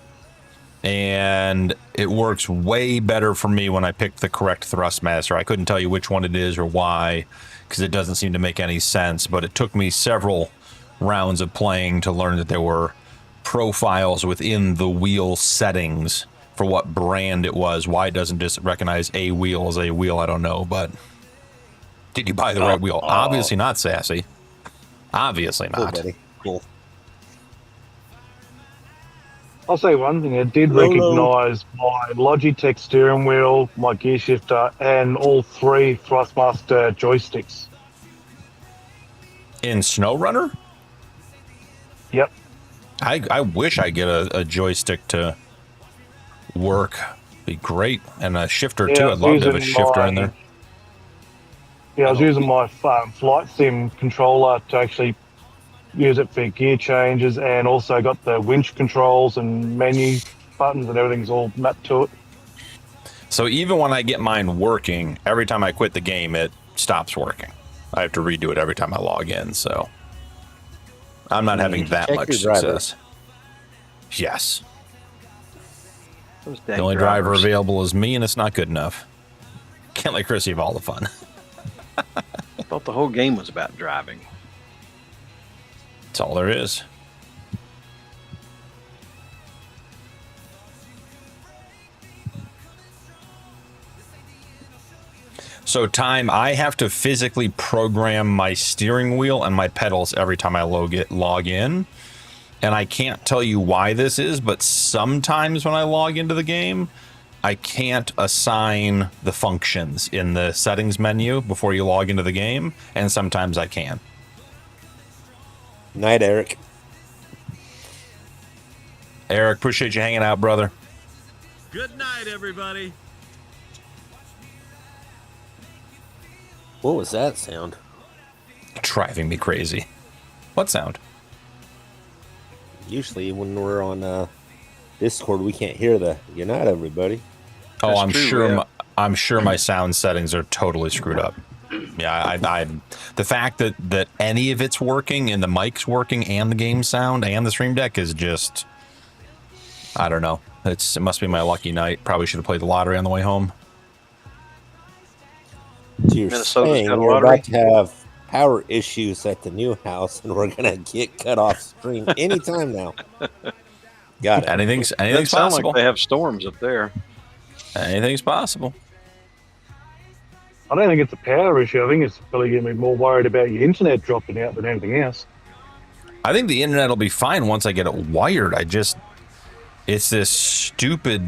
D: and it works way better for me when I pick the correct Thrustmaster. I couldn't tell you which one it is or why, because it doesn't seem to make any sense, but it took me several rounds of playing to learn that there were profiles within the wheel settings for what brand it was. Why it doesn't just recognize a wheel as a wheel, I don't know, but did you buy the right wheel? Obviously not, Sassy. Obviously not.
J: Cool, buddy. Cool.
I: I'll say one thing, it did recognise my Logitech steering wheel, my gear shifter, and all 3 Thrustmaster joysticks.
D: In SnowRunner?
I: Yep.
D: I wish I get a joystick to work. Be great. And a shifter too. I'd love to have a shifter in there.
I: Yeah, I was using my flight sim controller to actually use it for gear changes, and also got the winch controls and menu buttons and everything's all mapped to it.
D: So even when I get mine working, every time I quit the game, it stops working. I have to redo it every time I log in, so I'm not having that much success. Yes. The only driver available is me, and it's not good enough. Can't let Chrissy have all the fun.
E: I thought the whole game was about driving.
D: That's all there is. So time, I have to physically program my steering wheel and my pedals every time I log in. And I can't tell you why this is, but sometimes when I log into the game, I can't assign the functions in the settings menu before you log into the game, and sometimes I can.
J: Night, Eric.
D: Eric, appreciate you hanging out, brother.
G: Good night, everybody.
J: What was that sound?
D: Driving me crazy. What sound?
J: Usually when we're on Discord, we can't hear the "Good night, everybody."
D: Oh,
E: That's
D: I'm
E: true,
D: sure.
E: yeah.
D: I'm sure my sound settings are totally screwed up. Yeah, the fact that any of it's working and the mic's working and the game sound and the stream deck is just, I don't know. It must be my lucky night. Probably should have played the lottery on the way home.
J: So you're
E: Minnesota's
J: saying
E: got a
J: you're
E: lottery?
J: about to have power issues at the new house, and we're gonna get cut off stream anytime now. Got it.
D: Anything's
E: Doesn't sound
D: possible.
E: like they have storms up there.
D: Anything's possible.
I: I don't think it's a power issue. I think it's probably going to be more worried about your internet dropping out than anything else.
D: I think the internet will be fine once I get it wired. It's this stupid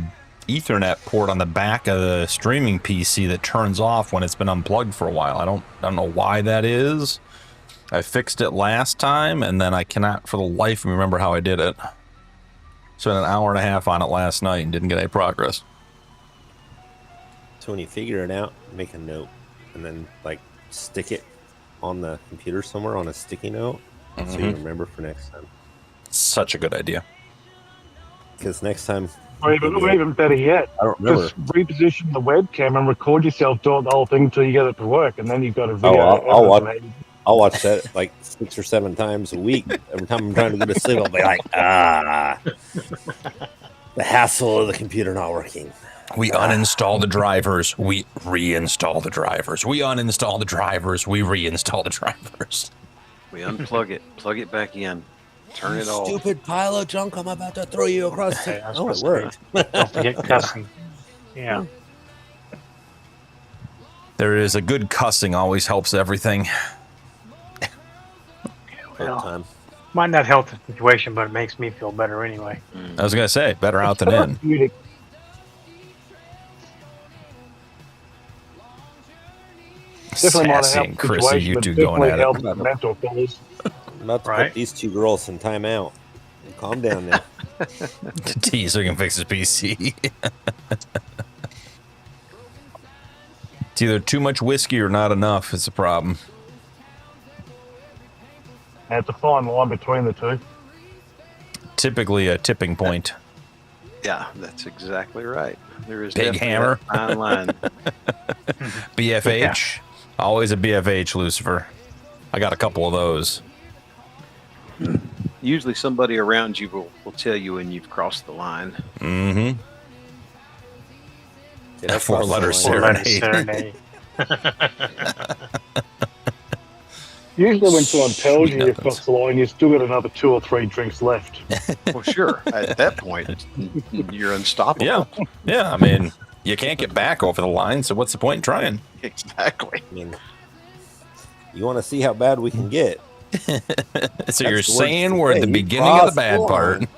D: Ethernet port on the back of the streaming PC that turns off when it's been unplugged for a while. I don't know why that is. I fixed it last time, and then I cannot for the life of me remember how I did it. Spent an hour and a half on it last night and didn't get any progress.
J: So when you figure it out, make a note, and then like stick it on the computer somewhere on a sticky note, so you remember for next time.
D: Such a good idea.
J: Because next time,
I: Or even better yet,
J: I don't remember.
I: just reposition the webcam and record yourself doing the whole thing until you get it to work, and then you've got a video.
J: I'll watch that like 6 or 7 times a week. Every time I'm trying to go to sleep, I'll be like, the hassle of the computer not working.
D: We uninstall the drivers, we reinstall the drivers. We uninstall the drivers, we reinstall the drivers.
E: We unplug it, plug it back in, turn it off.
J: Stupid pile of junk! I'm about to throw you across
F: Okay,
J: the.
F: that's
J: Oh, it
F: supposed to
J: worked.
F: Don't forget cussing. Yeah.
D: There is a good cussing always helps everything.
J: All the time.
F: Might not help the situation, but it makes me feel better anyway.
D: I was gonna say, better out than in.
I: Therapeutic. Definitely might have
D: Sassy
I: helped
D: and
I: the
D: Chrissy,
I: situation,
D: you
I: but
D: two going
I: definitely
D: at
I: helped
D: it.
I: the mental fellas.
J: I'm about to
F: Right.
J: put these 2 girls in timeout. Calm down now.
D: Teaser can fix his PC. It's either too much whiskey or not enough. It's a problem.
I: And it's a fine line between the two.
D: Typically a tipping point.
E: Yeah, that's exactly right. There is
D: Big
E: definitely
D: hammer.
E: that fine line.
D: BFH. Always a BFH, Lucifer. I got a couple of those.
E: Usually somebody around you will tell you when you've crossed the line.
D: Mm-hmm.
J: Did I
D: 4
J: cross the
D: letter
J: line?
D: serenade.
I: Usually when someone tells you
D: Sweet
I: you've crossed the line, you've still got another 2 or 3 drinks left.
E: Well, sure. At that point, you're unstoppable.
D: Yeah. Yeah, I mean, you can't get back over the line, so what's the point in trying?
E: Exactly.
J: I mean, you want to see how bad we can get?
D: So you're
J: the word
D: saying
J: to
D: we're at
J: say.
D: the
J: You
D: beginning of the
J: crossed
D: bad
J: the
D: part.
J: line.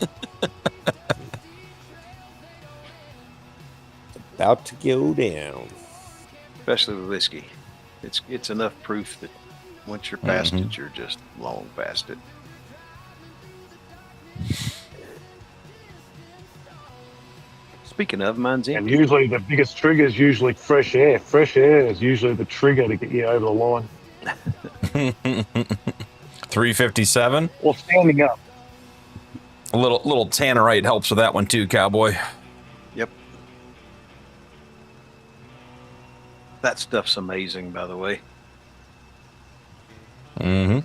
J: About to go down.
E: Especially with whiskey. It's enough proof that once you're past it, you're just long past it. Speaking of, mine's
I: And
E: empty.
I: usually the biggest trigger is usually fresh air. Fresh air is usually the trigger to get you over the line.
D: 357.
I: Or standing up.
D: A little tannerite helps with that one too, cowboy.
E: Yep. That stuff's amazing, by the way.
D: Mm-hmm.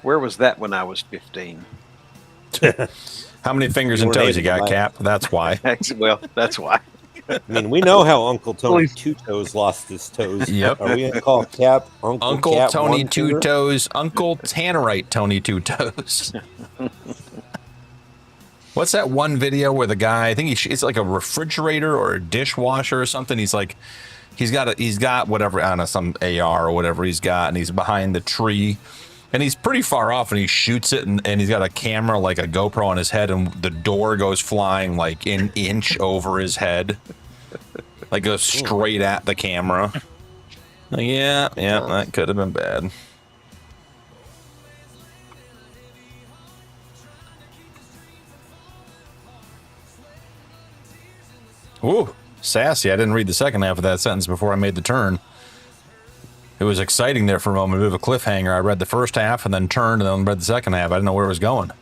E: Where was that when I was 15?
D: How many fingers
J: You
D: and
J: weren't
D: toes you
J: able to
D: got,
J: buy-
D: Cap? That's why.
E: Well, that's why.
J: I mean, we know how Uncle Tony
I: Please.
J: Two Toes lost his toes.
D: Yep.
J: Are we gonna call Cap
D: Uncle
J: Cap
D: Tony
J: One
D: Two
J: Finger?
D: Toes. Uncle Tannerite Tony Two Toes. What's that one video where the guy? I think it's like a refrigerator or a dishwasher or something. He's like, he's got whatever, I don't know, some AR or whatever he's got, and he's behind the tree, and he's pretty far off, and he shoots it, and he's got a camera like a GoPro on his head, and the door goes flying like an inch over his head, like goes straight at the camera. Like, yeah, that could have been bad. Ooh, sassy. I didn't read the second half of that sentence before I made the turn. It was exciting there for a moment, a bit of a cliffhanger. I read the first half and then turned and then read the second half. I didn't know where it was going.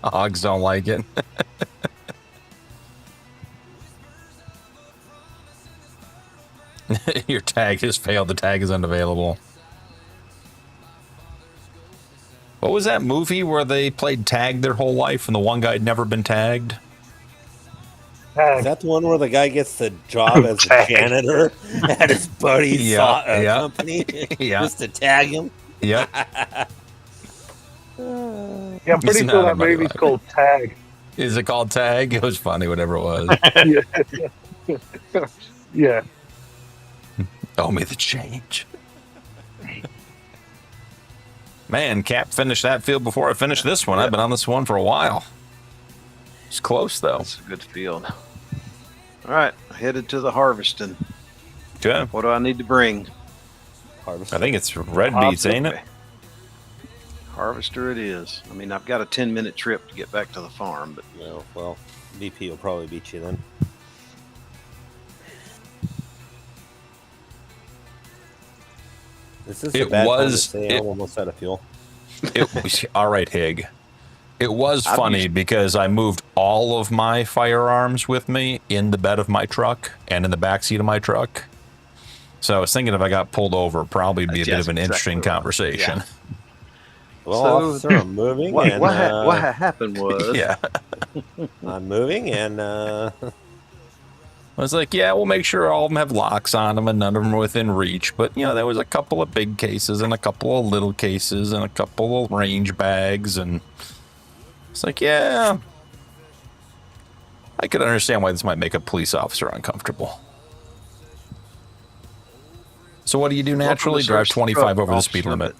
D: Hogs don't like it. Your tag has failed. The tag is unavailable. What was that movie where they played tag their whole life and the one guy had never been tagged?
J: Is that the one where the guy gets the job as a janitor at his buddy's company just to tag him?
D: Yep.
I: Yeah, I'm pretty sure that movie's called Tag.
D: Is it called Tag? It was funny, whatever it was.
I: Yeah.
D: Owe me the change. Man, Cap finished that field before I finished this one. I've been on this one for a while. It's close, though.
E: It's a good field. All right, headed to the harvesting.
D: Okay.
E: What do I need to bring?
J: Harvester.
D: I think it's red beets, ain't it?
E: Harvester it is. I mean, I've got a 10-minute trip to get back to the farm, but
J: No, well, BP will probably beat you then. This is a bad time to say I'm almost out of fuel.
D: All right, Hig. It was funny because I moved all of my firearms with me in the bed of my truck and in the back seat of my truck. So I was thinking if I got pulled over, probably be a bit of an interesting conversation.
J: Yeah. Well, officer, I'm moving.
E: What
J: happened was...
D: Yeah.
J: I'm moving and...
D: I was like, yeah, we'll make sure all of them have locks on them and none of them are within reach. But, you know, there was a couple of big cases and a couple of little cases and a couple of range bags. And it's like, yeah, I could understand why this might make a police officer uncomfortable. So what do you do naturally? Drive 25 over the speed limit.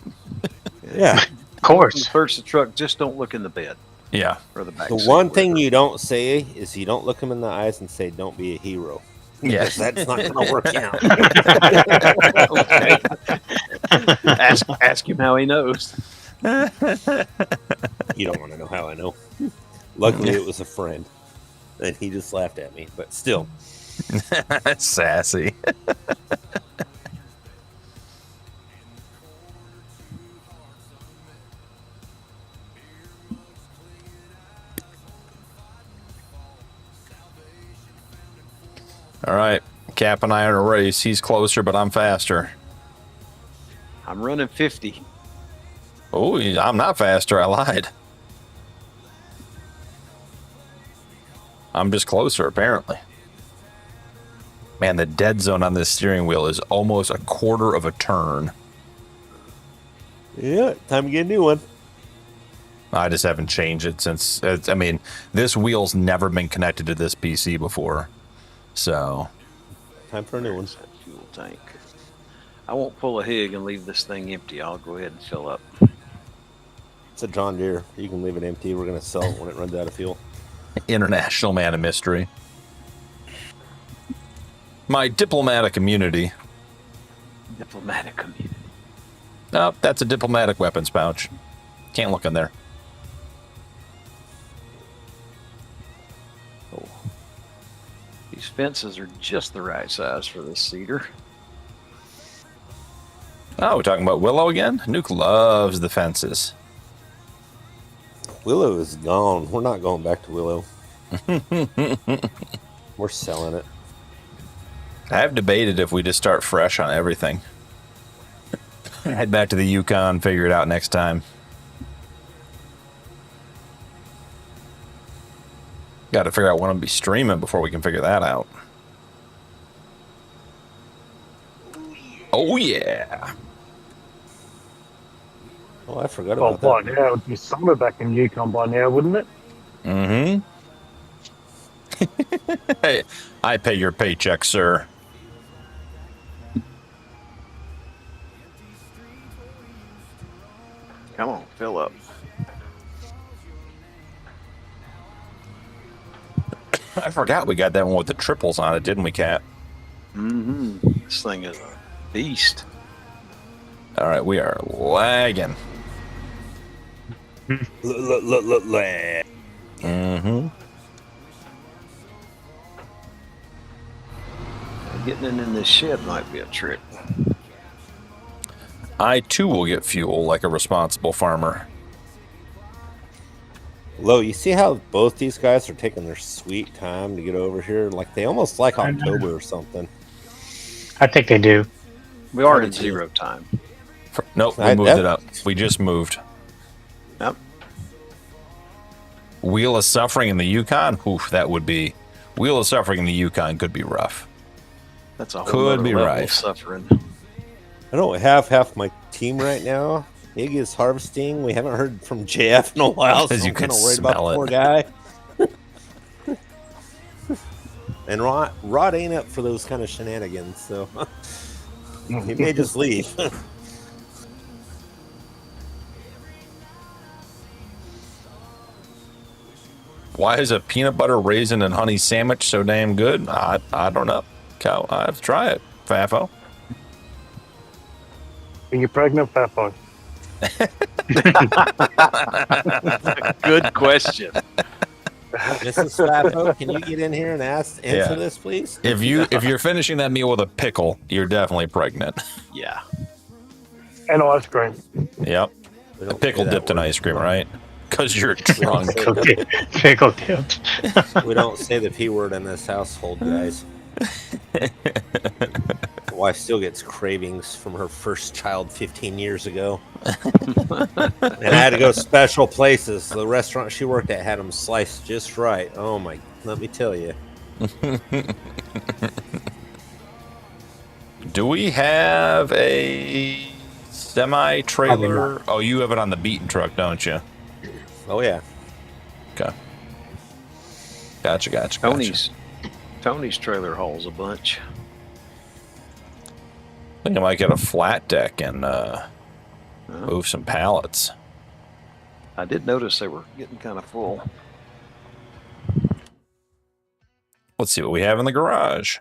J: Yeah.
I: Of course.
E: Search the truck, just don't look in the bed.
D: Yeah.
E: Or the back
J: The
E: seat,
J: one thing
E: whatever.
J: you don't say is you don't look him in the eyes and say, don't be a hero.
D: Yes.
J: That's not going to work out.
E: Okay. Ask him how he knows.
J: You don't want to know how I know. Luckily, it was a friend. And he just laughed at me. But still.
D: Sassy. All right, Cap and I are in a race. He's closer, but I'm faster.
E: I'm running 50.
D: Oh, I'm not faster. I lied. I'm just closer, apparently. Man, the dead zone on this steering wheel is almost a quarter of a turn.
J: Yeah, time to get a new one.
D: I just haven't changed it since... I mean, this wheel's never been connected to this PC before. So...
J: Time for a new one.
E: That fuel tank. I won't pull a Hig and leave this thing empty. I'll go ahead and fill up.
J: It's a John Deere. You can leave it empty. We're going to sell it when it runs out of fuel.
D: International man of mystery. My diplomatic immunity.
E: Diplomatic community.
D: Oh, that's a diplomatic weapons pouch. Can't look in there.
E: Oh. These fences are just the right size for this cedar.
D: Oh, we're talking about Willow again? Nuke loves the fences.
J: Willow is gone. We're not going back to Willow. We're selling it.
D: I've debated if we just start fresh on everything. Head back to the Yukon, figure it out next time. Got to figure out when I'm going to be streaming before we can figure that out. Oh, yeah.
J: Oh, I forgot
I: Oh,
J: about
I: by
J: that.
I: now, it would be summer back in Yukon by now, wouldn't it?
D: Mm-hmm. Hey, I pay your paycheck, sir.
E: Come on, fill up.
D: I forgot we got that one with the triples on it, didn't we, Cat?
E: Mm-hmm. This thing is a beast.
D: All right, we are lagging.
J: Lag.
D: Mm-hmm.
E: Getting it in this shed might be a trick.
D: I too will get fuel like a responsible farmer.
J: Lo, you see how both these guys are taking their sweet time to get over here? Like they almost like October or something.
F: I think they do.
E: We are in 0 time.
D: Nope, we moved it up. We just moved.
E: Yep.
D: Wheel of Suffering in the Yukon? Oof, that would be... Wheel of Suffering in the Yukon could be rough.
E: That's a whole
D: Could be
E: level
D: right.
E: of suffering.
J: I don't have half my team right now. Iggy is harvesting. We haven't heard from JF in a while, so
D: As you
J: I'm kind
D: can
J: of worried about
D: smell
J: the
D: it.
J: poor guy. And Rod ain't up for those kind of shenanigans, so he may just leave.
D: Why is a peanut butter, raisin, and honey sandwich so damn good? I don't know. Cow, I have to try it, Fafo.
I: Are you pregnant, Peppo?
E: Good question.
J: Mrs. Fafo, can you get in here and answer this, please?
D: If you're finishing that meal with a pickle, you're definitely pregnant.
E: Yeah.
I: And ice cream.
D: Yep.
J: We
D: A
J: don't
D: pickle
J: say that
D: dipped in
J: word.
D: ice cream, right? Because you're drunk.
F: Pickle dipped.
J: We don't say the P word in this household, guys. My wife still gets cravings from her first child 15 years ago. And I had to go special places. The restaurant she worked at had them sliced just right. Oh my, let me tell you.
D: Do we have a semi-trailer? Oh, you have it on the beaten truck, don't you?
J: Oh yeah.
D: Okay. Gotcha.
E: Tony's trailer hauls a bunch.
D: I think I might get a flat deck and move some pallets.
E: I did notice they were getting kind of full.
D: Let's see what we have in the garage.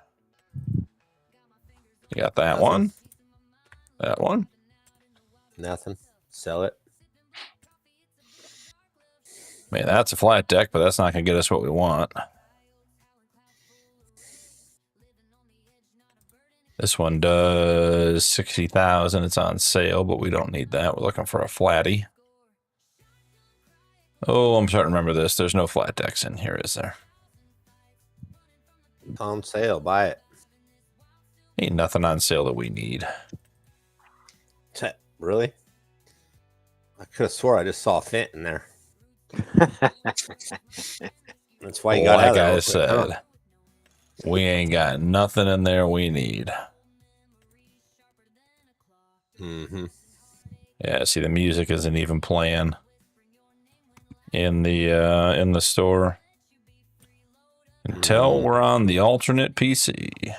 D: You got that one. That one.
J: Nothing. Sell it.
D: Man, that's a flat deck, but that's not going to get us what we want. This one does 60,000. It's on sale, but we don't need that. We're looking for a flatty. Oh, I'm starting to remember this. There's no flat decks in here, is there?
J: On sale. Buy it.
D: Ain't nothing on sale that we need.
J: Really? I could have swore I just saw a Fent in there. That's why you got out of there real quick, huh?
D: We ain't got nothing in there we need.
J: Mm-hmm.
D: Yeah, see, the music isn't even playing in the store until we're on the alternate PC.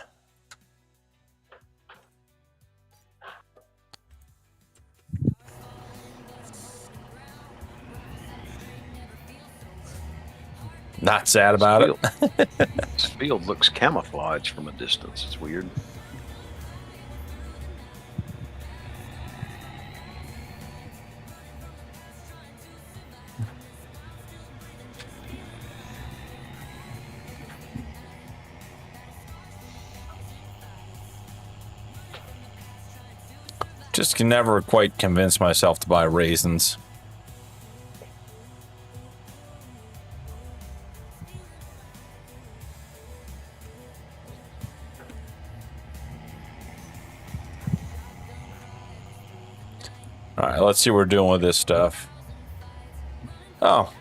D: Not sad about it.
E: This field looks camouflaged from a distance. It's weird.
D: Just can never quite convince myself to buy raisins. All right, let's see what we're doing with this stuff. Oh,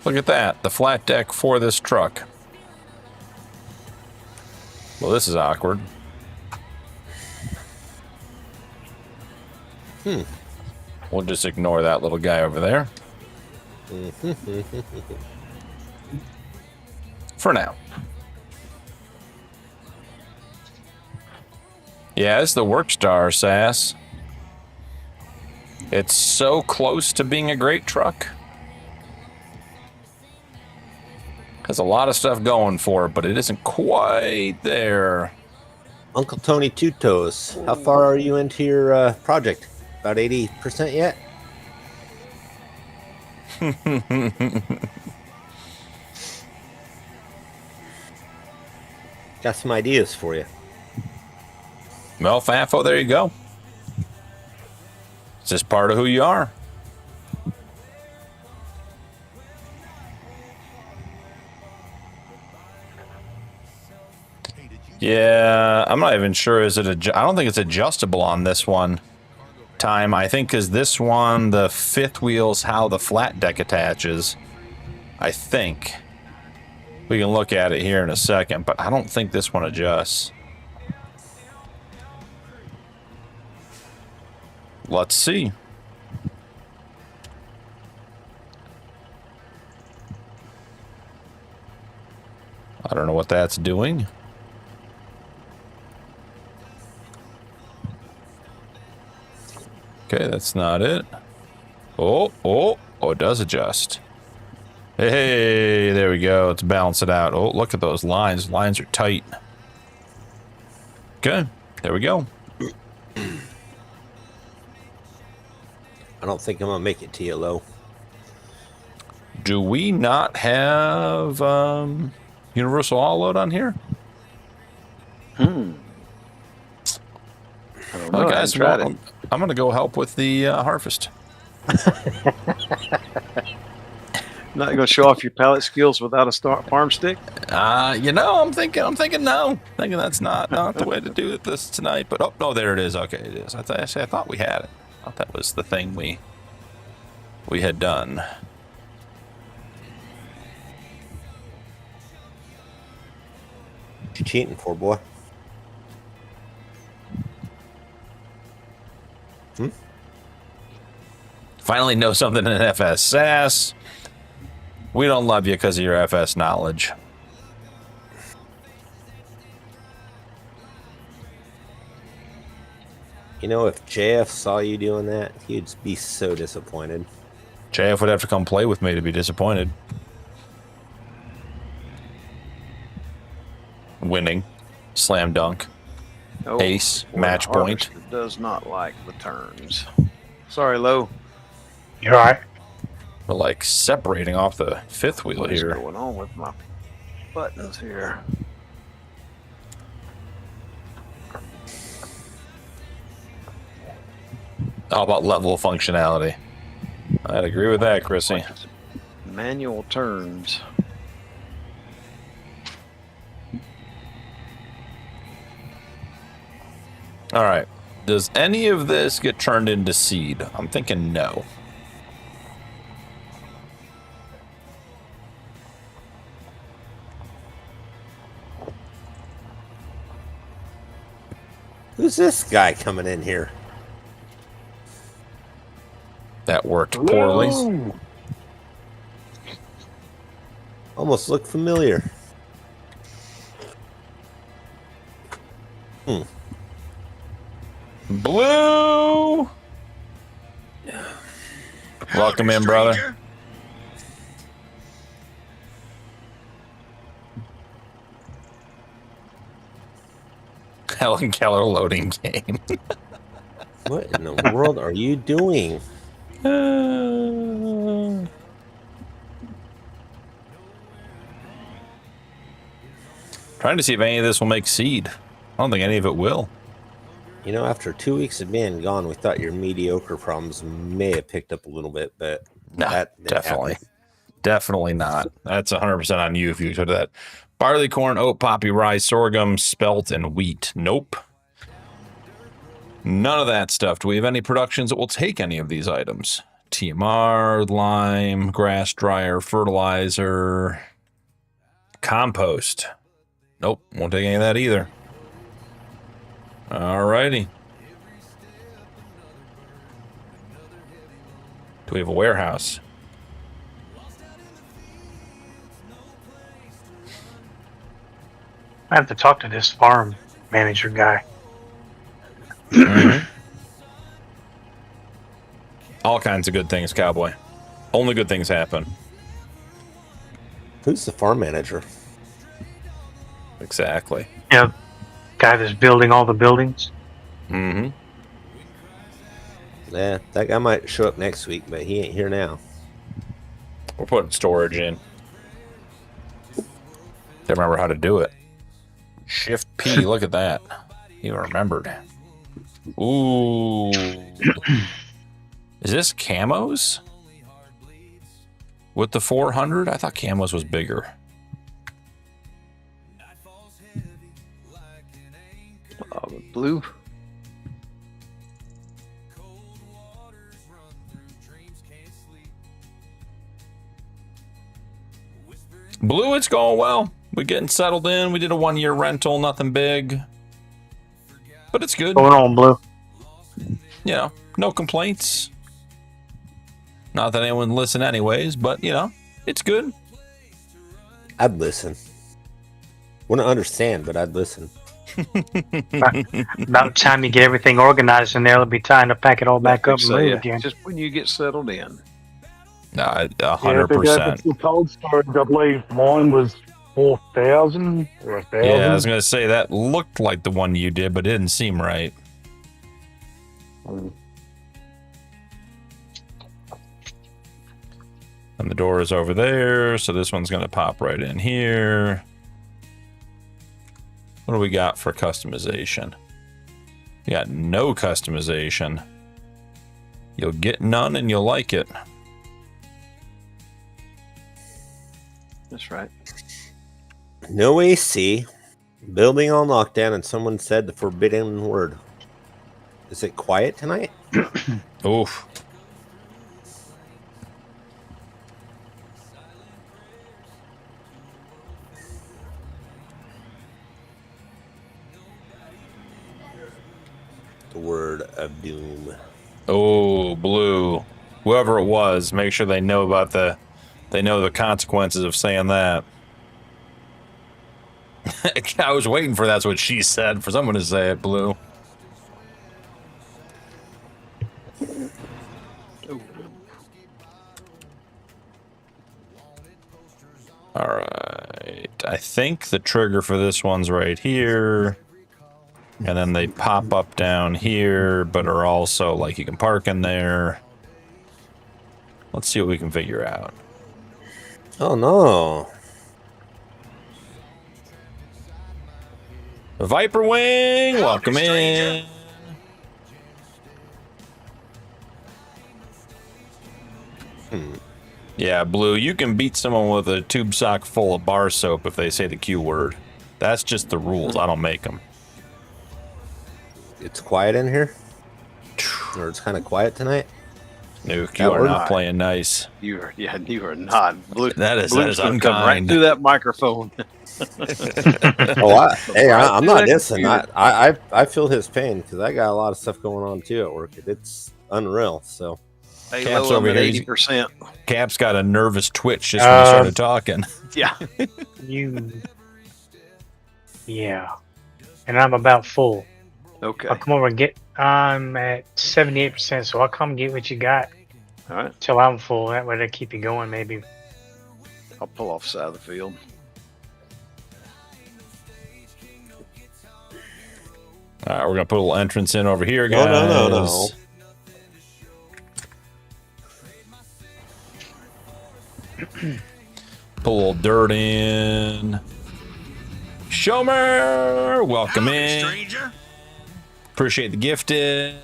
D: look at that. The flat deck for this truck. Well, this is awkward. We'll just ignore that little guy over there. For now. Yeah, it's the Workstar, Sass. It's so close to being a great truck. Has a lot of stuff going for it, but it isn't quite there.
J: Uncle Tony Two Toes, how far are you into your project? About 80% yet? Got some ideas for you.
D: Well, Fafo, there you go. It's just part of who you are. Yeah, I'm not even sure. Is it? I don't think it's adjustable on this one. Time, I think, because this one, the fifth wheel's how the flat deck attaches. I think. We can look at it here in a second, but I don't think this one adjusts. Let's see. I don't know what that's doing. Okay, that's not it. Oh, it does adjust. Hey, there we go. Let's balance it out. Oh, look at those lines. Lines are tight. Okay, there we go.
J: I don't think I'm gonna make it to you, low.
D: Do we not have universal all load on here?
E: I don't know.
D: Well, guys, I'm going to go help with the harvest.
E: Not going to show off your pallet skills without a farm stick?
D: You know, I'm thinking no. I'm thinking that's not the way to do this tonight. But, oh, no, there it is. Okay, it is. I thought we had it. I thought that was the thing we had done.
J: What you cheating for, boy?
D: Finally know something in FS SAS. We don't love you because of your FS knowledge.
J: You know, if JF saw you doing that, he'd be so disappointed.
D: JF would have to come play with me to be disappointed. Winning. Slam dunk.
E: Oh,
D: Ace.
E: boy,
D: Match point.
E: Harvester does not like the turns. Sorry, Lo.
F: You're all right.
D: We're like separating off the fifth wheel
E: What is
D: here.
E: going on with my buttons here?
D: How about level of functionality? I'd agree with that, Chrissy.
E: Manual turns.
D: All right. Does any of this get turned into seed? I'm thinking no.
J: Who's this guy coming in here?
D: That worked poorly.
J: Almost looked familiar.
D: Blue! Welcome in, brother. Helen Keller loading game.
J: What in the world are you doing?
D: Trying to see if any of this will make seed. I don't think any of it will.
J: You know, after 2 weeks of being gone, we thought your mediocre problems may have picked up a little bit, but
D: No,
J: that didn't
D: definitely.
J: happen.
D: Definitely not. That's 100% on you if you took that. Barley, corn, oat, poppy, rye, sorghum, spelt, and wheat. Nope. None of that stuff. Do we have any productions that will take any of these items? TMR, lime, grass dryer, fertilizer, compost. Nope, won't take any of that either. Alrighty. Do we have a warehouse?
F: I have to talk to this farm manager guy.
D: All kinds of good things, Cowboy. Only good things happen.
J: Who's the farm manager?
D: Exactly.
F: Yeah, guy that's building all the buildings.
D: Mm-hmm.
J: Yeah, that guy might show up next week, but he ain't here now.
D: We're putting storage in. Can't remember how to do it. Shift P, look at that. He remembered. Ooh. Is this camos? With the 400? I thought camos was bigger.
E: Blue.
D: Blue, it's going well. We're getting settled in. We did a 1-year rental, nothing big. But it's good.
F: Going on, Blue.
D: You know, no complaints. Not that anyone would listen anyways, but, you know, it's good.
J: I'd listen. Wouldn't understand, but I'd listen.
F: About the time you get everything organized in there, it'll be time to pack it all back up and
E: So,
F: move
E: yeah,
F: again.
E: just when you get settled in.
D: No,
I: Yeah,
D: 100%.
I: the cold storage, I believe mine was 4,000 or 1,000.
D: Yeah, I was going to say that looked like the one you did, but it didn't seem right. And the door is over there, so this one's going to pop right in here. What do we got for customization? We got no customization. You'll get none and you'll like it.
E: That's right.
J: No AC. Building on lockdown, and someone said the forbidden word. Is it quiet tonight?
D: Oof.
J: The word of doom.
D: Oh, Blue. Whoever it was, make sure they know about they know the consequences of saying that. I was waiting for that's what she said, for someone to say it, Blue. All right. I think the trigger for this one's right here. And then they pop up down here, but are also like you can park in there. Let's see what we can figure out.
J: Oh no.
D: Viper Wing, welcome in. Yeah, Blue, you can beat someone with a tube sock full of bar soap if they say the Q word. That's just the rules. I don't make them.
J: It's quiet in here? Or it's kind of quiet tonight?
D: Nuke, you are not playing nice.
E: You are not. Blue,
D: That is
E: Blue's gonna come right
D: unkind.
E: through that microphone.
J: I'm not dissing. I feel his pain because I got a lot of stuff going on too at work. It's unreal. So
E: Hey,
D: Cap's
E: low,
D: over
E: I'm at
D: here.
E: 80%.
D: Cap's got a nervous twitch just when he started talking.
E: Yeah.
F: Yeah. And I'm about full.
E: Okay.
F: I'll come over and get. I'm at 78%, so I'll come get what you got.
E: All right.
F: Till I'm full. That way they keep you going, maybe.
E: I'll pull off side of the field.
D: All right, we're gonna put a little entrance in over here,
J: No,
D: guys.
J: no.
D: Put a little dirt in. Shomer, welcome in.
A: Stranger.
D: Appreciate the gifted.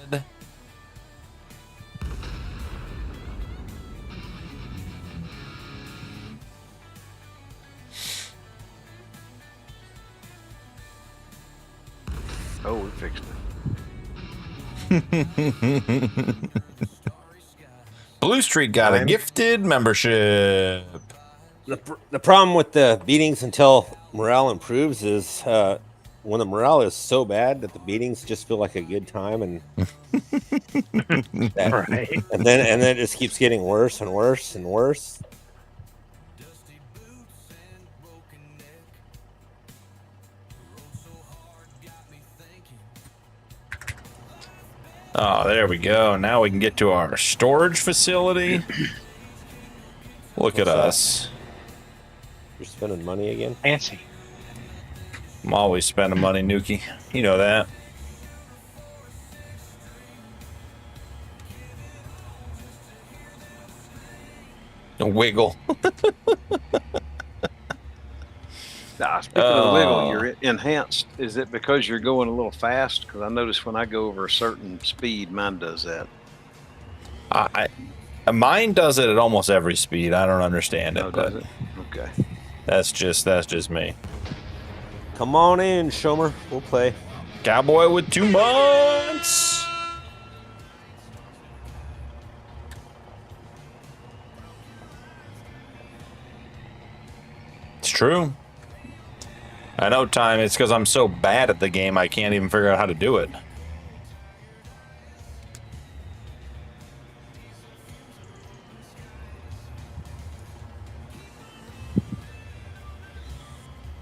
E: Oh, we fixed
D: it. Blue Street got a gifted membership.
J: The problem with the beatings until morale improves is when the morale is so bad that the beatings just feel like a good time, and
F: Right.
J: and then it just keeps getting worse and worse and worse.
D: Oh, there we go. Now we can get to our storage facility. Look at us.
J: You're spending money again?
F: Fancy.
D: I'm always spending money, Nuki. You know that. A wiggle.
E: Speaking of the wiggle, you're enhanced. Is it because you're going a little fast? Because I notice when I go over a certain speed, mine does that.
D: Mine does it at almost every speed. I don't understand it, but
E: does it? Okay.
D: that's just me.
J: Come on in, Shomer. We'll play.
D: Cowboy with 2 months. It's true. I know, Time. It's because I'm so bad at the game, I can't even figure out how to do it.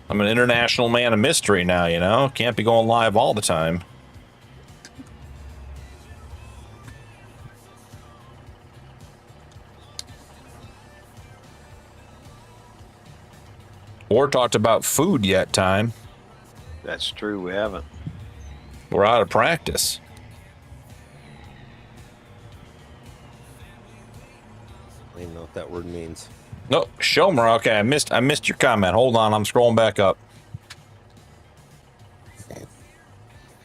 D: I'm an international man of mystery now, you know? Can't be going live all the time. Or talked about food yet, Time.
E: That's true. We haven't.
D: We're out of practice.
J: I don't even know what that word means.
D: No, Shomer. Okay, I missed your comment. Hold on, I'm scrolling back up.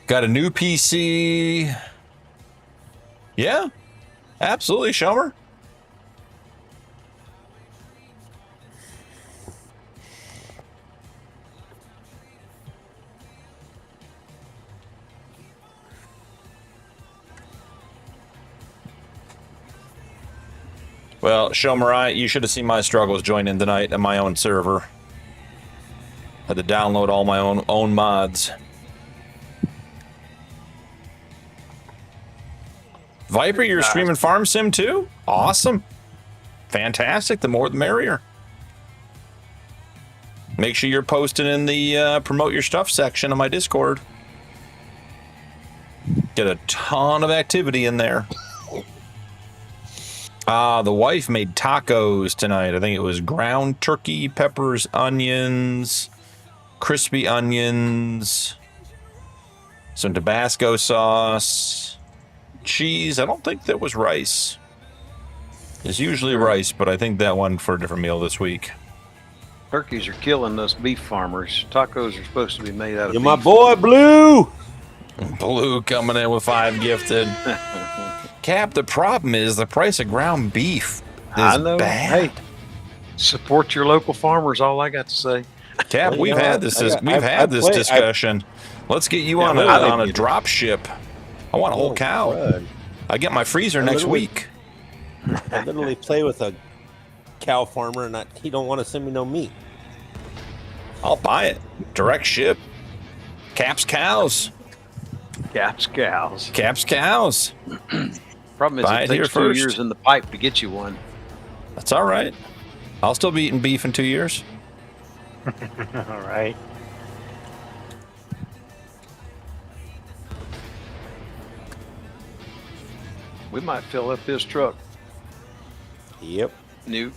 D: Got a new PC. Yeah, absolutely, Shomer. Well, Shomer, you should have seen my struggles joining tonight on my own server. Had to download all my own mods. Viper, you're streaming Farm Sim too? Awesome. Fantastic. The more the merrier. Make sure you're posting in the promote your stuff section of my Discord. Get a ton of activity in there. The wife made tacos tonight. I think it was ground turkey, peppers, onions, crispy onions, some Tabasco sauce, cheese. I don't think that was rice. It's usually rice, but I think that one for a different meal this week.
E: Turkeys are killing us beef farmers. Tacos are supposed to be made out of beef.
J: My boy, Blue!
D: Blue coming in with 5 gifted. Cap, the problem is the price of ground beef is bad.
E: Hey, support your local farmers. All I got to say.
D: Cap,
J: Well,
D: we've had this discussion. Let's get you on a drop ship. I want a whole cow.
J: Crud.
D: I get my freezer next week.
J: I literally play with a cow farmer, and he don't want to send me no meat.
D: I'll buy it. Direct ship. Cap's cows.
E: Caps cows.
D: Cap's cows.
E: Problem is, it takes 2 years in the pipe to get you one.
D: That's all right. I'll still be eating beef in 2 years.
F: All right.
E: We might fill up this truck.
J: Yep.
E: New.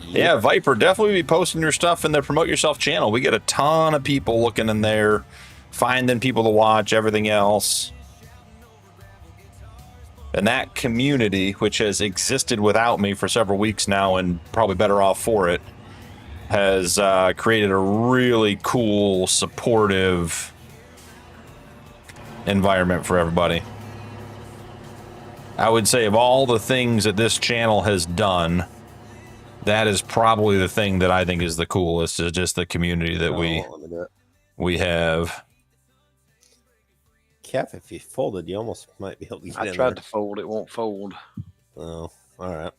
D: Yeah, Viper, definitely be posting your stuff in the Promote Yourself channel. We get a ton of people looking in there, finding people to watch, everything else. And that community, which has existed without me for several weeks now and probably better off for it, has created a really cool, supportive environment for everybody. I would say of all the things that this channel has done, that is probably the thing that I think is the coolest, is just the community that we have.
J: Cap, if you folded, you almost might be able to get in
E: I tried
J: there.
E: to fold. It won't fold.
J: Oh, all right.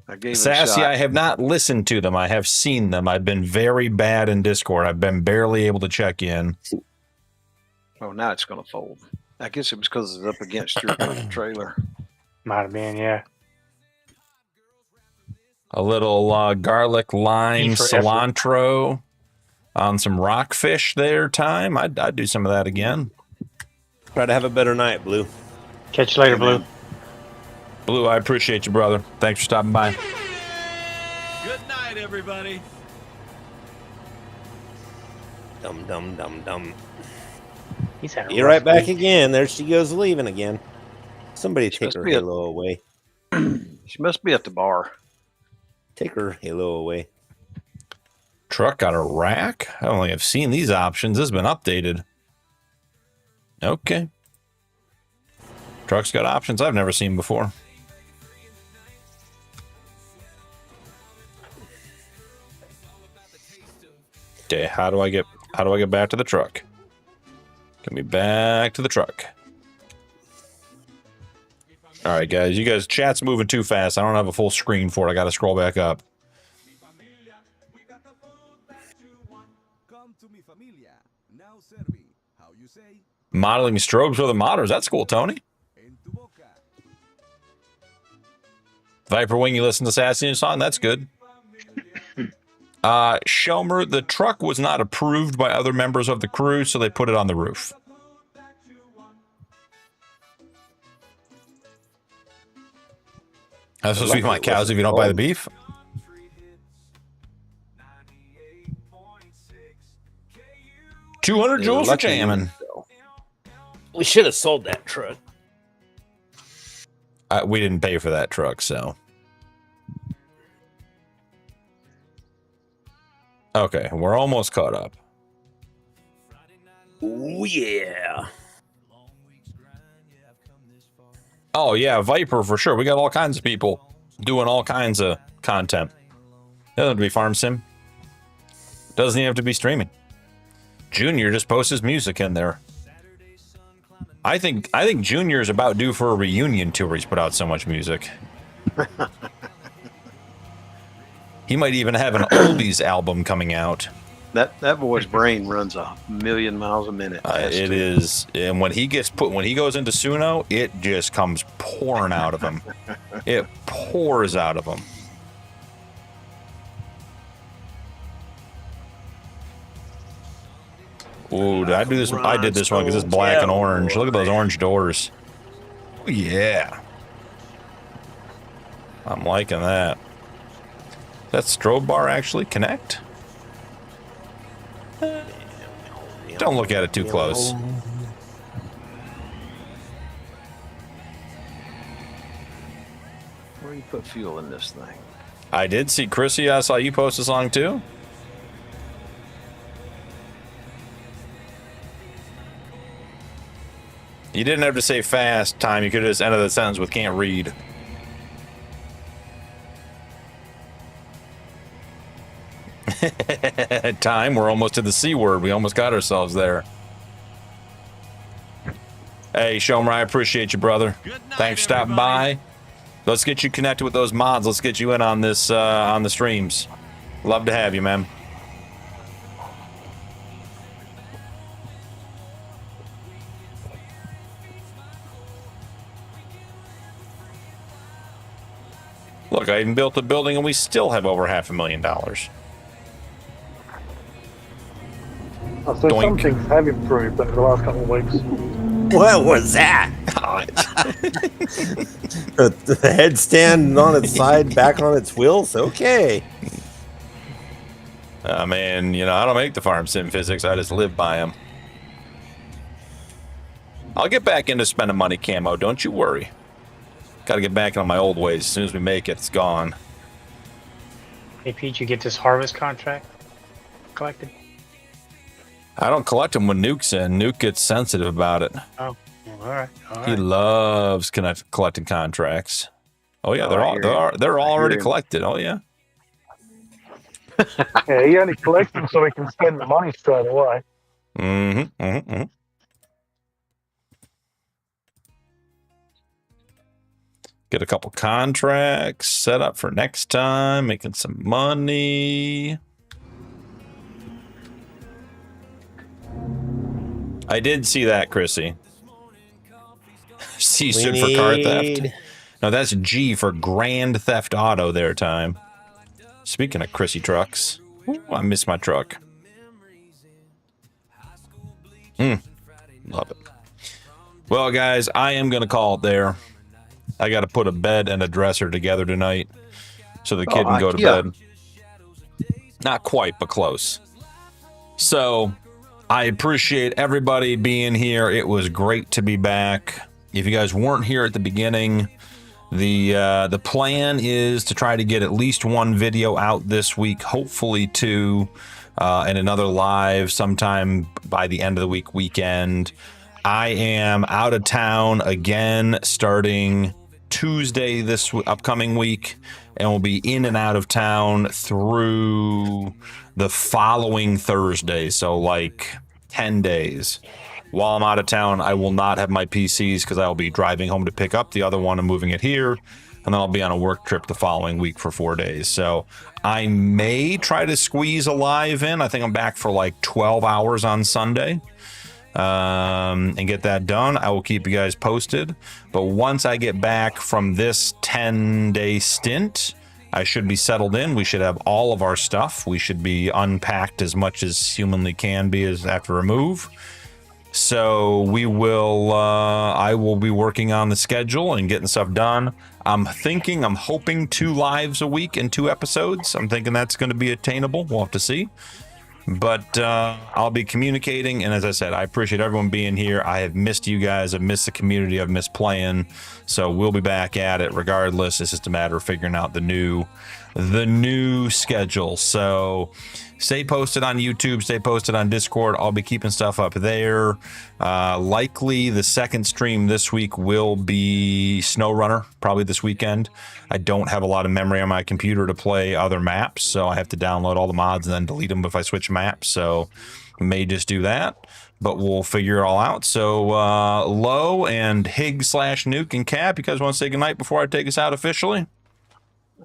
E: I gave it
D: Sassy,
E: a shot.
D: I have not listened to them. I have seen them. I've been very bad in Discord. I've been barely able to check in.
E: Oh, now it's going to fold. I guess it was because it's up against your trailer.
F: Might have been, yeah.
D: A little garlic, lime,
F: E for
D: cilantro on some rockfish there, Time. I'd do some of that again.
J: Try to have a better night, Blue.
F: Catch you later, Blue.
D: Blue, I appreciate you, brother. Thanks for stopping by.
G: Good night, everybody.
J: Dum, dum, dum, dum.
F: He's had a
J: Be
F: rough
J: right back
F: week.
J: again. There she goes leaving again. Somebody take
E: must
J: her
E: be a-
J: halo away.
E: She must be at the bar.
J: Take her halo away.
D: Truck got a rack? I don't think I've seen these options. This has been updated. Okay. Truck's got options I've never seen before. Okay, how do I get back to the truck? Get me back to the truck. All right, guys. You guys, chat's moving too fast. I don't have a full screen for it. I got to scroll back up. Modeling strobes for the modders. That's cool, Tony. Viper Wing, you listen to Assassin's song? That's good. Shelmer, the truck was not approved by other members of the crew, so they put it on the roof. That's supposed to be my cows if you don't buy the beef. $200 joules for jamming.
J: We should have sold that truck.
D: We didn't pay for that truck, so. Okay, we're almost caught up.
J: Oh, yeah.
D: Oh, yeah, Viper for sure. We got all kinds of people doing all kinds of content. Doesn't have to be farm sim. Doesn't even have to be streaming. Junior just posts his music in there. I think Junior is about due for a reunion tour. He's put out so much music. He might even have an oldies album coming out.
E: That boy's brain runs 1,000,000 miles a minute.
D: It is, and when he goes into Suno, it just comes pouring out of him. It pours out of him. Ooh, did I do this? I did this one because it's black and orange. Look at those orange doors. Oh, yeah. I'm liking that. That strobe bar actually connect? Don't look at it too close.
E: Where do you put fuel in this thing?
D: I did see Chrissy. I saw you post a song too. You didn't have to say fast time. You could have just ended the sentence with can't read. Time, we're almost to the C word. We almost got ourselves there. Hey, Shomer, I appreciate you, brother. Thanks for stopping by. Let's get you connected with those mods. Let's get you in on this on the streams. Love to have you, man. Look, I even built a building and we still have over $500,000.
I: So some things have improved over the last couple of weeks.
J: What was that? The headstand on its side, back on its wheels? Okay.
D: Man, you know, I don't make the farm sim physics. I just live by them. I'll get back into spending money camo. Don't you worry. Got to get back on my old ways. As soon as we make it, it's gone.
F: Hey, Pete, you get this harvest contract collected?
D: I don't collect them when Nuke's in. Nuke gets sensitive about it.
F: Oh, well, all right.
D: He loves collecting contracts. Oh yeah, they're already collected. Oh yeah.
I: Yeah, he only collects them so he can spend the money straight away.
D: Get a couple contracts set up for next time, making some money. I did see that, Chrissy. C stood for car theft. No, that's G for Grand Theft Auto there, time. Speaking of Chrissy trucks. Ooh, I miss my truck. Love it. Well, guys, I am going to call it there. I got to put a bed and a dresser together tonight so the kid can go to bed. Not quite, but close. So I appreciate everybody being here. It was great to be back. If you guys weren't here at the beginning, The plan is to try to get at least one video out this week, hopefully two, and another live sometime by the end of the weekend. I am out of town again starting Tuesday this upcoming week, and will be in and out of town through the following Thursday, so like 10 days. While I'm out of town, I will not have my PCs because I will be driving home to pick up the other one and moving it here, and then I'll be on a work trip the following week for 4 days. So I may try to squeeze a live in. I think I'm back for like 12 hours on Sunday. And get that done. I will keep you guys posted. But once I get back from this 10-day stint, I should be settled in. We should have all of our stuff. We should be unpacked as much as humanly can be as after a move. So we will, I will be working on the schedule and getting stuff done. I'm hoping 2 lives a week and 2 episodes. I'm thinking that's going to be attainable. We'll have to see. But I'll be communicating, and as I said, I appreciate everyone being here. I have missed you guys. I've missed the community. I've missed playing. So we'll be back at it regardless. It's just a matter of figuring out the new schedule. So stay posted on YouTube. Stay posted on Discord. I'll be keeping stuff up there. Likely the second stream this week will be SnowRunner, probably this weekend. I don't have a lot of memory on my computer to play other maps, so I have to download all the mods and then delete them if I switch maps. So may just do that, but we'll figure it all out. So Low and Hig/Nuke and Cap, you guys want to say goodnight before I take us out officially?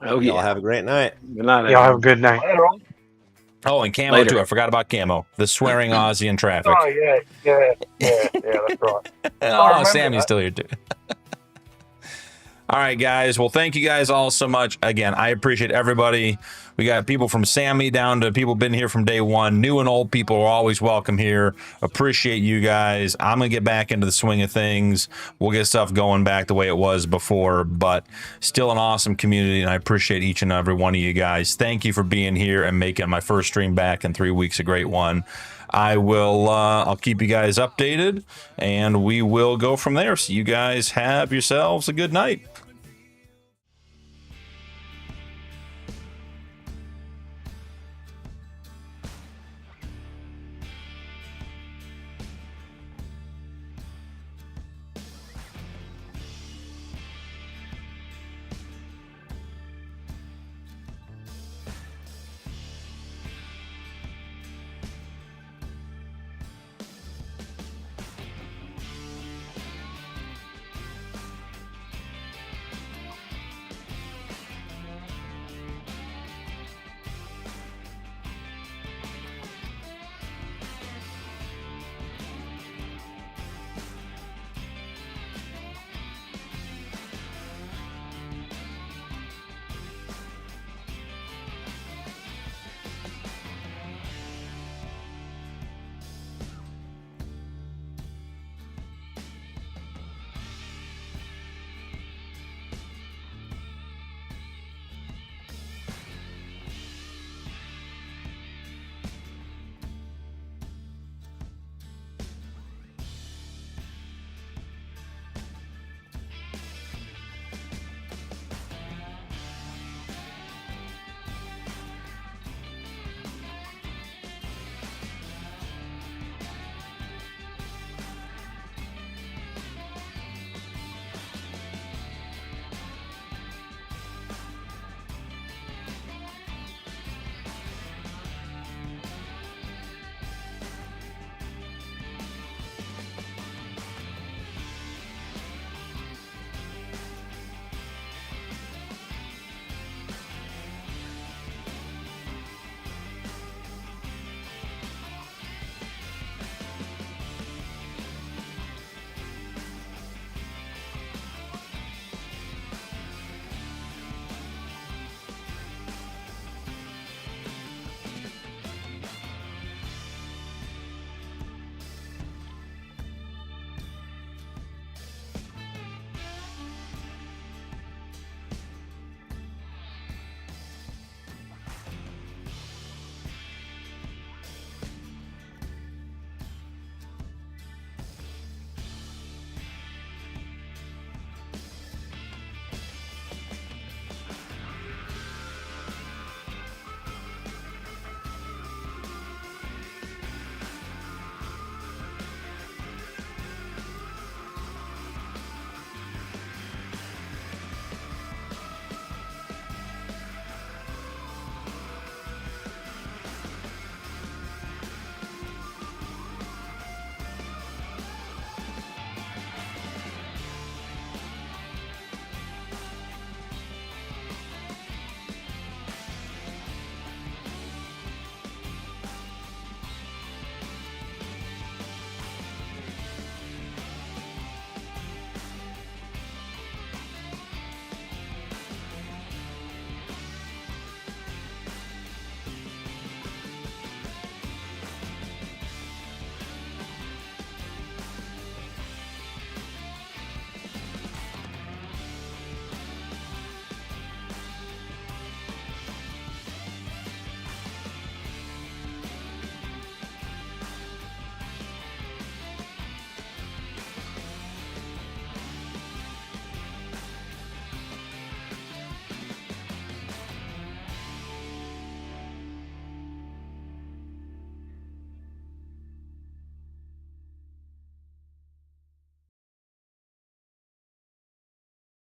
E: Oh yeah.
J: Y'all have a great night.
E: Good night.
F: Y'all have a good night.
D: Oh, and Camo
E: Later.
D: too. I forgot about Camo. The swearing Aussie in traffic.
I: Oh yeah, that's right.
D: Oh, Sammy's still here too. All right, guys. Well, thank you guys all so much. Again, I appreciate everybody. We got people from Sammy down to people been here from day one. New and old people are always welcome here. Appreciate you guys. I'm going to get back into the swing of things. We'll get stuff going back the way it was before, but still an awesome community, and I appreciate each and every one of you guys. Thank you for being here and making my first stream back in 3 weeks a great one. I'll keep you guys updated, and we will go from there. So you guys have yourselves a good night.